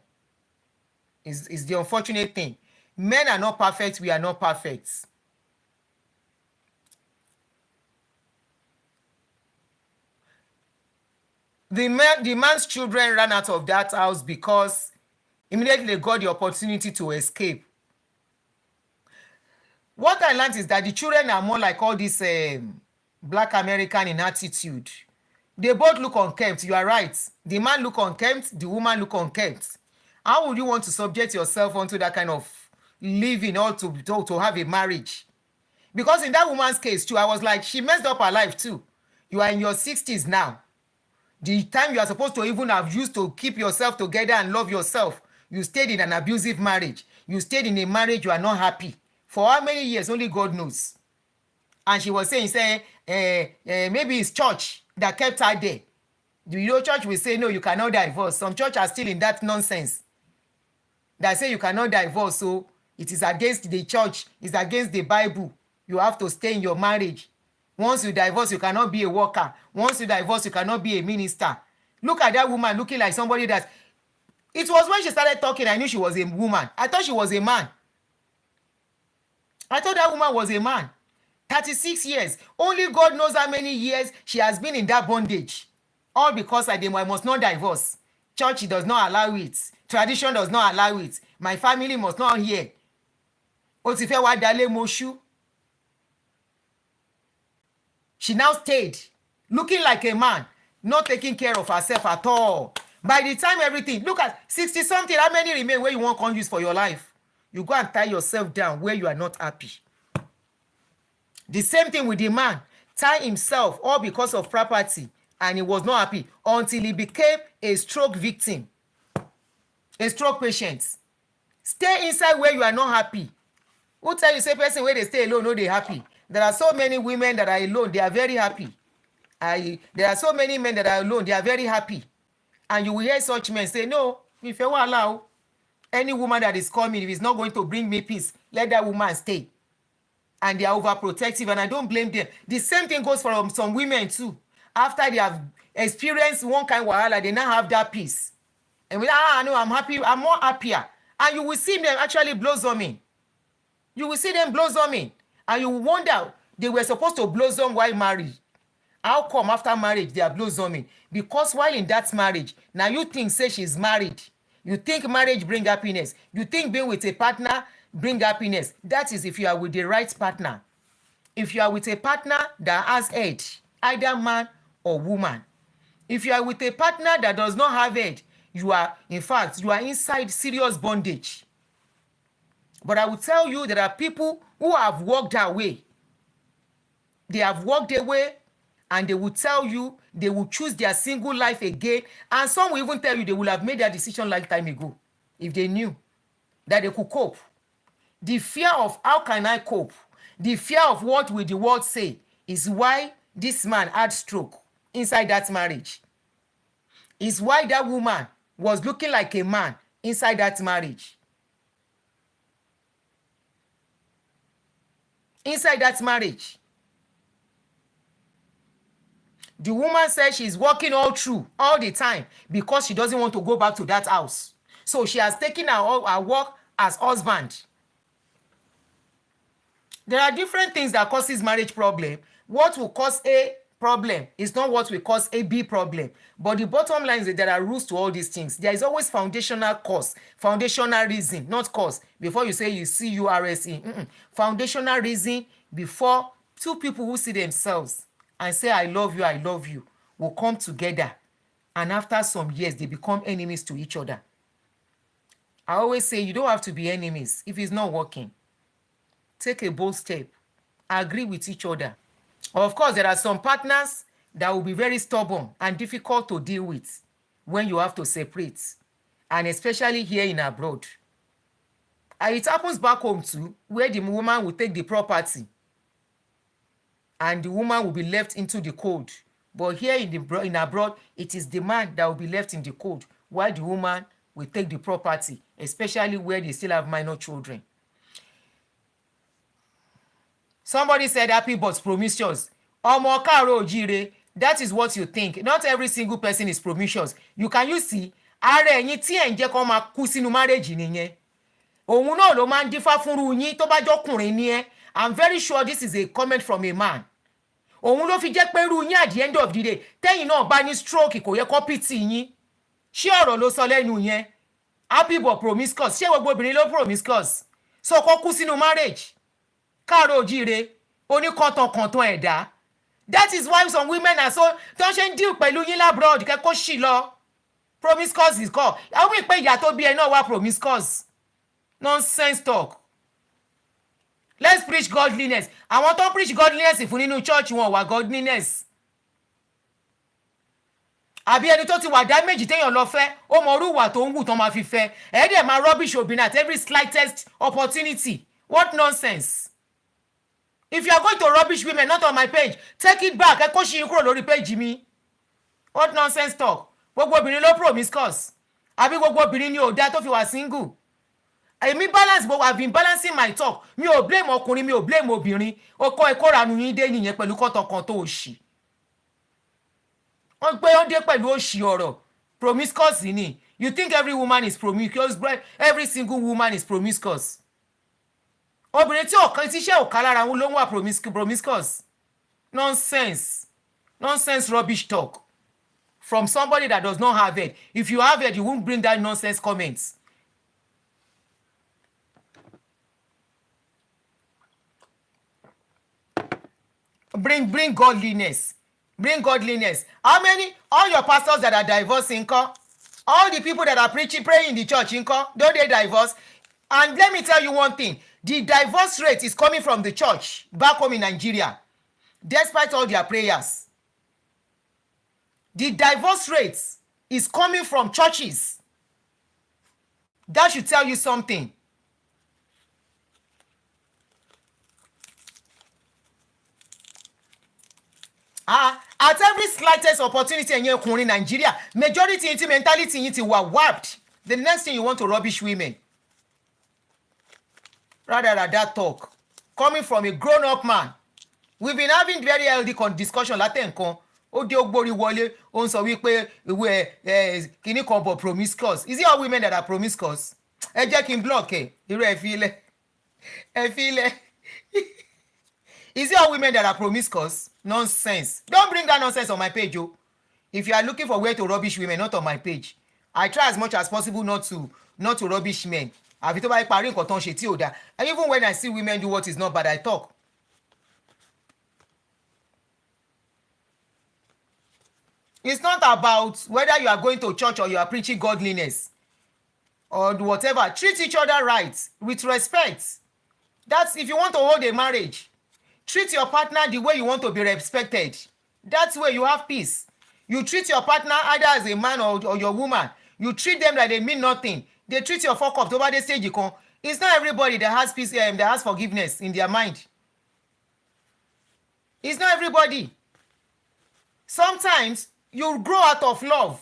It's the unfortunate thing. Men are not perfect. We are not perfect. The man's children ran out of that house because immediately they got the opportunity to escape. What I learned is that the children are more like all this Black American in attitude. They both look unkempt. You are right. The man look unkempt. The woman look unkempt. How would you want to subject yourself onto that kind of living or to have a marriage? Because in that woman's case too, I was like, she messed up her life too. You are in your 60s now. The time you are supposed to even have used to keep yourself together and love yourself, you stayed in an abusive marriage. You stayed in a marriage you are not happy. For how many years? Only God knows. And she was saying, maybe it's church that kept her there. Church will say, no, you cannot divorce. Some church are still in that nonsense. That say you cannot divorce, so it is against the church. It's against the Bible. You have to stay in your marriage. Once you divorce, you cannot be a worker. Once you divorce, you cannot be a minister. Look at that woman looking like somebody that... It was when she started talking, I knew she was a woman. I thought she was a man. I thought that woman was a man. 36 years. Only God knows how many years she has been in that bondage. All because I must not divorce. Church does not allow it. Tradition does not allow it. My family must not hear. Ó ti fẹ́ wá dalé mọ́ṣú. She now stayed, looking like a man, not taking care of herself at all. By the time everything, look at 60 something, how many remain where you want to use for your life? You go and tie yourself down where you are not happy. The same thing with the man, tie himself all because of property, and he was not happy until he became a stroke victim, a stroke patient. Stay inside where you are not happy. Who tell you say person where they stay alone, no, they happy? There are so many women that are alone, they are very happy. There are so many men that are alone, they are very happy. And you will hear such men say, no, if you will allow any woman that is coming, if it's not going to bring me peace, let that woman stay. And they are overprotective, and I don't blame them. The same thing goes for some women too. After they have experienced one kind of wahala, they now have that peace. And we no, I'm happy, I'm more happier. And you will see them actually blossoming. You will see them blossoming. And you will wonder, they were supposed to blossom while married. How come after marriage they are blossoming? Because while in that marriage, now you think say she's married. You think marriage bring happiness. You think being with a partner bring happiness. That is if you are with the right partner. If you are with a partner that has head, either man or woman. If you are with a partner that does not have head, you are, in fact, you are inside serious bondage. But I will tell you, there are people who have walked away. They have walked away, and they will tell you they will choose their single life again. And some will even tell you they will have made their decision lifetime ago if they knew that they could cope. The fear of how can I cope, the fear of what will the world say is why this man had stroke inside that marriage. Is why that woman was looking like a man inside that marriage. Inside that marriage. The woman says she's working all through, all the time, because she doesn't want to go back to that house. So she has taken her work as husband. There are different things that causes marriage problem. What will cause a problem is not what will cause a B problem. But the bottom line is that there are rules to all these things. There is always foundational cause, foundational reason, not cause. Before you say you C-U-R-S-E. Foundational reason before two people who see themselves and say, I love you, will come together. And after some years, they become enemies to each other. I always say you don't have to be enemies if it's not working. Take a bold step. Agree with each other. Of course, there are some partners that will be very stubborn and difficult to deal with when you have to separate. And especially here in abroad. And it happens back home too, where the woman will take the property and the woman will be left into the cold. But here in abroad, it is the man that will be left in the cold, while the woman will take the property, especially where they still have minor children. Somebody said happy but promiscuous. Ọmọ káàárọ̀ oòjíire, that is what you think. Not every single person is promiscuous. You see, ara ẹ̀yin tí ẹ̀ ń jẹ́ kó máa kú sínú marriage nìyẹn. Òun náà ló máa ń dífá fúnru yín tó bá jọkùnrin ni ẹ́. I'm very sure this is a comment from a man. Òun ló fi jẹ́ pé irú yín at the end of the day, tẹ́yìn náà bá ní stroke kò yẹ kó pity yín. Ṣé ọ̀rọ̀ ló sọ lẹ́nu yẹn? Happy but promiscuous. Ṣé gbogbo obìnrin ló promiscuous? So kó kú sínú marriage. Káàárọ̀ oòjíire, oníkọ̀tànkọ̀tàn ẹ̀dá. That is why some women are so tó ń ṣe ń deal pẹ̀lú yín labroad kẹ́kọ̀ọ́ ṣì lọ. Promiscuous is called. Àwọn ìpè ìyá tó bí ẹ náà wá promiscuous. Nonsense talk. Let's preach godliness. Àwọn tó ń preach godliness fún nínú church wọn wà godliness. Àbí ẹni tó ti wà damage téèyàn lọ fẹ́, ó mọ orú ìwà tó ń wù tán máa fi fẹ́. Ẹ̀ẹ́dẹ̀ máa rubbish obìnrin at every slightest opportunity. What nonsense. If you are going to rubbish women, not on my page, take it back. Ẹ kó ṣí yín kúrò lórí page mi. What nonsense talk. Gbogbo obìnrin ló promiscuous. Àbí gbogbo obìnrin ni ò dá tó fi wà single. Èmi balance, but I've been balancing my talk. Mi ò blame ọkùnrin, mi ò blame obìnrin. Oko ẹ̀kọ́ ranu yín dé nìyẹn pẹ̀lú kọ́tọ̀kọ́tọ̀ òṣì. Wọ́n gbé ó dé pẹ̀lú òṣì ọ̀rọ̀. Promiscuous ni. You think every woman is promiscuous? Every single woman is promiscuous. obìnrin tí ọ̀kan tíṣẹ́ ò ká lára wọn ló ń wà promiscuous. Nonsense rubbish talk from somebody that does not have it. If you have it, you won't bring that nonsense comments. Bring godliness. How many? All your pastors that are divorcing, all the people that are praying in the church, don't they divorce? And let me tell you one thing, the divorce rate is coming from the church back home in Nigeria, despite all their prayers. The divorce rate is coming from churches. That should tell you something. At every slightest opportunity in Nigeria, majority into mentality into were warped. The next thing you want to rubbish women. Rather than that talk coming from a grown-up man. We've been having very healthy discussion latenko. Ó dé ogbori wọlé, ó ń sọ wípé kíní kan bọ̀ promiscuous. Is it all women that are promiscuous? Ẹ jẹ́ kí n block ẹ̀. Irú ẹ fi ilẹ̀. Is it all women that are promiscuous? Nonsense. Don't bring that nonsense on my page, oh. If you are looking for where to rubbish women, not on my page. I try as much as possible not to rubbish men. Àfi tó bá parí nǹkan tó ń ṣe tí ò dáa. And even when I see women do what is not bad, I talk. It's not about whether you are going to church or you are preaching godliness or whatever. Treat each other right, with respect. That's if you want to hold a marriage. Treat your partner the way you want to be respected. That's where you have peace. You treat your partner either as a man or your woman. You treat them like they mean nothing. They treat your fuck up over the stage you come. It's not everybody that has peace, that has forgiveness in their mind. It's not everybody. Sometimes you grow out of love.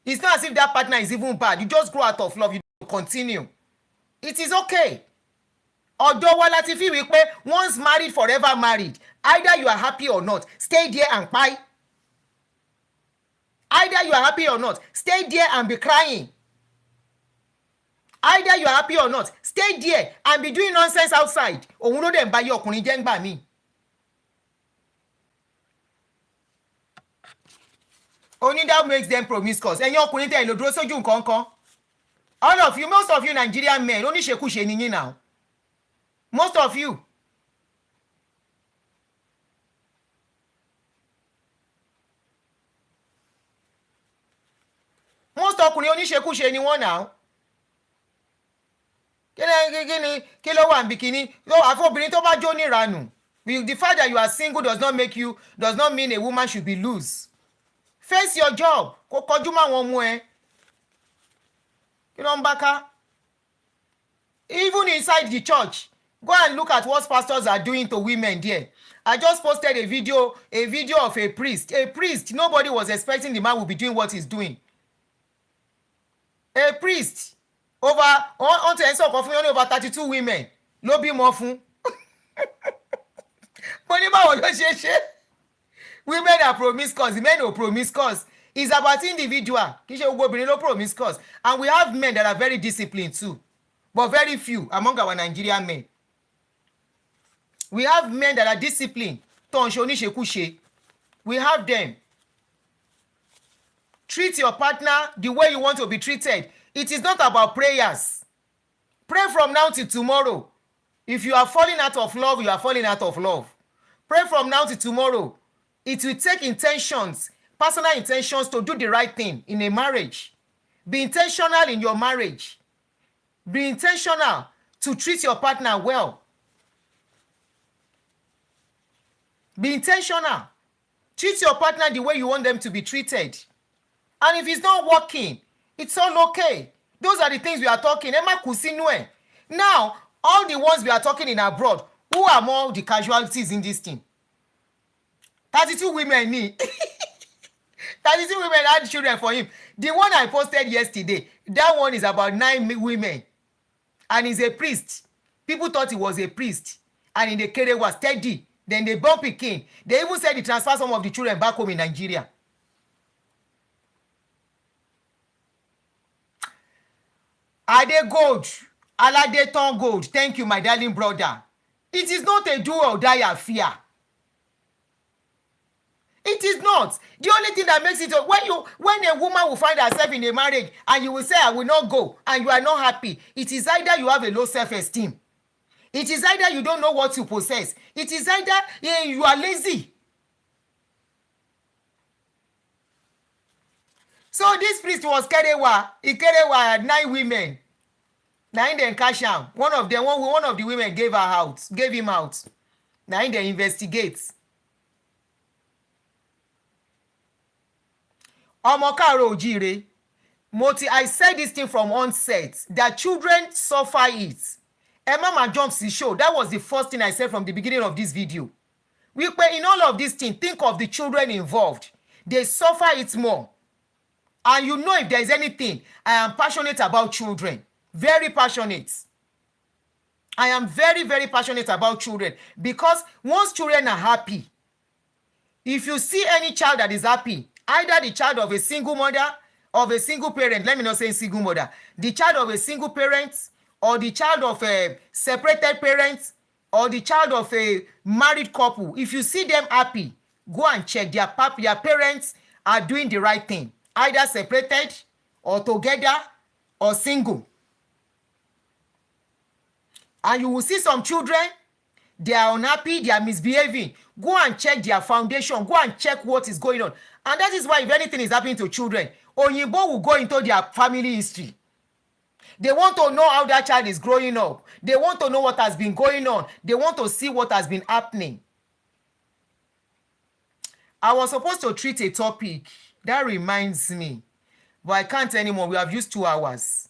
It's not as if that partner is even bad. You just grow out of love. You continue. It is okay. Although wa láti fi wí pé once married, forever married. Either you are happy or not, stay there and cry. Either you are happy or not, stay there and be crying. Either you are happy or not, stay there and be doing nonsense outside. Òun ló dẹ̀ ń bá yé ọkùnrin jẹ́ ń gbà mí. Only that makes them promiscuous. Ẹ̀yin ọkùnrin tẹ̀ ló dúró sójú nǹkan kan. All of you, most of you Nigerian men, oníṣekúṣe ni yín now. Most of you. Most ọkùnrin oníṣekúṣe ni wọ́n now. Kí ló wà níbi kíní? Àfọbìnrin tó bá jó níranù. The fact that you are single does not mean a woman should be loose. Face your job. Kó kọjú mọ́ àwọn ọmọ ẹ. Kí ló ń bá ká? Even inside the church, go and look at what pastors are doing to women there. I just posted a video of a priest. A priest, nobody was expecting the man would be doing what he's doing. A priest, on to answer only over 32 women. Ló bímọ fún. Mo ní báwo ló ṣe ṣe? Women are promiscuous, men are promiscuous. It's about individual. Kì í ṣe gbogbo obìnrin ló promiscuous. And we have men that are very disciplined too. But very few among our Nigerian men. We have men that are disciplined. Tó ń ṣe oníṣekúṣe. We have them. Treat your partner the way you want to be treated. It is not about prayers. Pray from now till tomorrow. If you are falling out of love, you are falling out of love. Pray from now till tomorrow. It will take intentions, personal intentions to do the right thing in a marriage. Be intentional in your marriage. Be intentional to treat your partner well. Be intentional. Treat your partner the way you want them to be treated. And if it's not working, it's all okay. Those are the things we are talking. Now, all the ones we are talking in abroad, who are more the casualties in this thing? 32 women need. 32 women had children for him. The one I posted yesterday, that one is about 9 women. And he's a priest. People thought he was a priest. And in the Kere was steady. Then they bump King. They even said they transfer some of the children back home in Nigeria. Are they gold? Aladeton Gold, thank you, my darling brother. It is not a do or die affair. It is not. The only thing that makes it when a woman will find herself in a marriage and you will say, I will not go, and you are not happy, it is either you have a low self-esteem. It is either you don't know what you possess. It is either you are lazy. So this priest was Kerewa. Kerewa had 9 women. 9 then cash out. One of the women gave him out. 9 then investigates. Omokaro Ojire. I said this thing from onset that children suffer it. Mama jumps the show. That was the first thing I said from the beginning of this video. In all of these things, think of the children involved. They suffer it more. And you know, if there is anything, I am passionate about children. Very passionate. I am very, very passionate about children. Because once children are happy, if you see any child that is happy, either the child of a single mother, of a single parent, let me not say single mother, the child of a single parent, or the child of a separated parent, or the child of a married couple, if you see them happy, go and check their parents are doing the right thing, either separated, or together, or single. And you will see some children, they are unhappy, they are misbehaving. Go and check their foundation. Go and check what is going on. And that is why if anything is happening to children, Oyinbo will go into their family history. They want to know how that child is growing up. They want to know what has been going on. They want to see what has been happening. I was supposed to treat a topic. That reminds me. But I can't anymore. We have used 2 hours.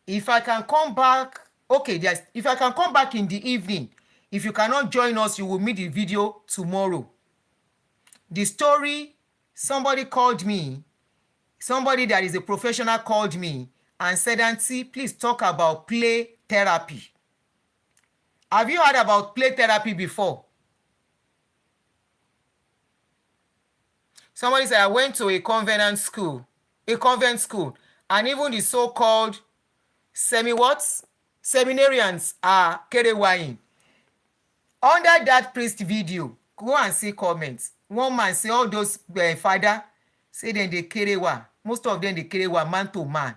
If I can come back, okay, if I can come back in the evening, if you cannot join us, you will meet the video tomorrow. The story, somebody called me, somebody that is a professional called me and said, Auntie, please talk about play therapy. Have you heard about play therapy before? Somebody said, I went to a convent school, and even the so-called seminarians are kerewaing. Under that priest video, go and see comments. One man say all those father say then they kerewa. Most of them they kerewa man to man.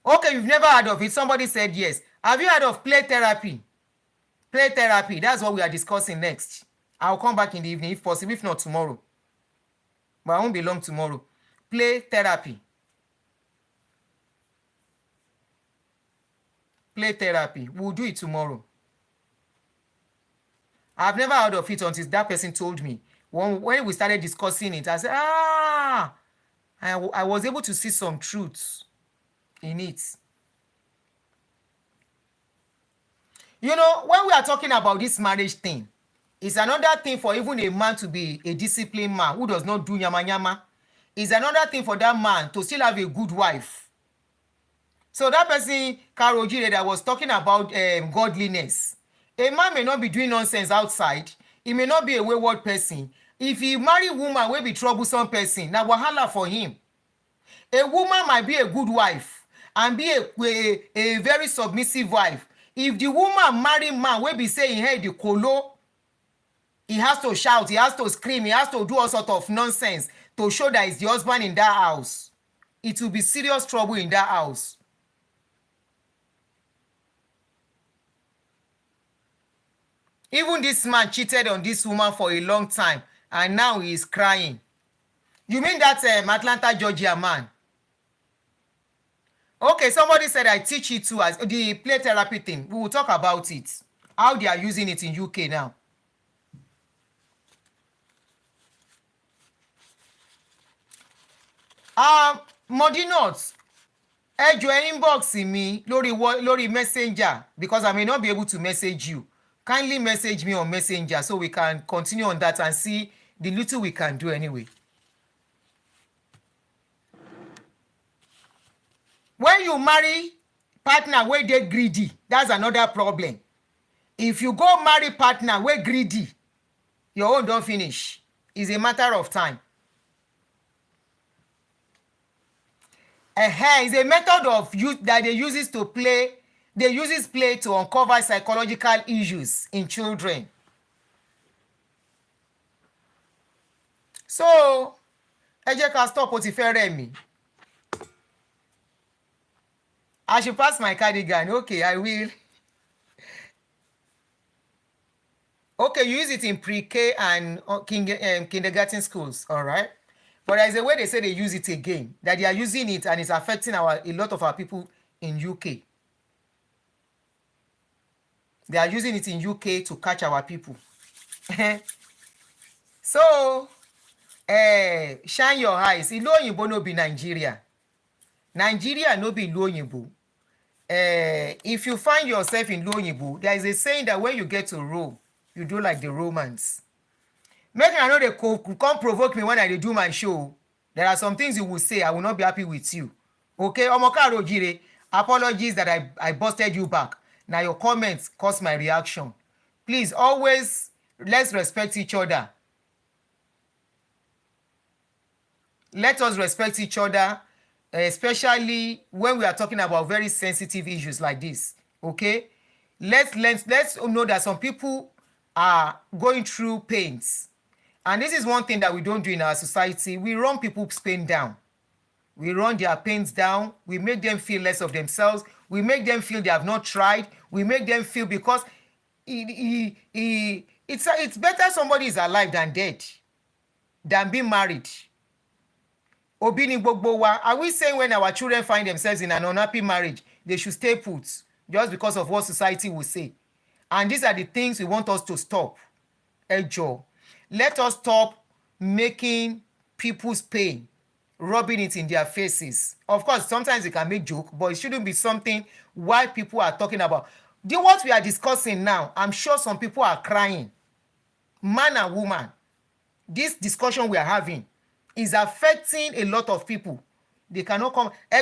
Okay, you've never heard of it. Somebody said yes. Have you heard of play therapy? Play therapy. That's what we are discussing next. I'll come back in the evening if possible, if not tomorrow. But I won't be long tomorrow. Play therapy. Play therapy. We'll do it tomorrow. I've never heard of it until that person told me. When we started discussing it, I said, I was able to see some truths in it. You know, when we are talking about this marriage thing, it's another thing for even a man to be a disciplined man who does not do yama yama. It's another thing for that man to still have a good wife. So that person, Karojire, that was talking about godliness. A man may not be doing nonsense outside. He may not be a wayward person. If he marry a woman, will be troublesome person. Now wahala for him. A woman might be a good wife and be a very submissive wife. If the woman marry man, will be saying, hey, the kolo, he has to shout, he has to scream, he has to do all sort of nonsense to show that he's the husband in that house. It will be serious trouble in that house. Even this man cheated on this woman for a long time, and now he is crying. You mean that Atlanta, Georgia man? Okay, somebody said I teach it too as the play therapy thing. We will talk about it. How they are using it in UK now. Modinot, join inbox me lórí messenger because I may not be able to message you. Kindly message me on messenger so we can continue on that and see the little we can do anyway. When you marry partner where they greedy, that's another problem. If you go marry partner where greedy, your own don't finish. It's a matter of time. It's a method of use that they use to play They use play to uncover psychological issues in children. So, ẹ jẹ́ ká stop ó ti fẹ́ rẹ̀ mí. I should pass my cardigan. Okay, I will. Okay, you use it in pre-K and kindergarten schools, all right? But there's a way they say they use it again, that they are using it and it's affecting a lot of our people in UK. They are using it in UK to catch our people. So, shine your eyes. Ìlú òyìnbó no be Nigeria. Nigeria no be ìlú òyìnbó. If you find yourself in ìlú òyìnbó, there is a saying that when you get to Rome, you do like the Romans. Make I know they come provoke me when I do my show. There are some things you will say, I will not be happy with you. Okay, Omokaro Jire, apologies that I busted you back. Now your comments caused my reaction. Please, always, let's respect each other. Let us respect each other, especially when we are talking about very sensitive issues like this. Okay? Let's know that some people are going through pains. And this is one thing that we don't do in our society. We run people's pain down. We run their pains down. We make them feel less of themselves. We make them feel they have not tried. We make them feel because it's better somebody is alive than dead, than being married. Obini Gbogbowa, are we saying when our children find themselves in an unhappy marriage, they should stay put just because of what society will say? And these are the things we want us to stop. Ejo, let us stop making people's pain, rubbing it in their faces. Of course, sometimes we can make joke, but it shouldn't be something why people are talking about. What we are discussing now, I'm sure some people are crying. Man and woman, this discussion we are having is affecting a lot of people. They cannot come. A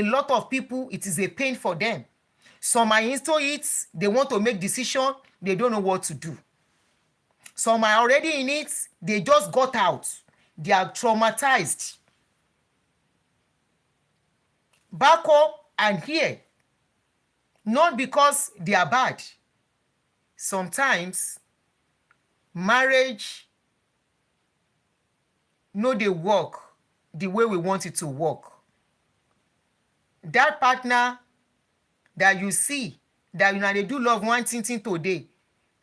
lot of people, it is a pain for them. Some are into it, they want to make decision, they don't know what to do. Some are already in it, they just got out. They are traumatized. Back up and here, not because they are bad. Sometimes, marriage no dey work the way we want it to work. That partner that you see, that they do love one thing today,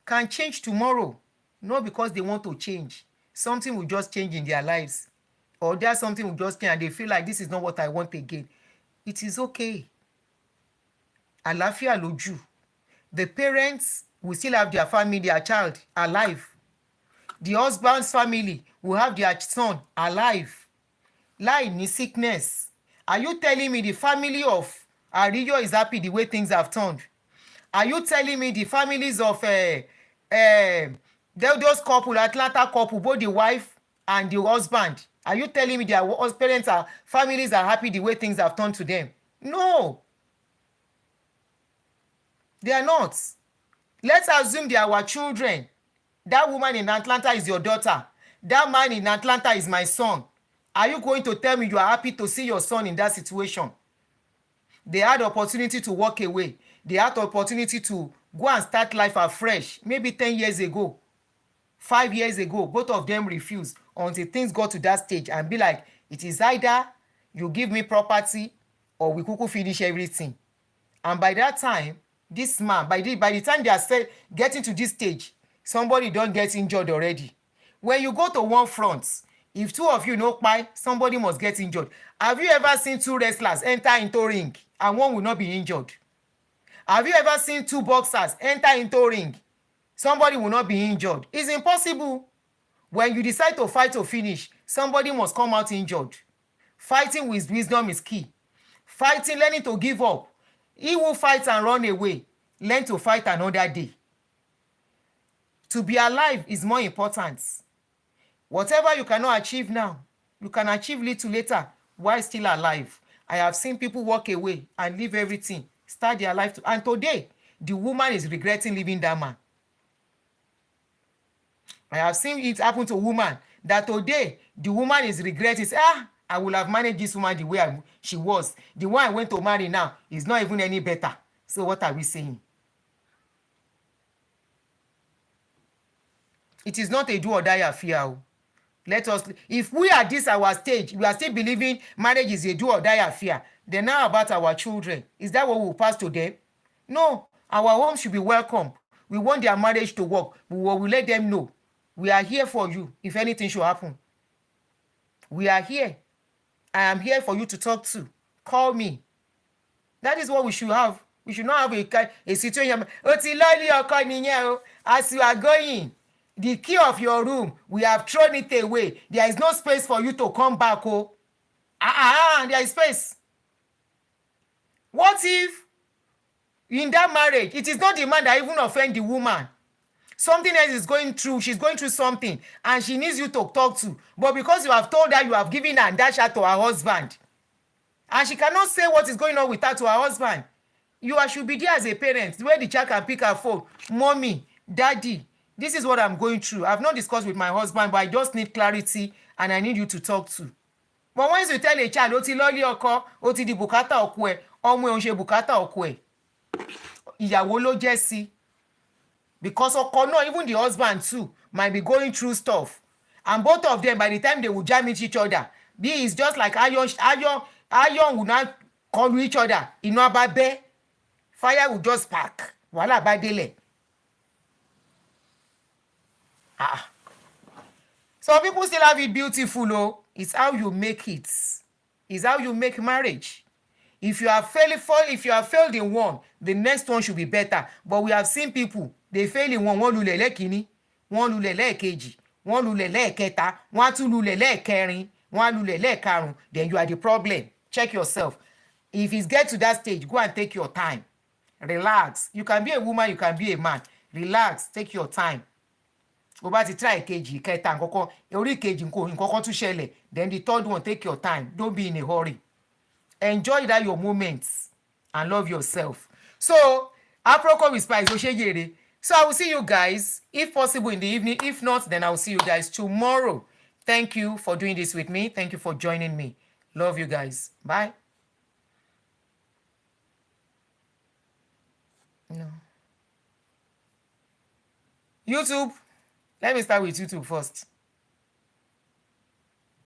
can change tomorrow. Not because they want to change. Something will just change in their lives. Or there's something will just change and they feel like this is not what I want again. It is okay. Àlàáfíà lójú. The parents will still have their family, their child alive. The husband's family will have their son alive. Lie ní sickness. Are you telling me the family of Ariyo is happy the way things have turned? Are you telling me the families of those couple, Atlanta couple, both the wife and the husband, are you telling me their parents are families are happy the way things have turned to them? No. They are not. Let's assume they are our children. That woman in Atlanta is your daughter. That man in Atlanta is my son. Are you going to tell me you are happy to see your son in that situation? They had the opportunity to walk away. They had the opportunity to go and start life afresh. Maybe 10 years ago, 5 years ago, both of them refused until things got to that stage and be like, it is either you give me property or we could finish everything. And by that time, this man, by the time they are getting to this stage, somebody don't get injured already. When you go to one front, if two of you know why, somebody must get injured. Have you ever seen two wrestlers enter into ring and one will not be injured? Have you ever seen two boxers enter into ring? Somebody will not be injured. It's impossible. When you decide to fight to finish, somebody must come out injured. Fighting with wisdom is key. Fighting, learning to give up. He who fights and run away, learn to fight another day. To be alive is more important. Whatever you cannot achieve now, you can achieve little later while still alive. I have seen people walk away and leave everything, start their life. And today, the woman is regretting leaving that man. I have seen it happen to a woman that today, the woman is regretting. I will have managed this woman the way she was. The one I went to marry now is not even any better. So what are we saying? It is not a do or die affair. Let us, if we at this our stage, we are still believing marriage is a do or die affair, then how about our children? Is that what we will pass to them? No, our home should be welcome. We want their marriage to work. We will let them know. We are here for you if anything should happen. We are here. I am here for you to talk to. Call me. That is what we should have. We should not have a situation. As you are going, the key of your room, we have thrown it away. There is no space for you to come back. There is space. What if in that marriage, it is not the man that even offend the woman? Something else is going through, she's going through something, and she needs you to talk to. But because you have told her, you have given her and dash her to her husband, and she cannot say what is going on with her to her husband, you should be there as a parent, where the child can pick her phone. Mommy, daddy, this is what I'm going through. I've not discussed with my husband, but I just need clarity, and I need you to talk to. But once you tell a child, ó ti lọ́lé ọkọ, ó ti di bùkátà ọkọ ẹ̀, ọmọ ẹ̀ ò ń ṣe bùkátà ọkọ ẹ̀, ìyàwó ló jẹ́ sí. Because ọkọ náà, even the husband too, might be going through stuff. And both of them, by the time they will jam into each other, is just like iron will not call each other. Iná bá bẹ́, fire will just spark. Wàhálà bá délẹ̀. Some people still have it beautiful, oh. It's how you make it. It's how you make marriage. If you have failed in one, the next one should be better. But we have seen people, they fail in one lulẹ̀ lẹ́kìíní, wọ́n lulẹ̀ lẹ́ẹ̀kejì, wọ́n lulẹ̀ lẹ́ẹ̀kẹta, wọ́n tún lulẹ̀ lẹ́ẹ̀kẹrin, wọ́n lulẹ̀ lẹ́ẹ̀karùn-ún. Then you are the problem. Check yourself. If it gets to that stage, go and take your time. Relax. You can be a woman, you can be a man. Relax. Take your time. Go back to try kejì, kẹta, nǹkankan, orí kejì nǹkankan tún ṣẹlẹ̀. Then the third one, take your time. Don't be in a hurry. Enjoy that your moments and love yourself. So, aproko with spice, oshegere. So I will see you guys, if possible, in the evening. If not, then I will see you guys tomorrow. Thank you for doing this with me. Thank you for joining me. Love you guys. Bye. No. YouTube. Let me start with YouTube first.